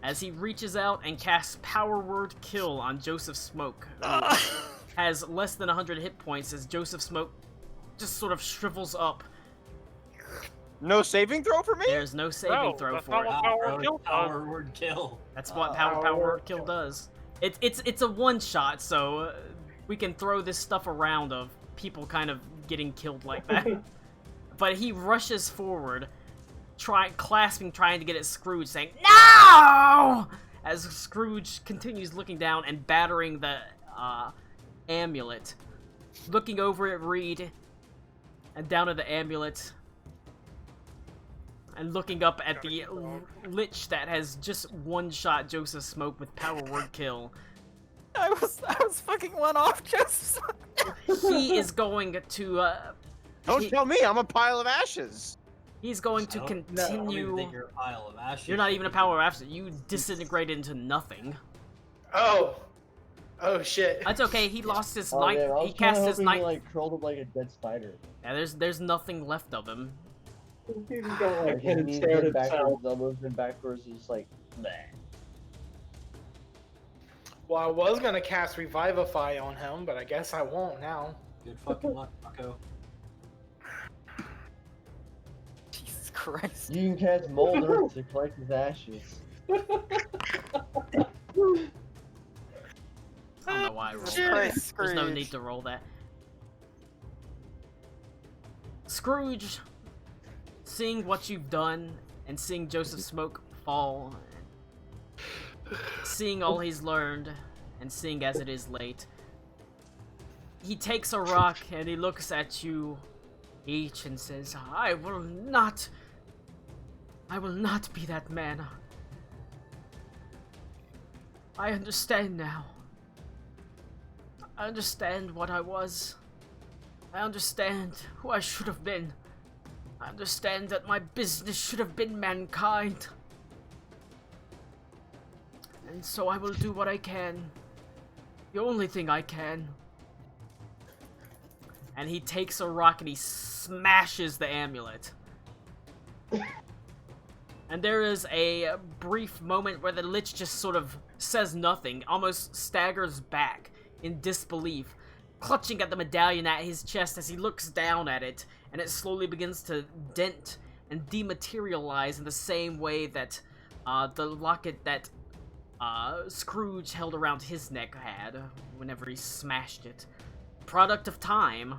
as he reaches out and casts Power Word Kill on Joseph Smoke, who has less than 100 hit points as Joseph Smoke just sort of shrivels up. No saving throw for me? There's no saving No, throw that's for not it. what Power Kill does. Power word kill. That's what Power Power Word Word Kill does. It's a one shot, so we can throw this stuff around of people kind of getting killed like that. But he rushes forward, clasping, trying to get at Scrooge, saying, "No!" As Scrooge continues looking down and battering the amulet. Looking over at Reed, and down at the amulet, and looking up at the lich that has just one-shot Joseph Smoke with Power Word Kill. I was fucking one off, Joseph. He is going to, Don't tell me, I'm a pile of ashes. he's going to I don't even continue... think you're a pile of ashes. You're not even a power after. You disintegrate into nothing. Oh. Oh shit. That's okay. He lost his Oh, night. man, I was He kinda cast his hoping night. he, like, curled up like a dead spider. Yeah, there's nothing left of him. He's got like Like, head his and knees stared bent at himself. backwards, elbows bent backwards, just like, bleh. Well, I was gonna cast Revivify on him, but I guess I won't now. Good fucking luck, Bucko. Jesus Christ. You can cast Mold Earth to collect his ashes. I don't know why I rolled Jesus that. Christ, There's no Scrooge. need to roll that. Scrooge, seeing what you've done and seeing Joseph Smoke fall, seeing all he's learned and seeing as it is late, he takes a rock and he looks at you each and says, I will not be that man. I understand now. I understand what I was. I understand who I should have been. I understand that my business should have been mankind. And so I will do what I can. The only thing I can. And he takes a rock and he smashes the amulet. And there is a brief moment where the lich just sort of says nothing, almost staggers back in disbelief, clutching at the medallion at his chest as he looks down at it, and it slowly begins to dent and dematerialize in the same way that the locket that Scrooge held around his neck had whenever he smashed it. Product of time.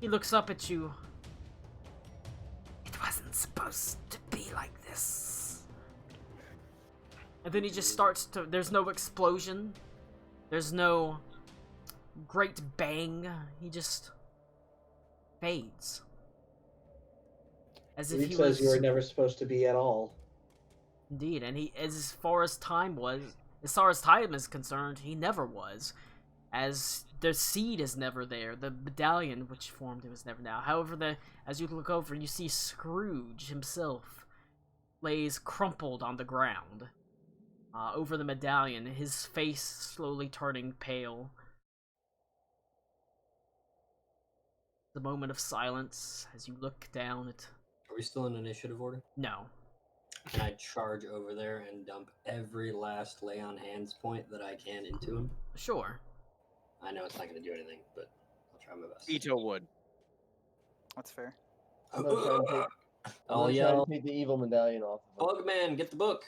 He looks up at you. It wasn't supposed to be like this. And then he just starts to... There's no explosion. There's no great bang. He just fades. As if He he says was... you were never supposed to be at all. Indeed, and he, as far as time is concerned, he never was. As the seed is never there, the medallion which formed it was never now. However, as you look over, you see Scrooge himself lays crumpled on the ground over the medallion, his face slowly turning pale. The moment of silence as you look down at... Are we still in initiative order? No. Can I charge over there and dump every last lay on hands point that I can into him? Sure. I know it's not going to do anything, but I'll try my best. Ito would. That's fair. I'm gonna try and take, I'll try yell, and take the evil medallion off of him. Bugman, get the book!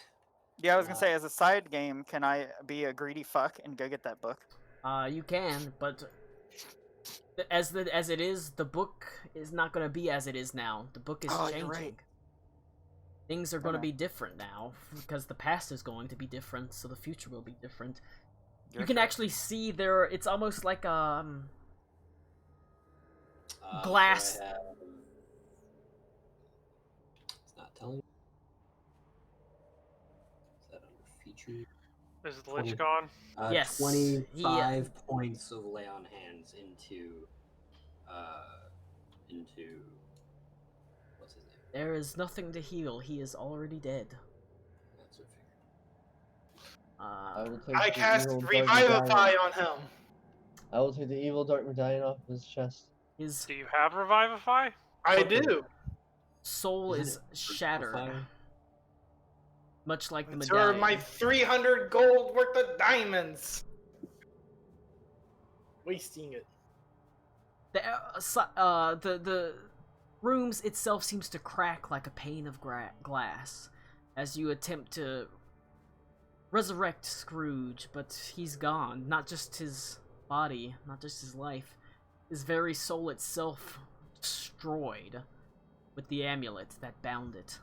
Yeah, I was gonna say, as a side game, can I be a greedy fuck and go get that book? You can, but as it is, the book is not going to be as it is now. The book is Oh, changing. you're right. Things are going to Okay. be different now because the past is going to be different, so the future will be different. You're You can correct. actually see there. It's almost like So glass. I have... It's not telling me. Is that under Dimitri. Is the 20. lich gone? Yes, 25 points of lay on hands into what's his name? There is nothing to heal. He is already dead. That's what I figured. I will take I the cast evil dark Revivify medallion. on him. I will take the evil dark medallion off his chest. His Do you have Revivify? I Okay. do. soul Isn't is it shattered, fire? much like the It's for medallion. my 300 gold worth of diamonds. Wasting it. The rooms itself seems to crack like a pane of glass as you attempt to resurrect Scrooge, but he's gone. Not just his body, not just his life, his very soul itself destroyed with the amulet that bound it.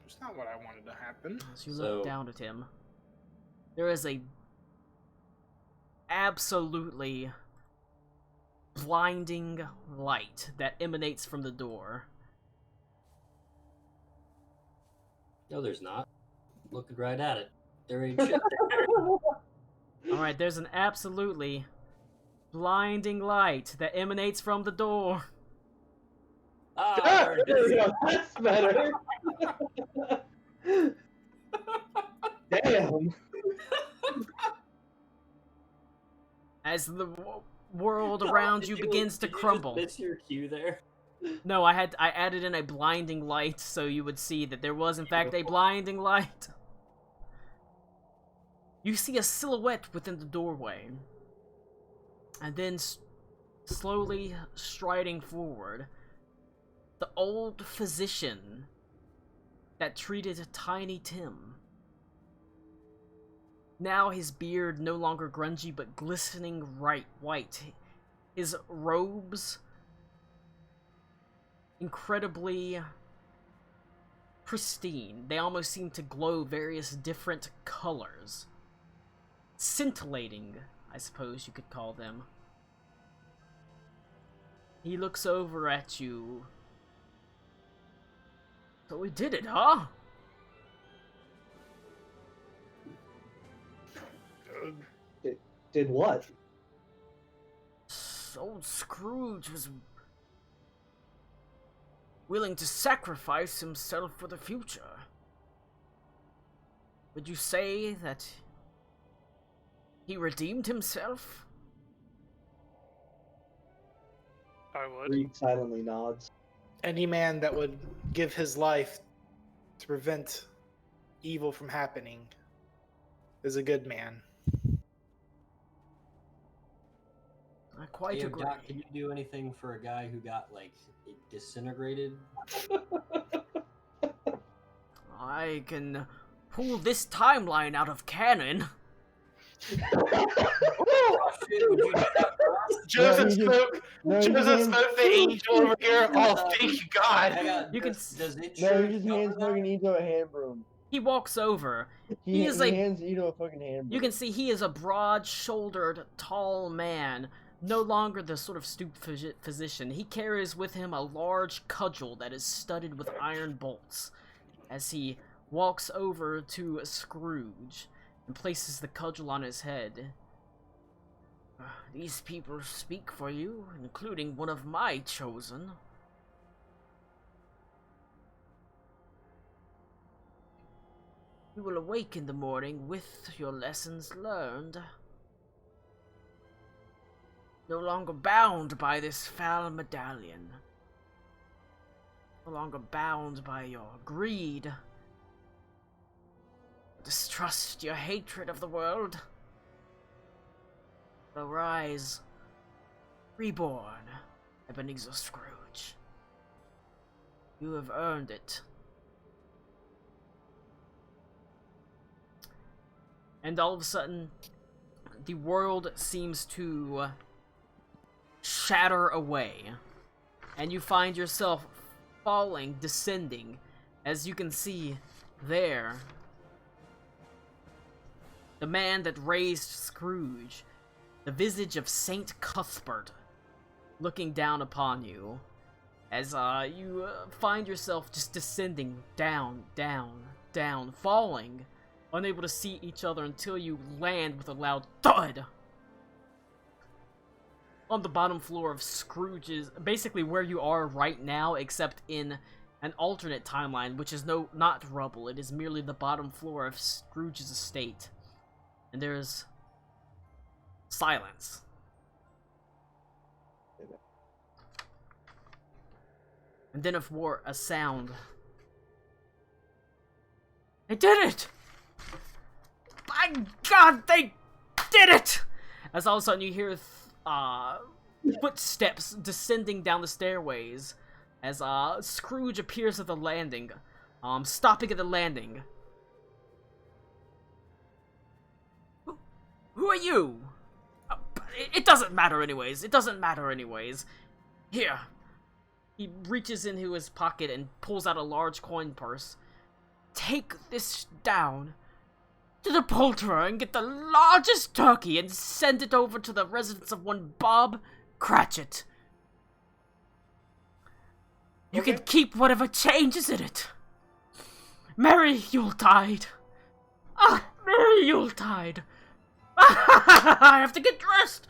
It's not what I wanted to happen. As you look So- down at him, there is a absolutely blinding light that emanates from the door. No, there's not. Looking right at it. There ain't shit. Alright, there's an absolutely blinding light that emanates from the door. Ah, There there it we is. go. That's better. Damn. As the world around you begins to crumble. Did you just miss your cue there? No, I added in a blinding light so you would see that there was in fact a blinding light. You see a silhouette within the doorway. And then slowly striding forward, the old physician that treated Tiny Tim. Now his beard no longer grungy but glistening white. His robes incredibly pristine. They almost seem to glow various different colors. Scintillating, I suppose you could call them. He looks over at you. So we did it, huh? Did what? Old Scrooge was willing to sacrifice himself for the future. Would you say that he redeemed himself? I would. Reed silently nods. Any man that would give his life to prevent evil from happening is a good man. I quite Hey, agree. Doc, can you do anything for a guy who got, like, disintegrated? I can pull this timeline out of canon. Oh, shit, would you do that for us? Joseph he just- spoke. No, he Joseph just spoke the angel over here. Oh, thank you, God. Hang on, You can does it No, sure he just cover hands that? fucking Ito a hand broom. He walks over. He is a- hands Ito a fucking hand broom. You can see he is a broad-shouldered, tall man, no longer the sort of stooped physician. He carries with him a large cudgel that is studded with iron bolts. As he walks over to Scrooge and places the cudgel on his head. These people speak for you, including one of my chosen. You will awake in the morning with your lessons learned. No longer bound by this foul medallion. No longer bound by your greed, distrust, your hatred of the world. Arise, reborn, Ebeneezer Scrooge. You have earned it. And all of a sudden, the world seems to shatter away. And you find yourself falling, descending, as you can see there. The man that raised Scrooge, the visage of Saint Cuthbert, looking down upon you, as you find yourself just descending down, down, falling, unable to see each other until you land with a loud thud on the bottom floor of Scrooge's, basically where you are right now, except in an alternate timeline, which is not rubble. It is merely the bottom floor of Scrooge's estate. And there's silence. And then a sound. They did it! My God, they did it! As all of a sudden you hear footsteps descending down the stairways as Scrooge appears at the landing, stopping at the landing. Who are you? It doesn't matter anyways. It doesn't matter anyways. Here. He reaches into his pocket and pulls out a large coin purse. Take this down to the poulterer and get the largest turkey and send it over to the residence of one Bob Cratchit. You can keep whatever change is in it. Merry Yuletide. Ah, Merry Yuletide. I have to get dressed.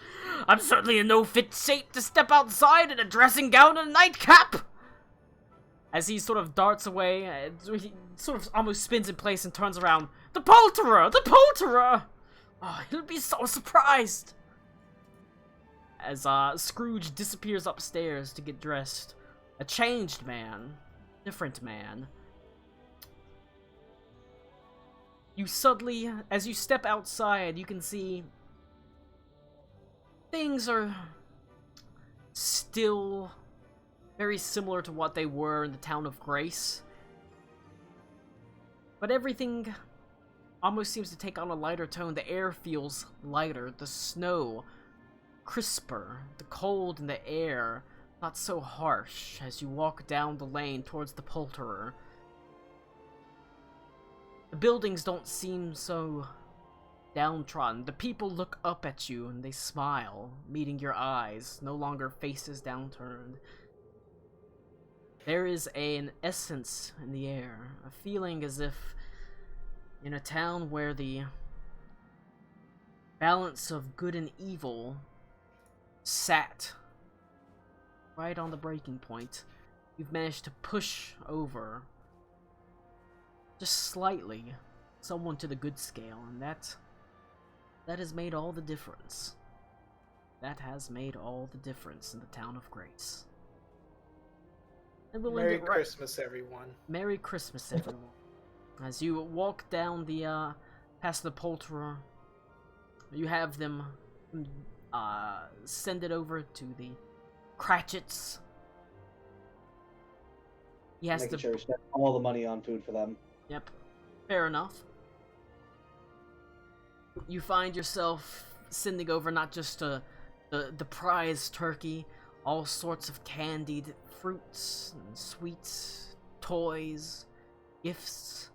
I'm certainly in no fit shape to step outside in a dressing gown and a nightcap. As he sort of darts away, he sort of almost spins in place and turns around. The poulterer! The poulterer! Oh, he'll be so surprised. As Scrooge disappears upstairs to get dressed. A changed man. Different man. You suddenly, as you step outside, you can see things are still very similar to what they were in the town of Grace. But everything almost seems to take on a lighter tone. The air feels lighter, the snow crisper, the cold in the air not so harsh as you walk down the lane towards the poulterer. The buildings don't seem so downtrodden. The people look up at you and they smile, meeting your eyes, no longer faces downturned. There is an essence in the air, a feeling as if in a town where the balance of good and evil sat right on the breaking point, you've managed to push over just slightly someone to the good scale, and that has made all the difference. That has made all the difference in the town of Grace. And we'll Merry end it right. Christmas, everyone. Merry Christmas, everyone. As you walk down the past the poulterer, you have them send it over to the Cratchits. He has Making to sure we spend all the money on food for them. Yep. Fair enough. You find yourself sending over not just the prize turkey, all sorts of candied fruits and sweets, toys, gifts.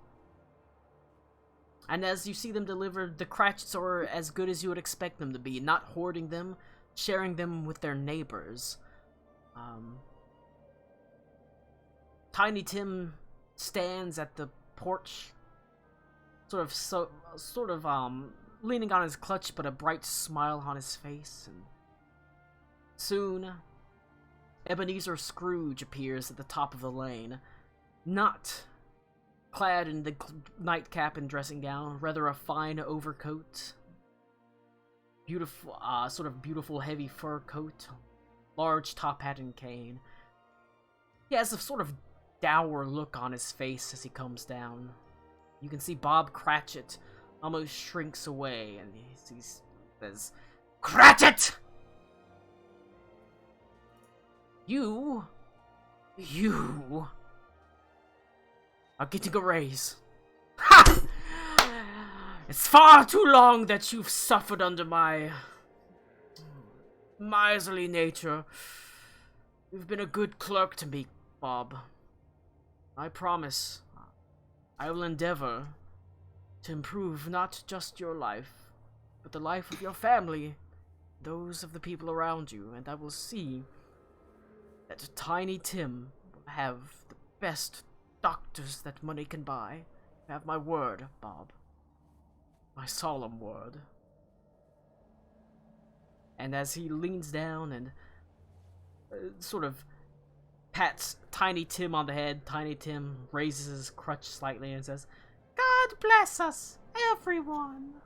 And as you see them delivered, the Cratchits are as good as you would expect them to be, not hoarding them, sharing them with their neighbors. Tiny Tim stands at the porch, sort of leaning on his clutch, but a bright smile on his face. And soon, Ebeneezer Scrooge appears at the top of the lane, not clad in the nightcap and dressing gown, rather a fine overcoat, beautiful heavy fur coat, large top hat and cane. He has a sort of dour look on his face as he comes down. You can see Bob Cratchit almost shrinks away, and he says, "Cratchit! You are getting a raise. Ha! It's far too long that you've suffered under my miserly nature. You've been a good clerk to me, Bob. I promise I will endeavor to improve not just your life, but the life of your family, those of the people around you, and I will see that Tiny Tim will have the best doctors that money can buy, You have my word, Bob. My solemn word. And as he leans down and sort of pats Tiny Tim on the head, Tiny Tim raises his crutch slightly and says, "God bless us, everyone."